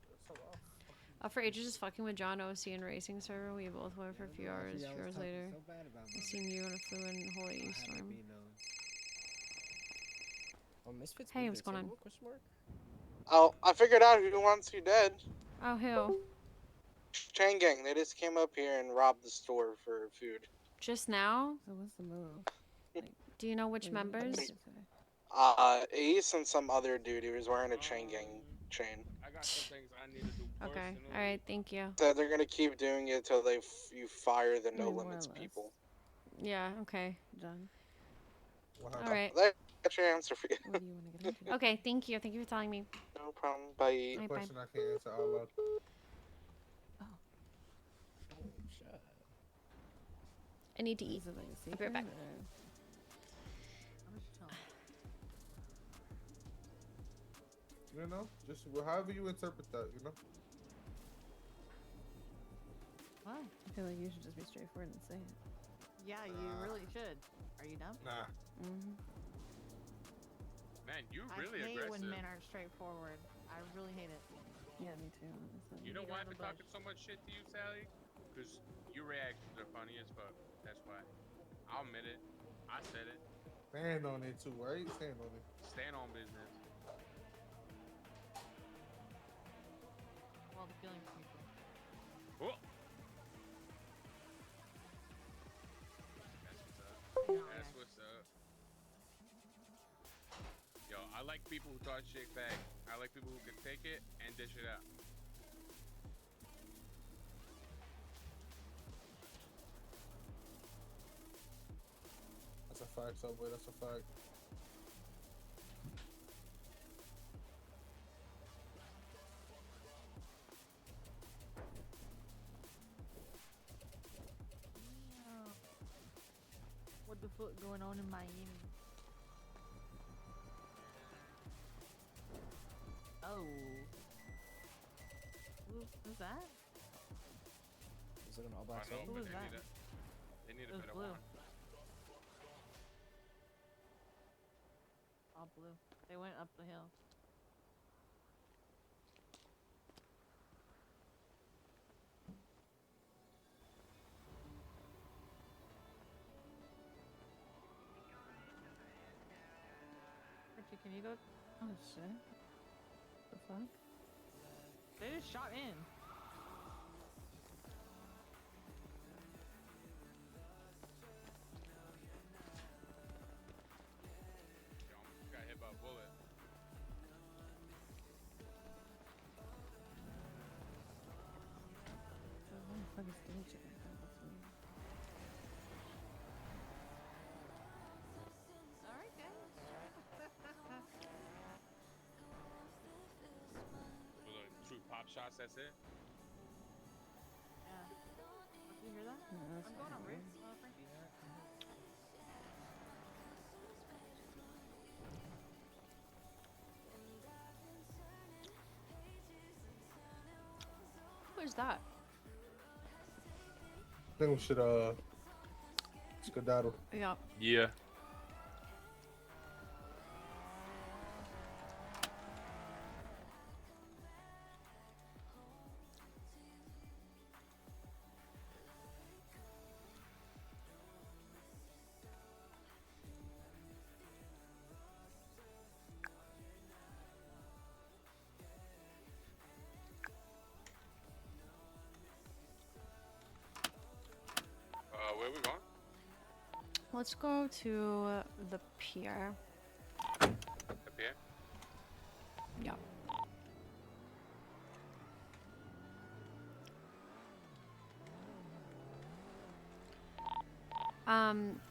That's a lot. For ages, just fucking with John OC and racing server. We both went for a few hours. A few hours later, I seen you on a fluid Hawaii storm. Oh, Misfits Hey, moved what's their going on? table, question mark? Oh, I figured out who wants you dead. Oh, who? Chang Gang. They just came up here and robbed the store for food. Just now? So what's the move? Do you know which members? Ace and some other dude who was wearing a Chang Gang chain. I got some things I need to do Okay. personally. All right. Thank you. So they're gonna keep doing it till you fire the no limits people. Yeah. Okay. Done. All right. That's your answer for you. What do you want to get into? Okay. Thank you. Thank you for telling me. No problem. Bye. Bye. Question I can't answer out loud. I need to eat. I'll be right back. You know, just however you interpret that, you know. Wow. I feel like you should just be straightforward and say it. Yeah, you really should. Are you dumb? Nah. Man, you I really hate aggressive. when men aren't straightforward. I really hate it. Yeah, me too. Honestly. You know why I've been talking so much shit to you, Sally? Because your reactions are funny as fuck. That's why. I'll admit it. I said it. Stand on it too, right? Stand on it. Stand on business. Well, the feelings people. Oh. That's what's up. That's what's up. Yo, I like people who talk shit back. I like people who can take it and dish it out. That's a fact, Subway. That's a fact. What the fuck going on in Miami? Oh. Who's that? Is it an all black I know, Who but is that? they need It a was better blue. one. All blue. They went up the hill. Richie, can you go? Oh shit. The fuck? They just shot in. Yo, almost got hit by a bullet. What the fuck is doing shit like that? That's weird. Alright, guys. shots, that's it. Yeah. Did you hear that? I'm going on break. Frankie. Who is that? I think we should skedaddle. Yeah. Yeah. Where are we going? Let's go to the pier. Up here. Yeah.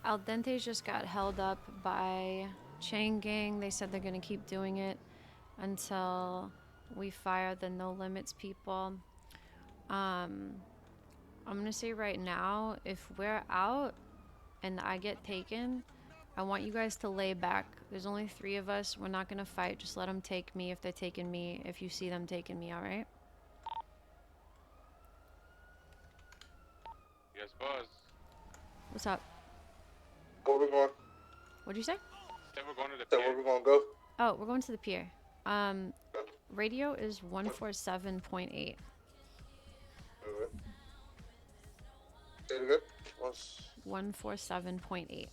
Al Dente just got held up by Chang Gang. They said they're gonna keep doing it until we fire the No Limits people. I'm gonna say right now, if we're out and I get taken, I want you guys to lay back. There's only 3 of us. We're not gonna fight. Just let them take me if they're taking me. If you see them taking me, all right? Yes, boss. What's up? Where we going? What'd you say? Then we're going to the So pier. where we gonna go? Oh, we're going to the pier. Radio is 147.8. Alright. Say it again. 147.8.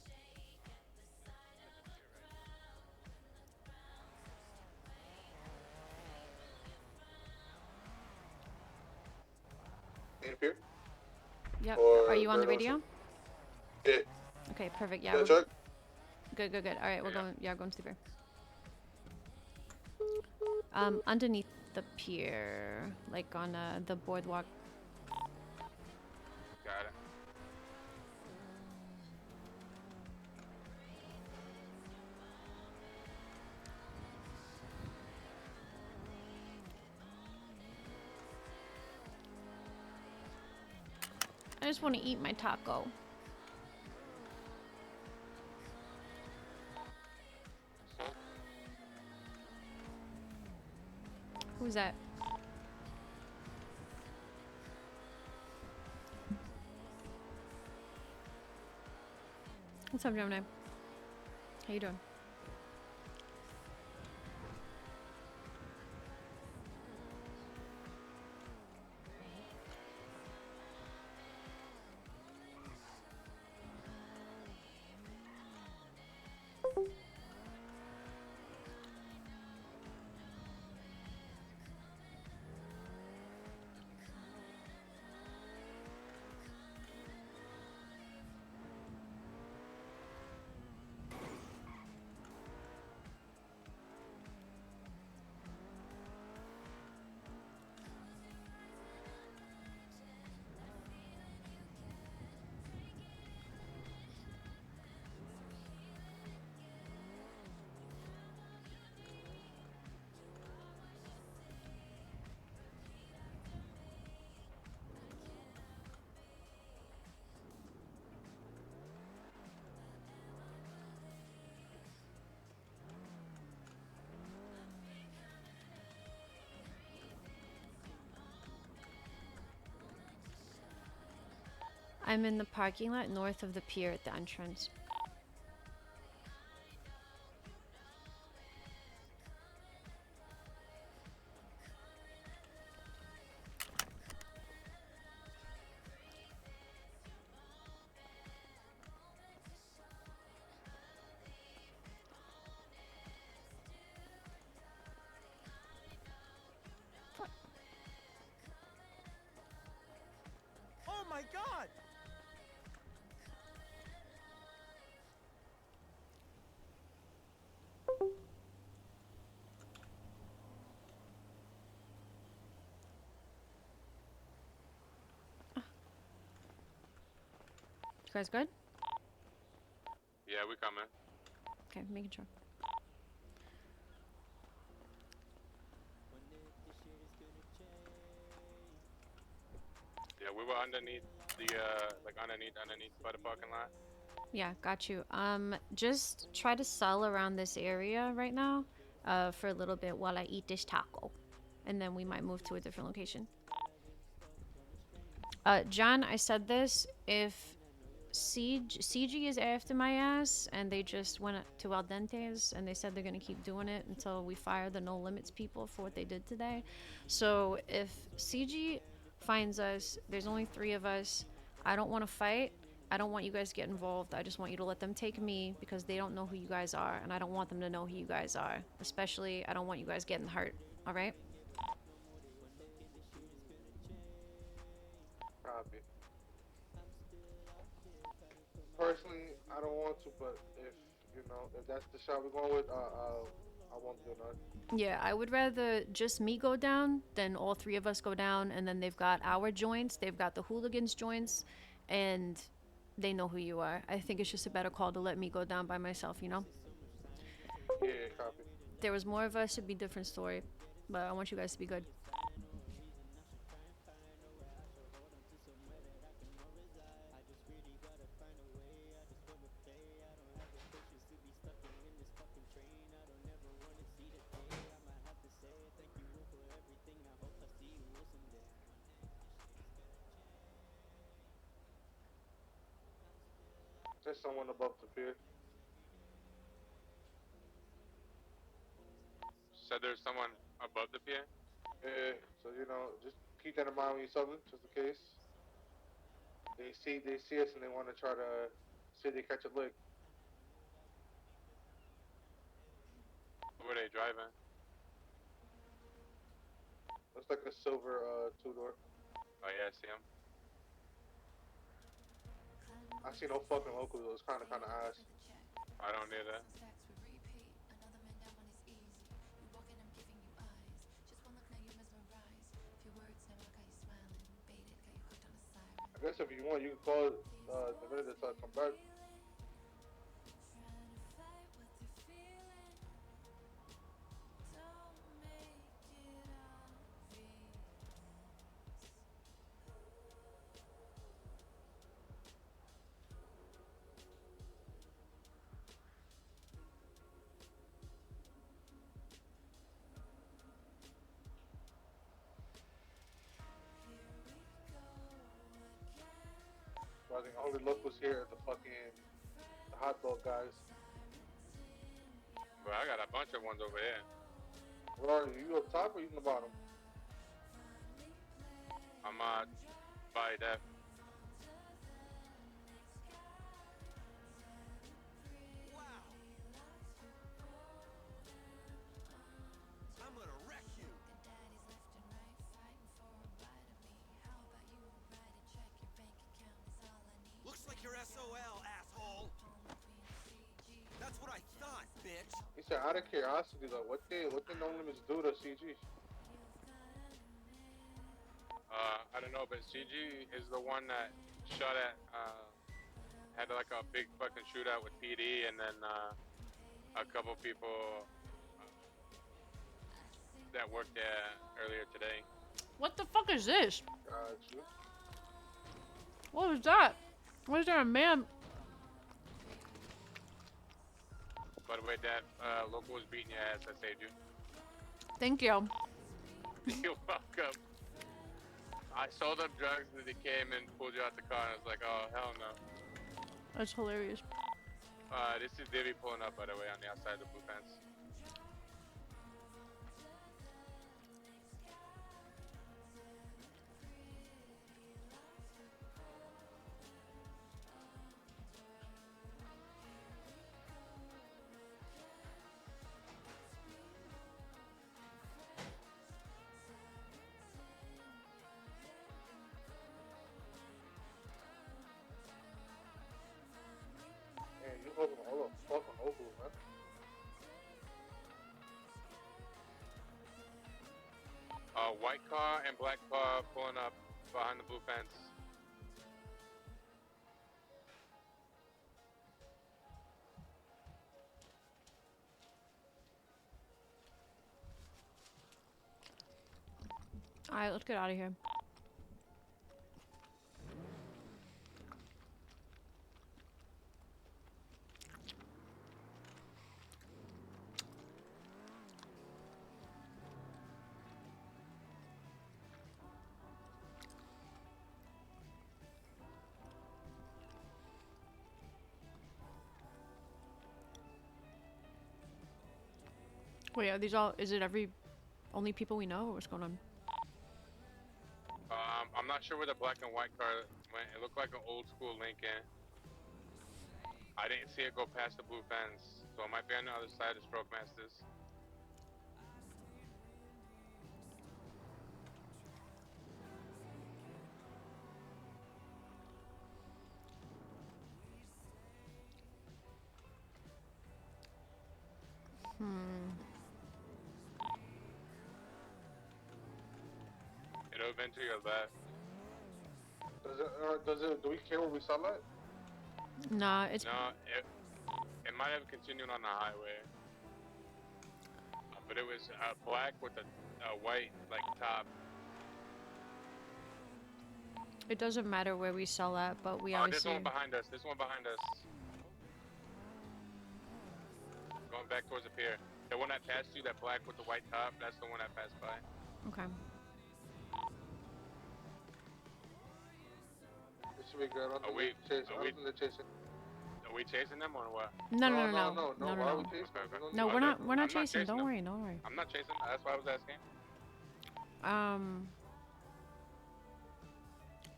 In here? Yep. Or Are you on the right radio? Yeah. Okay, perfect. Yeah. Yeah, we're- check. Good. All right, we're going. Yeah, going to the pier. Underneath the pier, like on the boardwalk. Got it. I just want to eat my taco. Who's that? What's up, Gemini? How you doing? I'm in the parking lot north of the pier at the entrance. Oh my god! You guys good? Yeah, we coming. Okay, making sure. we were underneath the like underneath by the parking lot. Yeah, got you. Just try to sell around this area right now, for a little bit while I eat this taco, and then we might move to a different location. John, I said this. If CG is after my ass, and they just went to Al Dente's, and they said they're gonna keep doing it until we fire the No Limits people for what they did today. So if CG finds us, there's only 3 of us. I don't want to fight. I don't want you guys to get involved. I just want you to let them take me because they don't know who you guys are, and I don't want them to know who you guys are. Especially, I don't want you guys getting hurt. All right? Copy. Personally, I don't want to, but if that's the shot we're going with, I won't do nothing. Yeah, I would rather just me go down than all 3 of us go down, and then they've got our joints, they've got the hooligans joints, and they know who you are. I think it's just a better call to let me go down by myself, you know? Yeah, copy. If there was more of us, it'd be a different story, but I want you guys to be good. There's someone above the pier. Said there's someone above the pier. Yeah, so just keep that in mind when you're subbing, just in case. They see us and they want to try to see if they catch a lick. Who were they driving? Looks like a silver 2-door. Oh yeah, I see him. I see no fucking local though. It's kind of ass. I don't need that. I guess if you want, you can call the minute to come back. I think only locals here are the hot dog guys. Bro, I got a bunch of ones over here. Where are you? You up top or you in the bottom? I'm by that. I'm gonna wreck you. Looks like you're SOL, asshole. That's what I thought, bitch. He said, out of curiosity though, what did No Limits do to CG? I don't know, but CG is the one that shot at, had like a big fucking shootout with PD, and then a couple people that worked there earlier today. What the fuck is this? Gotcha. What was that? Why is there a man? By the way, that local was beating your ass. I saved you. Thank you. You're welcome. I sold them drugs and they came and pulled you out the car, and I was like, oh, hell no. That's hilarious. This is Davey pulling up, by the way, on the outside of the blue fence. Man, you holding all the fucking Ogle, man. White car and black car pulling up behind the blue fence. Alright, let's get out of here. Wait, are these all? Is it only people we know, or what's going on? I'm not sure where the black and white car went. It looked like an old school Lincoln. I didn't see it go past the blue fence, so it might be on the other side of Stroke Masters. It'll have been to your left. Do we care where we saw that? Nah, it's. No, it might have continued on the highway. But it was black with a white, like, top. It doesn't matter where we sell at, but we Oh, obviously. this one behind us. This one behind us. Going back towards the pier. The one that passed you, that black with the white top, that's the one that passed by. Okay. It should be good. I don't think they're chasing. Are we chasing them or what? No. Why are we chasing them? No, we're not. We're not chasing. Don't them. worry. Don't worry. I'm not chasing. That's why I was asking. I'm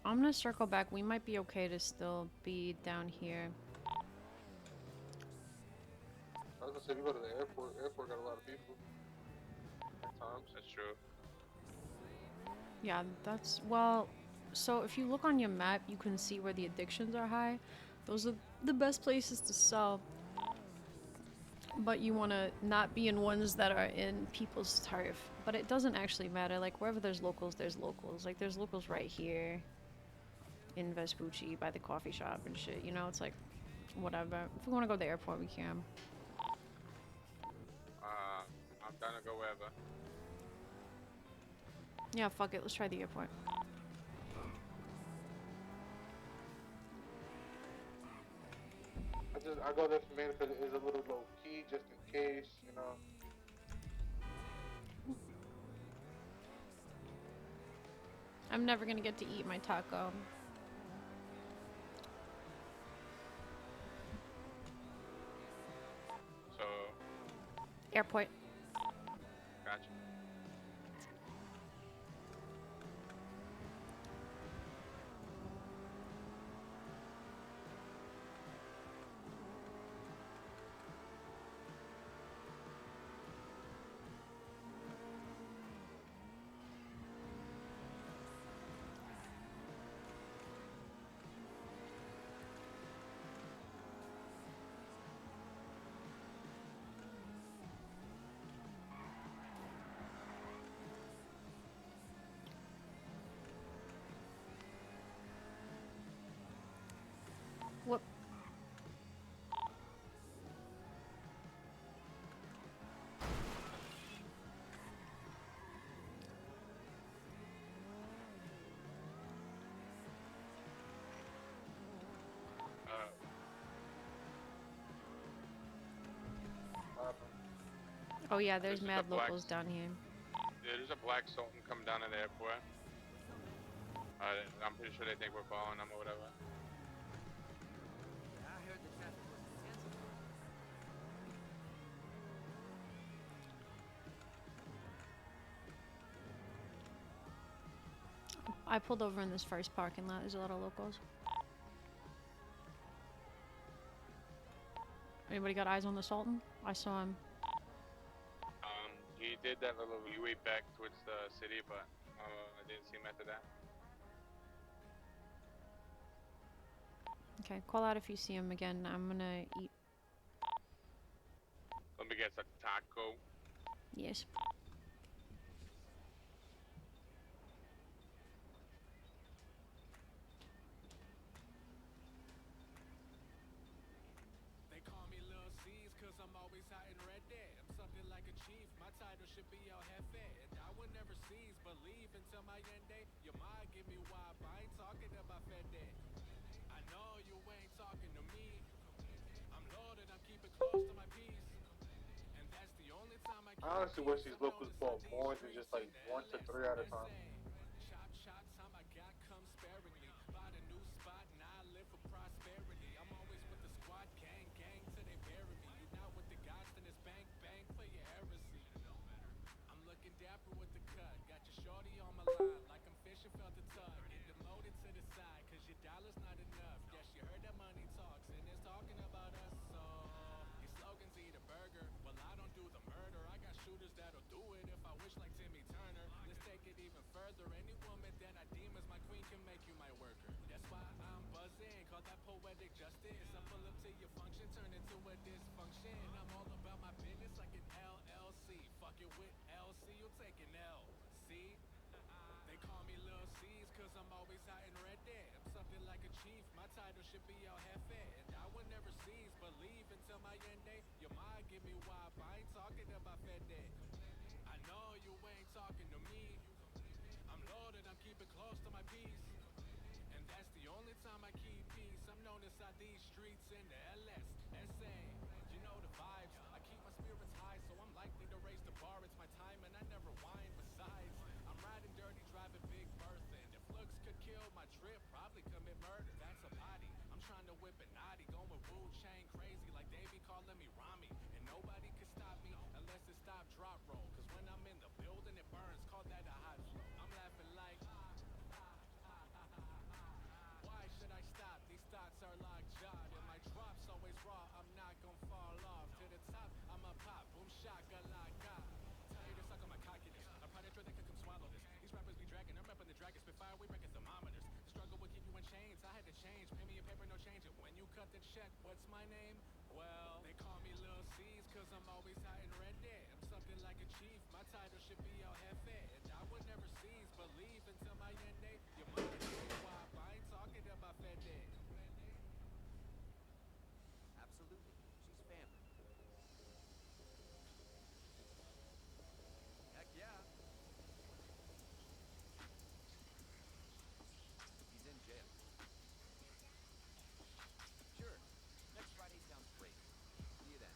gonna circle back. We might be okay to still be down here. I was gonna say, if you go to the airport, airport got a lot of people. At times. That's true. Yeah, that's well. So if you look on your map, you can see where the addictions are high. Those are the best places to sell. But you want to not be in ones that are in people's turf. But it doesn't actually matter. Like wherever there's locals, there's locals. Like there's locals right here in Vespucci by the coffee shop and shit. You know, it's like whatever. If we want to go to the airport, we can. I'm down to go wherever. Yeah, fuck it. Let's try the airport. I go there for me because it is a little low key, just in case, you know. I'm never gonna get to eat my taco. So. Airport. Gotcha. What? Oh yeah, there's mad locals down here. There's a black Sultan coming down to the airport. I'm pretty sure they think we're following them or whatever. I heard the traffic was intense. I pulled over in this first parking lot. There's a lot of locals. Anybody got eyes on the Sultan? I saw him. He did that little U-way back towards the city, but I didn't see him after that. Okay, call out if you see him again. I'm gonna eat. Let me get a taco. Yes. They call me Lil C's cause I'm always out in red dead. I'm something like a chief, my title should be El Jefe. And I would never cease, believe until my end day. Your mind give me wild, I ain't talking about Fed Day. I know you ain't talking to me. I'm loaded, I'm keeping close to my peace. And that's the only time I I honestly wish these locals bought more than just like 1 to 3 at a time. Chop shot, time I got comes sparingly. Bought a new spot and I live for prosperity. I'm always with the squad, gang, gang till they bury me. You not with the guys, then it's bang, bang for your heresy. eat a burger. Well, I don't do the murder. I got shooters that'll do it if I wish like Timmy Turner. Let's take it even further. Any woman that I deem as my queen can make you my worker. That's why I'm buzzing. Call that poetic justice. I pull up to your function, turn into a dysfunction. I'm all about my business like an LLC. Fuck it with LC, you'll take an L. See? They call me Lil C's cause I'm always out in red dead. I'm something like a chief, my title should be El Jefe. And I will never cease, believe until my end day. Your mind give me wide, I ain't talking about Fed Day. I know you ain't talking to me. I'm loaded, I'm keeping close to my peace. And that's the only time I keep peace. I'm known inside these streets in the LS, SA. You know the vibes, I keep my spirits high, so I'm likely to raise the bar. It's my time and I never whine. Besides, I'm riding dirty, driving Big Bertha. And if looks could kill my trip, probably commit murder. That's a body. I'm trying to whip a naughty, going Wu Chang crazy like they be calling me Rami. And nobody can stop me unless it stop drop roll. Cause when I'm in the building it burns, call that a hot flow. I'm laughing like why should I stop? These thoughts are like jod. And my drop's always raw, I'm not gonna fall off. To the top, I'm a pop, boom shaka laka. Tell you to suck on my cockiness. I'm probably sure they could come swallow this. These rappers be dragging, I'm repping the dragon. Spit fire, we breaking thermometers. The struggle will keep you in chains, I had to change. Pay me a paper, no change it. When you cut the check, what's my name? Well, they call me Lil C's cause I'm always out in red dead. I'm something like a chief, my title should be El Jefe. And I would never cease, believe until my end day. Your mind is wide, I ain't talking about Fed Day. Absolutely. She's family. Heck yeah. He's in jail. Sure. Next Friday sounds great. See you then.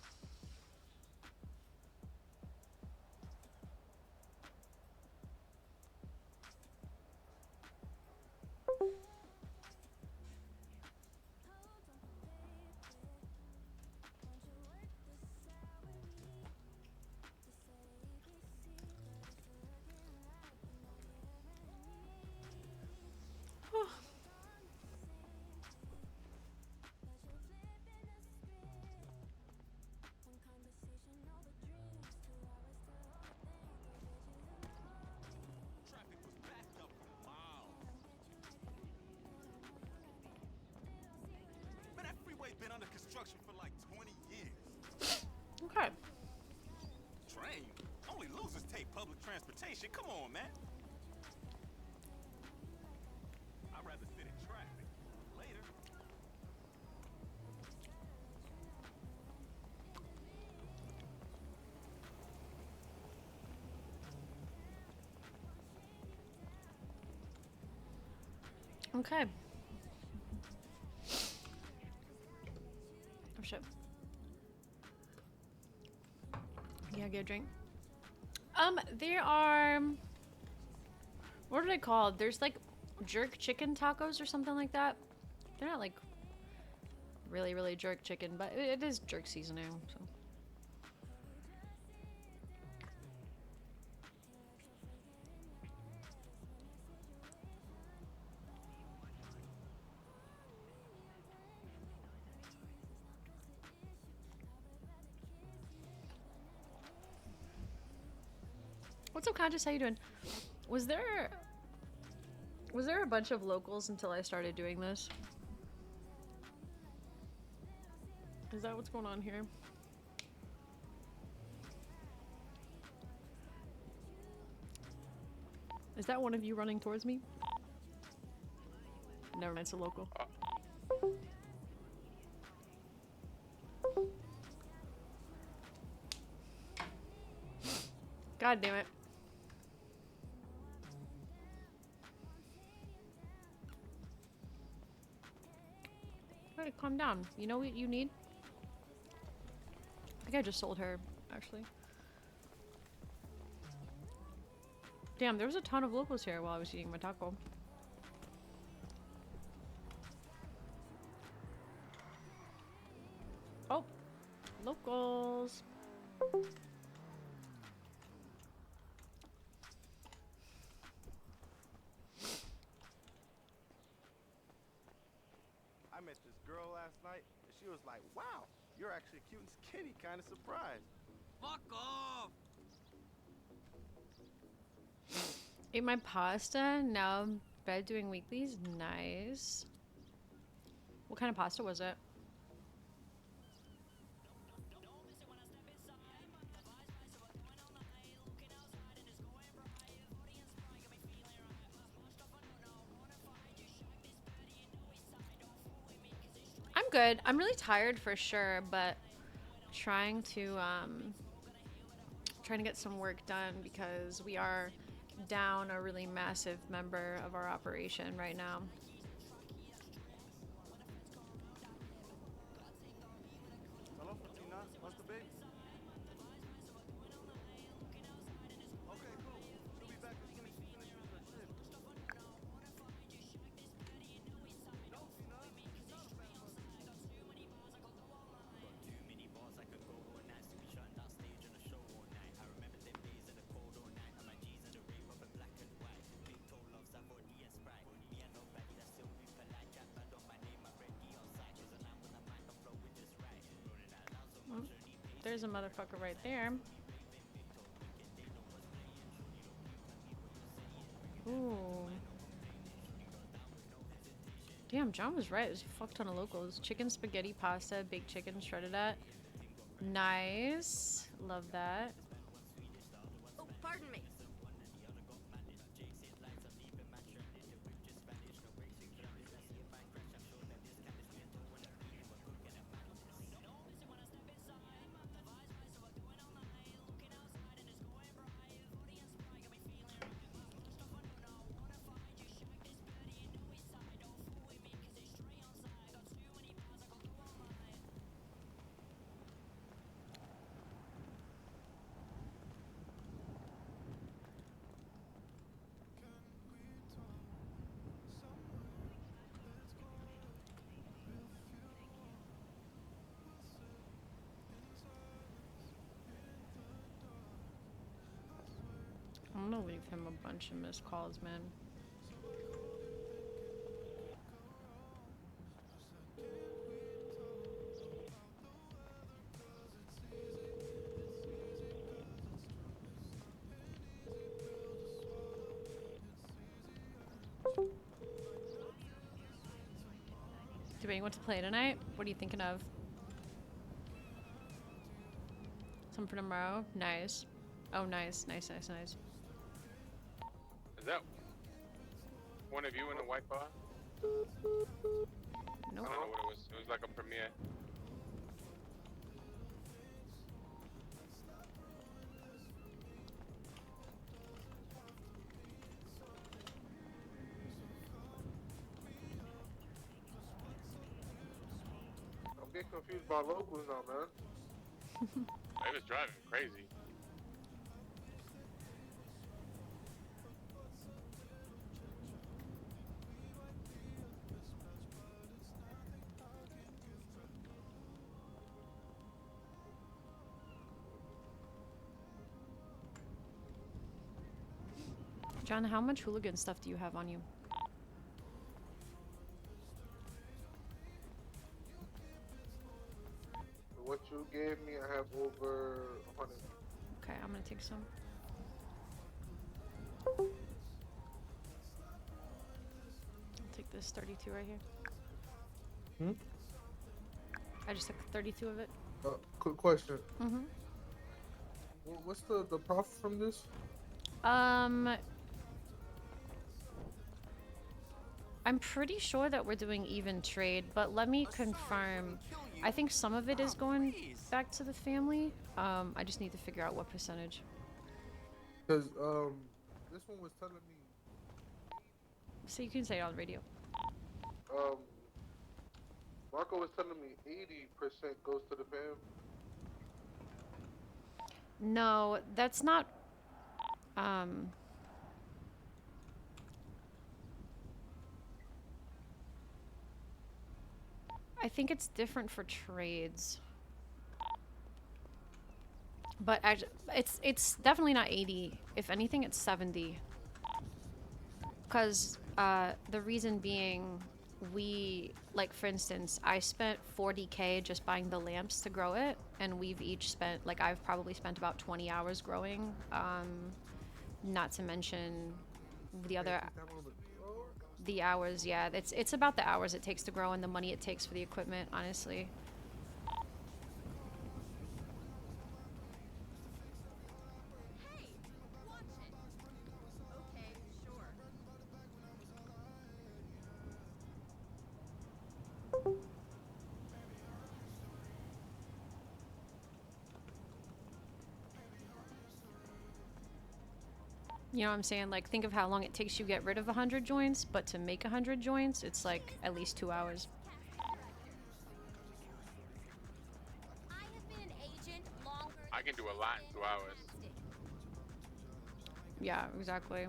Traffic was backed up for miles. Man, that freeway been under construction for like 20 years. Okay. Train? Only losers take public transportation. Come on, man. I'd rather sit in traffic. Later. Okay. Oh shit. Yeah, get a drink. There are, what are they called? There's like jerk chicken tacos or something like that. They're not like really jerk chicken, but it is jerk seasoning, so. What's up, Conscious? How you doing? Was there a bunch of locals until I started doing this? Is that what's going on here? Is that one of you running towards me? Never mind, it's a local. God damn it. Hey, calm down. You know what you need? I think I just sold her, actually. Damn, there was a ton of locals here while I was eating my taco. Oh, locals. I met this girl last night, and she was like, wow, You're actually cute and skinny, kind of surprised. Fuck off! Ate my pasta. Now I'm bed doing weeklies. Nice. What kind of pasta was it? I'm good. I'm really tired for sure, but trying to get some work done because we are down a really massive member of our operation right now. Hello, Fatina. What's the baby? Okay, cool. She'll be back as soon as she finishes her shift. No, Tina. She's not a bad mother. Well, there's a motherfucker right there. Ooh. Damn, John was right. There's a fuck ton of locals. Chicken spaghetti pasta, baked chicken shredded at. Nice. Love that. Oh, pardon me. I'm gonna leave him a bunch of missed calls, man. Do you want to play tonight? What are you thinking of? Something for tomorrow? Nice. Oh, nice, nice, nice, nice. Is that one of you in a white bar? Nope. I don't know what it was. It was like a premiere. I'm getting confused by locals now, man. It was driving crazy. John, how much hooligan stuff do you have on you? What you gave me, I have over 100. Okay, I'm gonna take some. I'll take this 32 right here. Hmm? I just took 32 of it. Quick question. Mm-hmm. What's the profit from this? I'm pretty sure that we're doing even trade, but let me confirm. I think some of it is going back to the family. I just need to figure out what percentage. Because this one was telling me So you can say it on the radio. Rocco was telling me 80% goes to the fam. No, that's not. I think it's different for trades. But it's definitely not 80. If anything, it's 70. Because the reason being, we, like, for instance, I spent 40K just buying the lamps to grow it, and we've each spent, like, I've probably spent about 20 hours growing. Not to mention the other, the hours. Yeah, it's about the hours it takes to grow and the money it takes for the equipment, honestly. You know what I'm saying? Like, think of how long it takes you to get rid of 100 joints, but to make 100 joints, it's like at least 2 hours. I can do a lot in 2 hours. Yeah, exactly.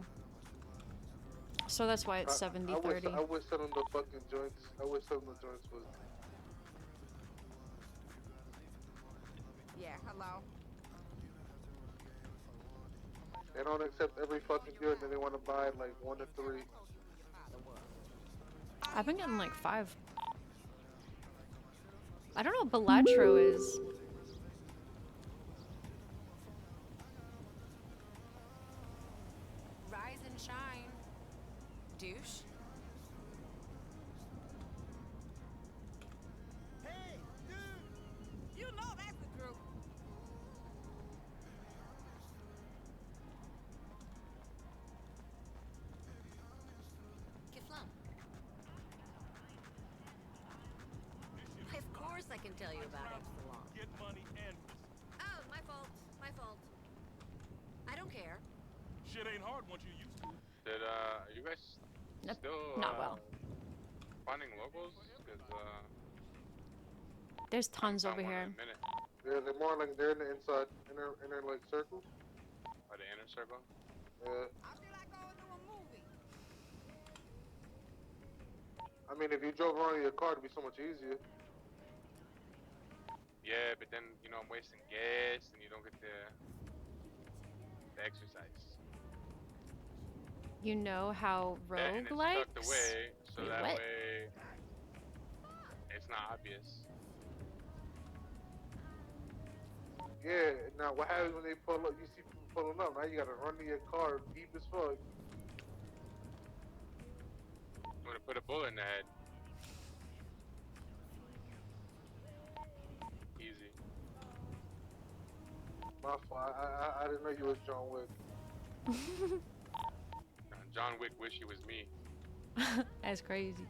So that's why it's 70-30. I wish some of the fucking joints. I wish some of the joints was. Yeah, hello. They don't accept every fucking deal, and then they want to buy like 1 to 3. I've been getting like 5. I don't know what Belatro is. Rise and shine, douche. Hey, dude! You know that's the truth. Kiflam. Of course I can tell you about Epsilon. Get money and Oh, my fault. My fault. I don't care. shit ain't hard once you're used to it. Did are you guys Nope, still not well. finding locals? Cause There's tons found over one here. in a minute. Yeah, they're more like they're in the inside, inner like circle. Or the inner circle. I mean, if you drove around in your car, it'd be so much easier. Yeah, but then you know I'm wasting gas, and you don't get the exercise. You know how Yeah, and Rogue it's likes? tucked away, so Wait, that what? way it's not obvious. Yeah. Now, what happens when they pull up? You see people pulling up. Now you gotta run to your car deep as fuck. I'm gonna put a bullet in the head. Easy. My fault. I didn't know you was John Wick. John Wick wish he was me. That's crazy.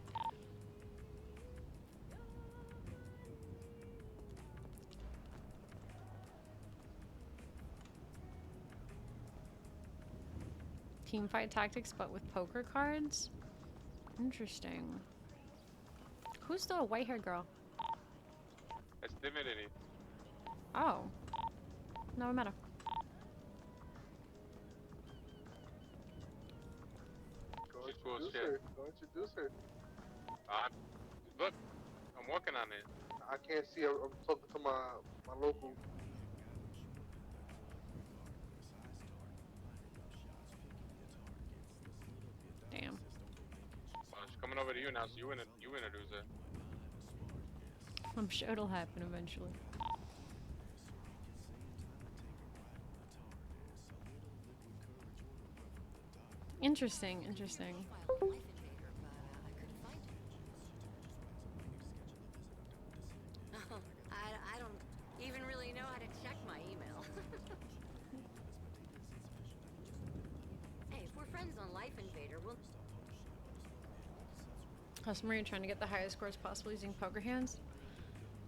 Teamfight tactics, but with poker cards? Interesting. Who's the white-haired girl? That's Divinity. Oh. Never met her. She's cool as Introduce shit. her. Go introduce her. Look, I'm working on it. I can't see her. I'm talking to my local. Damn. Well, she's coming over to you now, so you introduce her. I'm sure it'll happen eventually. Interesting, interesting. I don't even really know how to check my email. Hey, if we're friends on Life Invader, we'll... Customer, you're trying to get the highest scores possible using poker hands?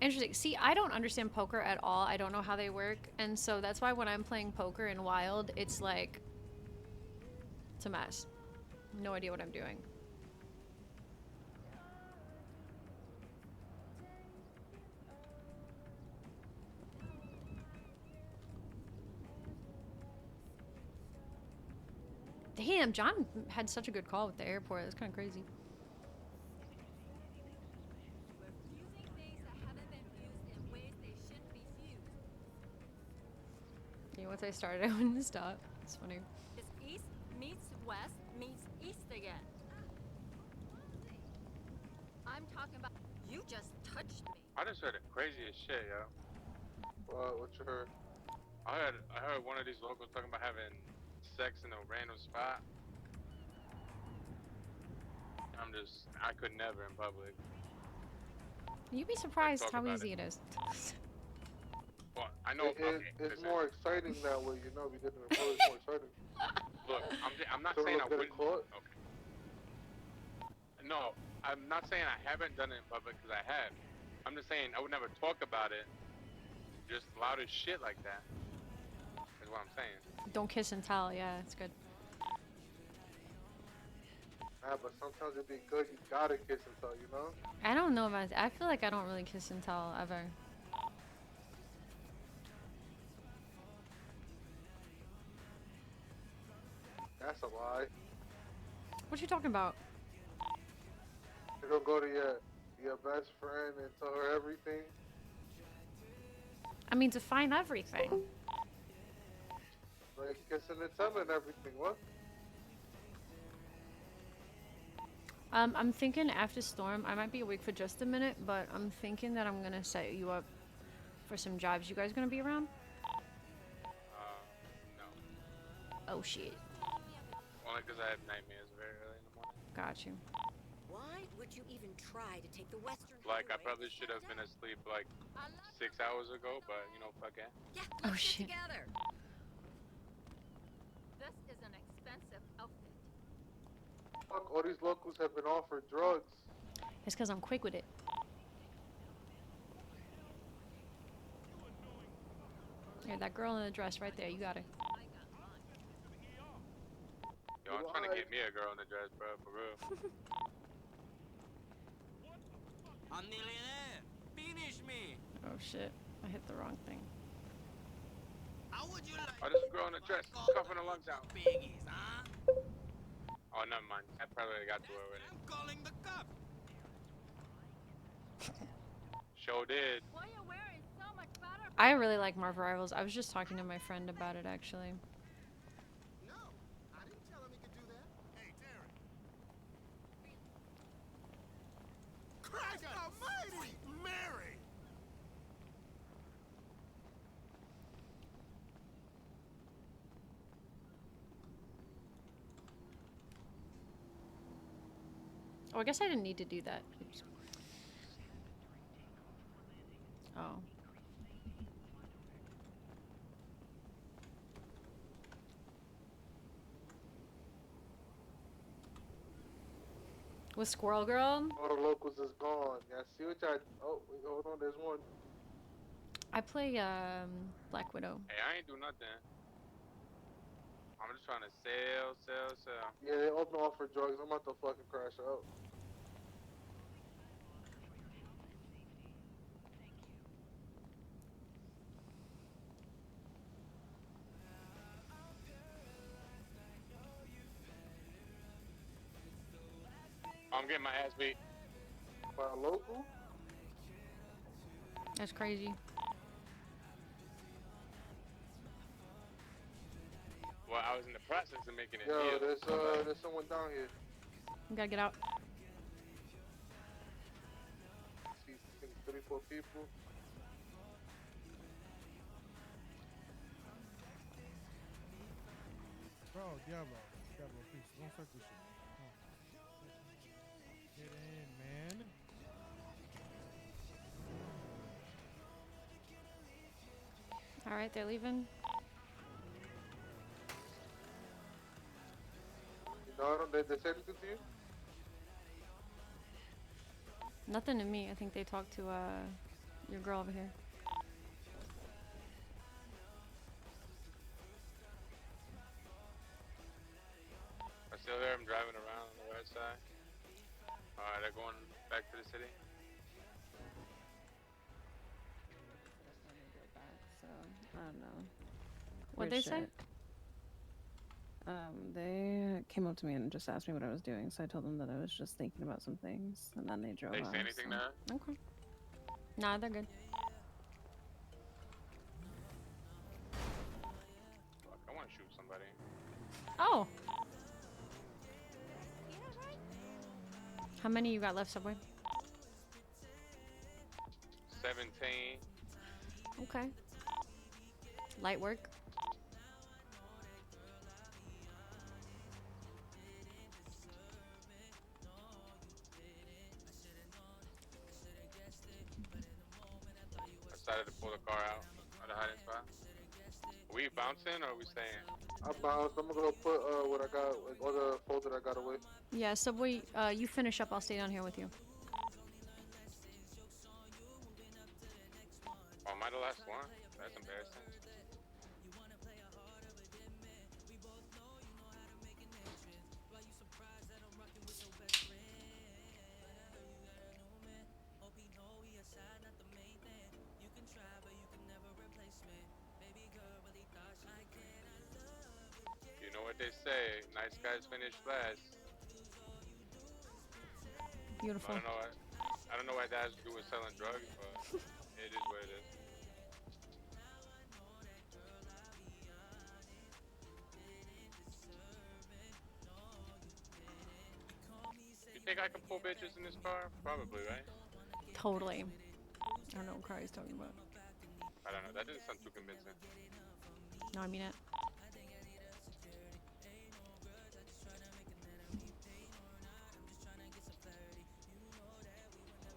Interesting. See, I don't understand poker at all. I don't know how they work. And so that's why when I'm playing poker in Wild, it's like... It's a mess. No idea what I'm doing. Damn, John had such a good call with the airport. That's kind of crazy. Yeah, once I started, I wouldn't stop. It's funny. It's East meets West meets East again. I'm talking about. You just touched me. I just heard the craziest shit, yo. What you heard? I heard one of these locals talking about having sex in a random spot. I could never in public. You'd be surprised talk how about easy it is. Well, I know. It's more exciting that way, you know. Because in public, it's more exciting. Look, I'm not So saying I look, get wouldn't. caught? Okay. No, I'm not saying I haven't done it in public because I have. I'm just saying I would never talk about it. Just loud as shit like that. Is what I'm saying. Don't kiss and tell. Yeah, it's good. Nah, but sometimes it'd be good. You gotta kiss and tell, you know. I don't know about. I feel like I don't really kiss and tell ever. That's a lie. What you talking about? You don't go to your best friend and tell her everything. I mean, define everything. Like kissing and telling everything. What? I'm thinking after Storm, I might be awake for just a minute, but I'm thinking that I'm gonna set you up for some jobs. You guys gonna be around? No. Oh shit. Only because I have nightmares very early in the morning. Got you. Why would you even try to take the western Like I highway? probably should have been asleep like 6 hours ago, but you know, fuck it. Yeah, Oh let's shit. get together. This is an expensive outfit. Fuck, all these locals have been offered drugs. It's because I'm quick with it. Here, that girl in the dress right there. You got her. Yo, I'm trying to get me a girl in the dress, bro, for real. I'm nearly there. Finish me. Oh shit. I hit the wrong thing. How would you like Oh, this girl in the dress, coughing her lungs out. biggies, huh? Oh, never mind. I probably got to her already. I'm calling the cops. Sure did. What you're wearing is so much better. I really like Marvel Rivals. I was just talking to my friend about it actually. No, I didn't tell him he could do that. Hey, Terry. Christ almighty! Sweet Mary! Oh, I guess I didn't need to do that. Oops. Oh. With Squirrel Girl? All the locals is gone. Yeah, see what y'all. Oh, wait, hold on. There's one. I play Black Widow. Hey, I ain't do nothing. I'm just trying to sell. Yeah, they all been offered drugs. I'm about to fucking crash out. I'm getting my ass beat. By a local? That's crazy. Well, I was in the process of making it. Yo, deal. there's someone down here. You gotta get out. See, 34 people. Bro, Diablo, please, don't start this shit. Come on. Get in, man. All right, they're leaving. No, they said anything to you? Nothing to me. I think they talked to your girl over here. I still hear them driving around on the right side. Alright, they're going back to the city. So I don't know. What'd Weird they say? shit. They came up to me and just asked me what I was doing, so I told them that I was just thinking about some things, and then they drove They off. say anything so. to her? Okay. Nah, they're good. Fuck, I want to shoot somebody. Oh. How many you got left, Subway? 17. Okay. Light work. I decided to pull the car out of the hiding spot. Are we bouncing or are we staying? I bounced. I'm gonna go put what I got, like all the folder I got away. Yeah, Subway, you finish up. I'll stay down here with you. Oh, am I the last one? That's embarrassing. You know what they say, nice guys finish last. Beautiful. I don't know what that has to do with selling drugs, but it is what it is. You think I can pull bitches in this car? Probably, right? Totally. I don't know what car he's talking about. I don't know. That didn't sound too convincing. No, I mean it.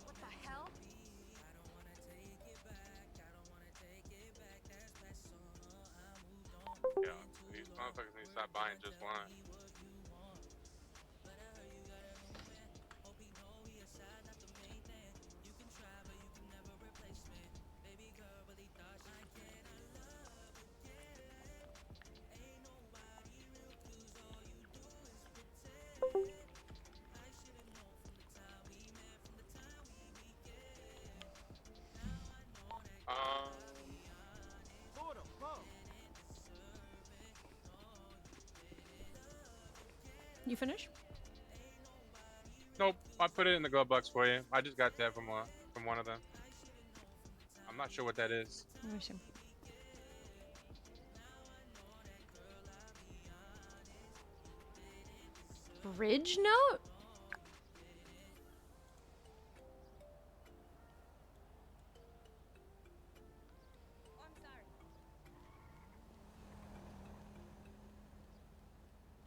What the hell? Yeah, these motherfuckers need to stop buying just one. Sort of, huh? You finish? Nope, I put it in the glove box for you. I just got that from one of them. I'm not sure what that is. Let me see. Bridge note?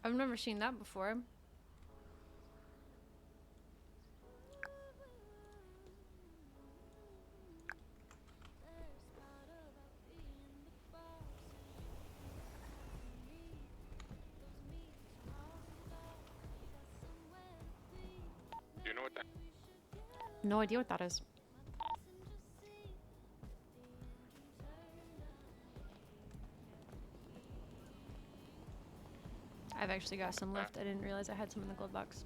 I've never seen that before. Do you know what that? No idea what that is. I've actually got some left. I didn't realize I had some in the glove box.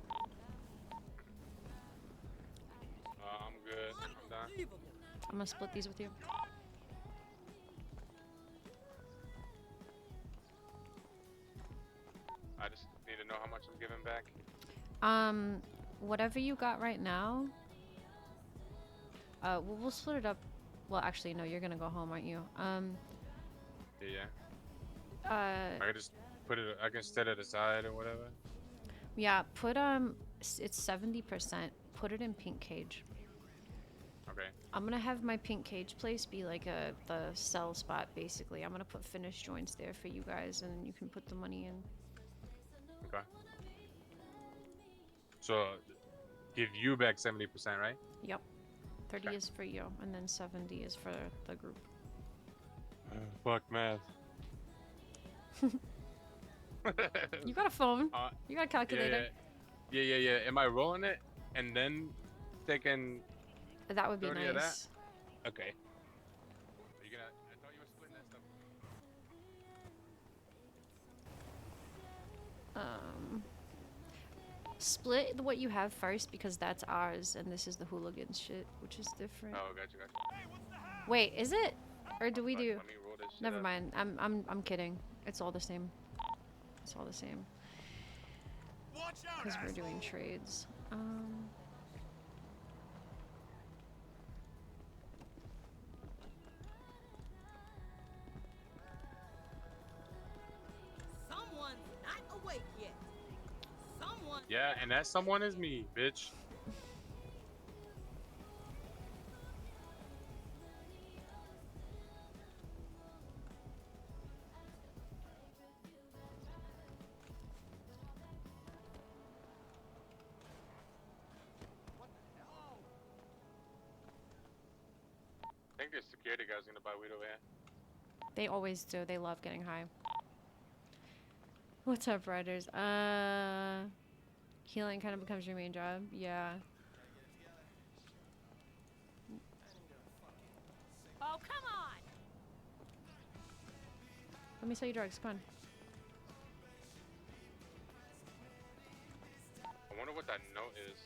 I'm good. I'm done. I'm gonna split these with you. I just need to know how much I'm giving back. Whatever you got right now. We'll split it up. Well, actually, no. You're gonna go home, aren't you? Yeah. I can just put it. I can set it aside or whatever. Yeah. Put it's 70%. Put it in pink cage. Okay. I'm gonna have my pink cage place be like the sell spot, basically. I'm gonna put finished joints there for you guys, and you can put the money in. Okay. So, give you back 70%, right? Yep. 30 is for you, and then 70 is for the group. Fuck math. You got a phone. You got a calculator. Yeah. Am I rolling it and then taking? That would be 30 of nice. that? Okay. Are you gonna? I thought you were splitting that stuff. Split what you have first because that's ours, and this is the hooligans shit, which is different. Oh, gotcha. Wait, is it? Or do we do? Let me roll this shit Never up. mind. I'm kidding. It's all the same. It's all the same. Because we're doing trades. Someone's not awake yet. Someone. Yeah, and that someone is me, bitch. think the security guy's gonna buy weed over here. They always do. They love getting high. What's up, riders? Healing kind of becomes your main job. Yeah. Oh, come on! Let me sell you drugs. Come on. I wonder what that note is.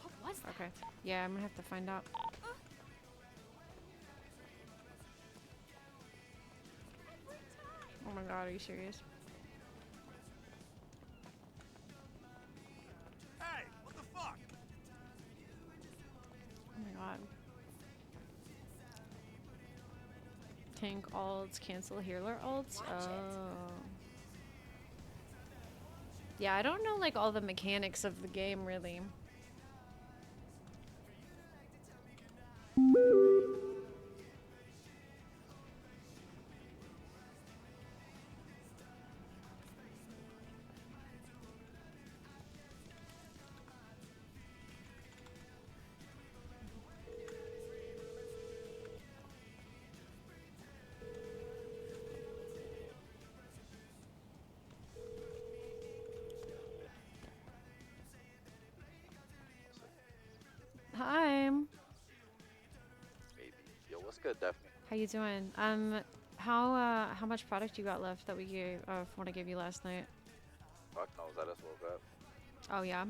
What was that? Okay. Yeah, I'm gonna have to find out. Oh my god, are you serious? Hey, what the fuck? Oh my god. Tank alts, cancel healer alts? Oh. Yeah, I don't know like all the mechanics of the game really. Hi. Maybe. Yo, what's good, Daphne? How you doing? How much product you got left that we gave from what I gave you last night? Fuck knows, I just woke up. Oh yeah.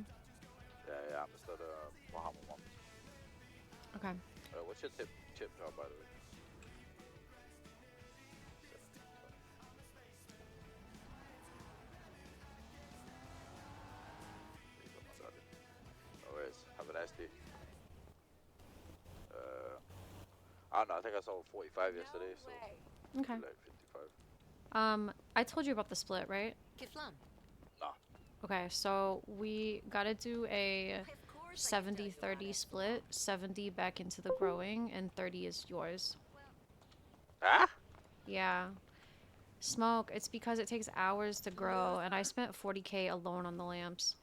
Yeah, I'm still the Bahama one. Okay. What's your chip job, by the way? No worries. Have a nice day. I don't know. I think I sold 45 yesterday, so Okay. like 55. I told you about the split, right? Nah. Okay, so we gotta do a 70-30 split. 70 back into the growing, and 30 is yours. Ah? Yeah. Smoke, it's because it takes hours to grow, and I spent 40K alone on the lamps.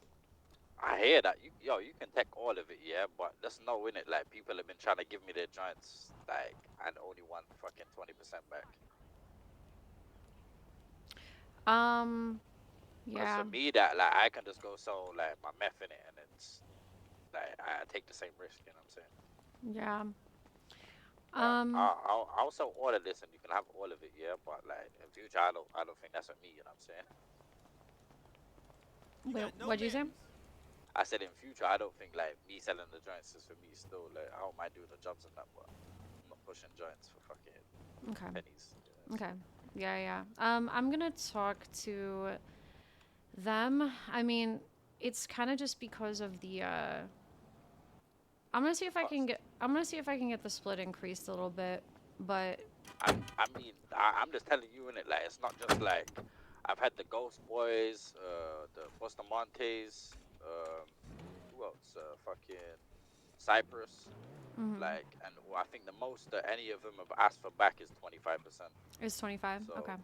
I hear that. You can take all of it, yeah, but that's no in it. Like, people have been trying to give me their joints, like, and only want fucking 20% back. Yeah. For me, that, like, I can just go sell, like, my meth in it, and it's, like, I take the same risk, you know what I'm saying? Yeah. I'll sell all of this, and you can have all of it, yeah, but, like, in future, I don't think that's for me, you know what I'm saying? Wait, what'd you say? I said in future, I don't think like me selling the joints is for me still. Like, I don't mind doing the jobs and that, but I'm not pushing joints for fucking pennies. Okay. Yeah. I'm gonna talk to them. I mean, it's kind of just because of the. I'm gonna see if I can get. I'm gonna see if I can get the split increased a little bit, but. I mean, I'm just telling you in it. Like, it's not just like I've had the Ghost Boys, the Bustamontes. Who else? Fucking Cypress. Like, and I think the most that any of them have asked for back is 25%. It's 25. So, Okay.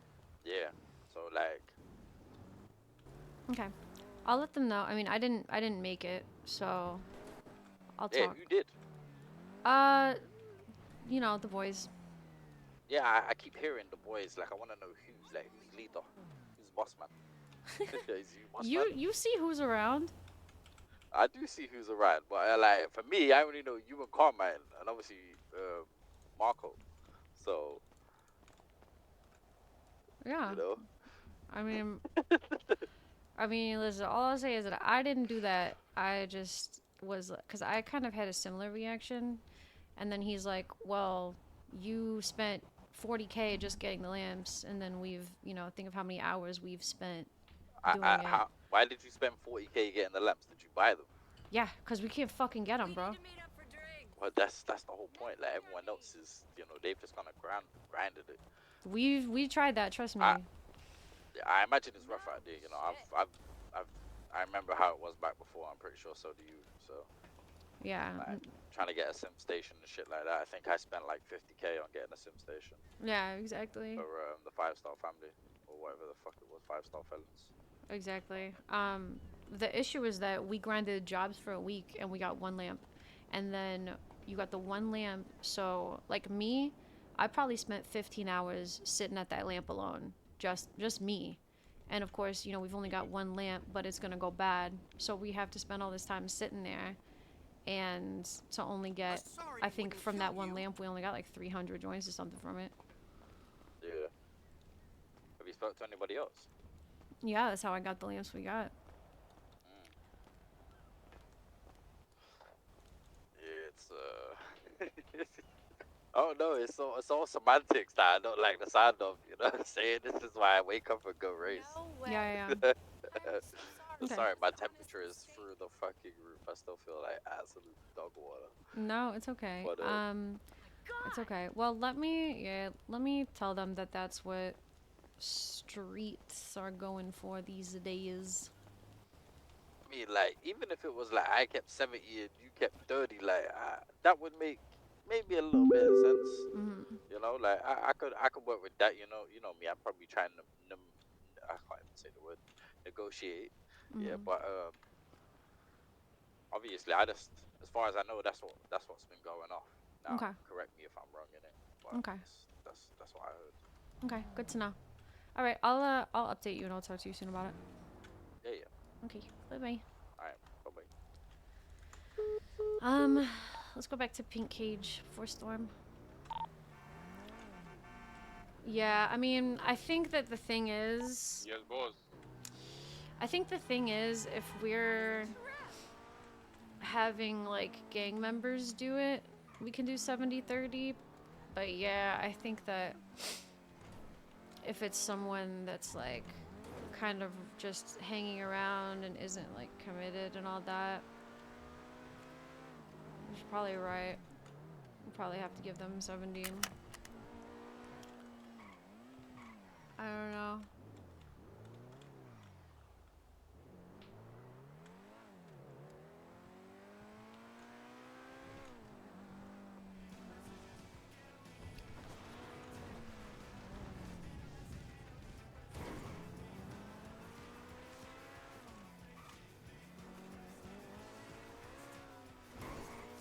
Yeah. So like. Okay. I'll let them know. I mean, I didn't make it, so I'll talk. Yeah, you did. You know, the boys. Yeah, I keep hearing the boys. Like, I want to know who's leader, who's boss man. Is you boss man? You see who's around. I do see who's around, but like for me, I only know you and Carmine, and obviously Marco. So Yeah. you know. I mean, listen. All I'll say is that I didn't do that. I just was because I kind of had a similar reaction, and then he's like, "Well, you spent 40K just getting the lamps, and then we've, think of how many hours we've spent doing it." Why did you spend 40K getting the lamps? Did you buy them? Yeah, because we can't fucking get them, bro. Well, that's the whole point. Like, everyone else is, they've just kind of grinded it. We tried that. Trust me. I imagine it's rough out there. I remember how it was back before. I'm pretty sure so do you. So yeah. Like, trying to get a sim station and shit like that. I think I spent like 50K on getting a sim station. Yeah, exactly. For the 5-star family or whatever the fuck it was, 5-star felons. Exactly. The issue is that we grinded jobs for a week and we got one lamp, and then you got the one lamp. So like me, I probably spent 15 hours sitting at that lamp alone, just me. And of course, you know, we've only got one lamp, but it's gonna go bad, so we have to spend all this time sitting there. And to only get, I think from that one lamp, we only got like 300 joints or something from it. Yeah. Have you spoke to anybody else? Yeah, that's how I got the lamps we got. Yeah, oh no, it's all semantics that I don't like the sound of. You know what I'm saying? This is why I wake up and go race. Yeah, yeah. Okay. Sorry, my temperature is through the fucking roof. I still feel like absolute dog water. No, it's okay. But It's okay. Well, let me tell them that that's what streets are going for these days. I mean, like, even if it was like I kept 70 and you kept 30, like that would make maybe a little bit of sense. You know, like I could work with that. You know me. I'm probably trying to I can't even say the word negotiate. Yeah, but obviously, I just as far as I know, that's what's been going off. Now, Okay. correct me if I'm wrong in it. But Okay. that's what I heard. Okay, good to know. All right, I'll update you and I'll talk to you soon about it. Yeah, yeah. Okay, bye bye. All right, bye bye. Let's go back to Pink Cage for Storm. Yeah, I mean, I think that the thing is, Yes, boss. I think the thing is, if we're having like gang members do it, we can do 70-30. But yeah, I think that if it's someone that's like kind of just hanging around and isn't like committed and all that, you're probably right. We'll probably have to give them 70. I don't know.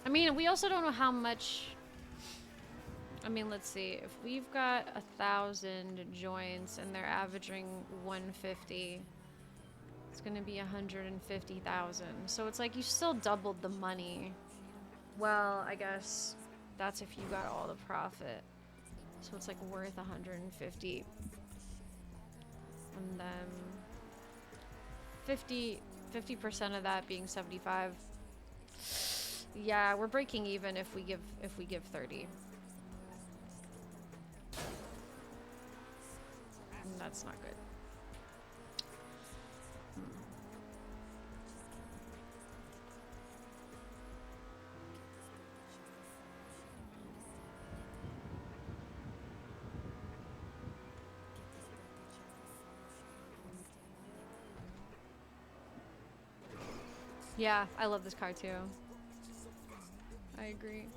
I mean, we also don't know how much. I mean, let's see. If we've got 1,000 joints and they're averaging 150, it's gonna be 150,000. So it's like you still doubled the money. Well, I guess that's if you got all the profit. So it's like worth 150. And then 50% of that being 75. Yeah, we're breaking even if we give 30. And that's not good. Yeah, I love this car too. I agree.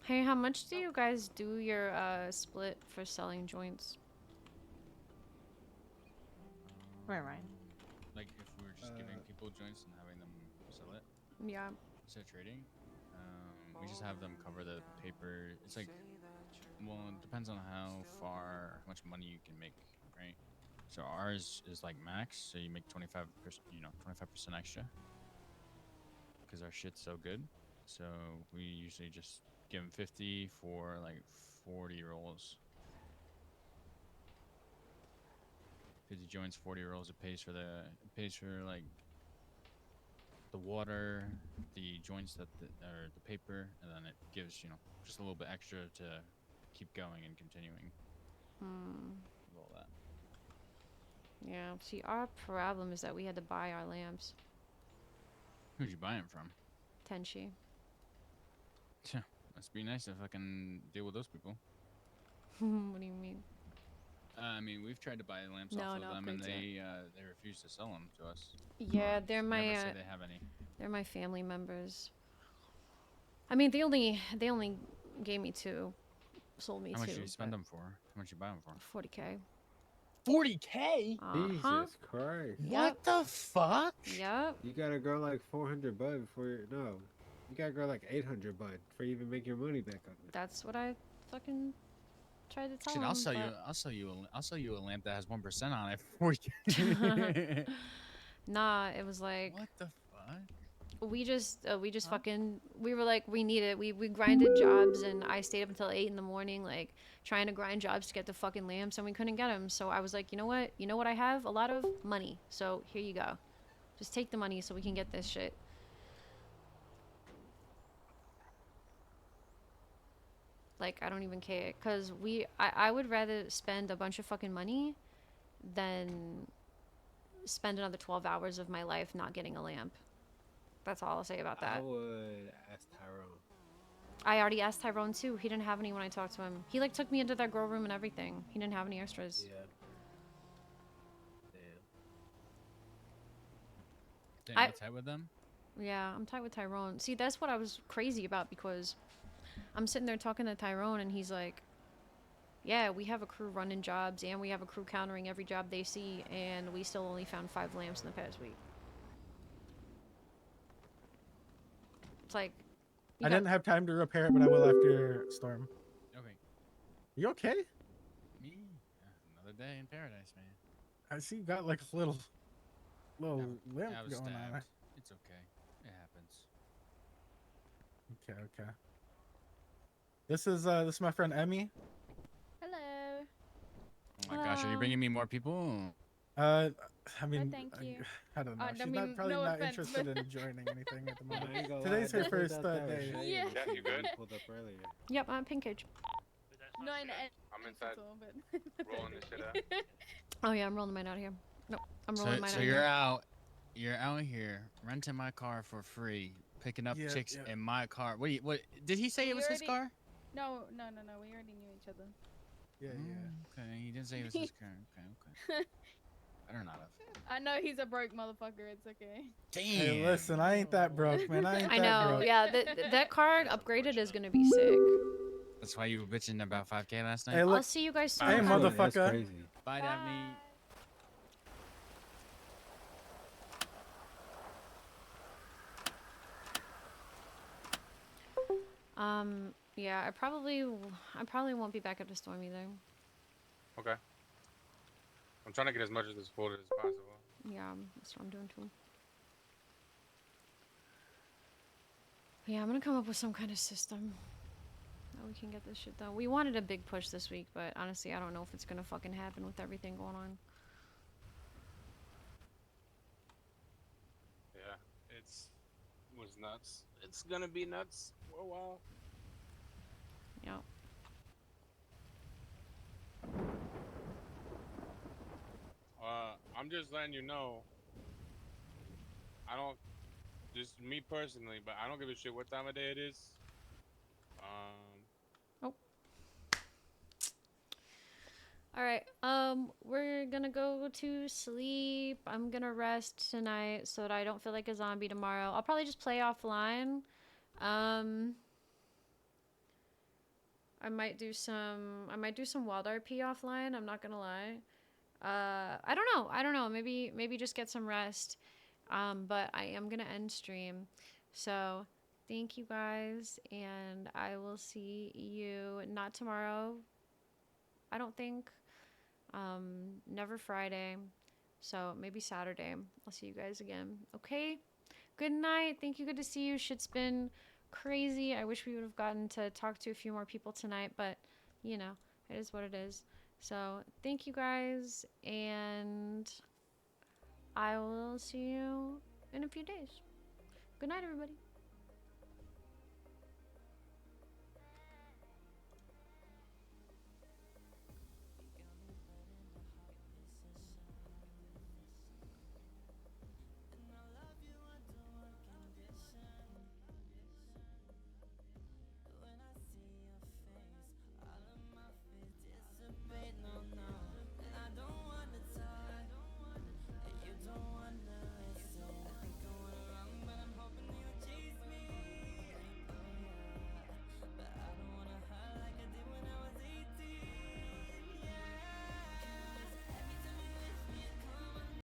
Hey, how much do you guys do your split for selling joints? Right, Ryan. Like if we were just giving people joints and having them sell it. Yeah. Instead of trading, we just have them cover the paper. It's like, well, it depends on how much money you can make, right? So ours is like max, so you make 25%, 25% extra. Because our shit's so good. So we usually just give them 50 for like 40 rolls. 50 joints, 40 rolls. It pays for like the water, the joints that or the paper, and then it gives just a little bit extra to keep going and continuing with all that. Yeah. See, our problem is that we had to buy our lamps. Who'd you buy them from? Tenchi. Must be nice if I can deal with those people. What do you mean? I mean, we've tried to buy lamps No, off of no them, and upgrades they refuse to sell them to us. Yeah, they're my. Never say they have any. They're my family members. I mean, they only gave me 2, sold me 2. How much did you spend them for? How much you buy them for? 40K. 40K? Uh-huh. Jesus Christ. Yep. the fuck? Yep. You gotta grow like 400 bud before no. You gotta grow like 800 bud for you even make your money back on it. That's what I fucking tried to tell Shit, them. I'll sell you. but- I'll sell you a lamp that has 1% on it for you. Nah, it was like. What the fuck? We just fucking, we were like, we need it. We grinded jobs, and I stayed up until 8 in the morning, like trying to grind jobs to get the fucking lamps, and we couldn't get them. So I was like, you know what I have? A lot of money. So here you go. Just take the money so we can get this shit. Like, I don't even care, cause I would rather spend a bunch of fucking money than spend another 12 hours of my life not getting a lamp. That's all I'll say about I that. would ask Tyrone. I already asked Tyrone too. He didn't have any when I talked to him. He like took me into that grow room and everything. He didn't have any extras. Yeah. Damn, I- you tight with them? Yeah, I'm tight with Tyrone. See, that's what I was crazy about, because I'm sitting there talking to Tyrone and he's like, yeah, we have a crew running jobs and we have a crew countering every job they see, and we still only found 5 lamps in the past week. It's like, I didn't have time to repair it, but I will after storm. Okay. You okay? Me? Another day in paradise, man. I see you got like a little limp I was going on. stabbed. It's okay. It happens. Okay, okay. This is my friend Emmy. Hello. Oh my gosh, are you bringing me more people? I mean, thank you. I don't know. I She's mean, probably no not offense, interested but- in joining anything at the I ain't moment. gonna Today's lie, her that first out there day. was Yeah. Yeah, you good? pulled up earlier. Yep, I'm pink cage. No, I know. I'm inside rolling this shit out. Oh yeah, I'm rolling mine out here. Nope, I'm rolling mine So out you're here. you're out here renting my car for free, picking up Yeah, chicks yeah. in my car. What did he say We it was his already- car? No. We already knew each other. Yeah, yeah. Okay, he didn't say it was his car. Okay. Better not have. I know he's a broke motherfucker. It's okay. Damn. Hey, listen, I ain't that broke, man. I ain't I that know, broke. yeah, that card upgraded is gonna be sick. That's why you were bitching about 5K last night. Hey, I'll look. see you guys soon. Hey, Have- motherfucker. That's crazy. Bye, Daphne. Yeah, I probably won't be back at the storm either. Okay. I'm trying to get as much of this folded as possible. Yeah, that's what I'm doing too. Yeah, I'm gonna come up with some kind of system that we can get this shit done. We wanted a big push this week, but honestly, I don't know if it's gonna fucking happen with everything going on. Yeah, it was nuts. It's gonna be nuts for a while. Yeah. I'm just letting you know. I don't, just me personally, but I don't give a shit what time of day it is. All right. We're gonna go to sleep. I'm gonna rest tonight so that I don't feel like a zombie tomorrow. I'll probably just play offline. I might do some wild RP offline. I'm not gonna lie. I don't know. Maybe just get some rest. But I am gonna end stream. So thank you guys, and I will see you not tomorrow. I don't think. Never Friday. So maybe Saturday. I'll see you guys again. Okay? Good night. Thank you. Good to see you. Shit's been crazy. I wish we would have gotten to talk to a few more people tonight, but you know, it is what it is. So thank you guys, and I will see you in a few days. Good night, everybody.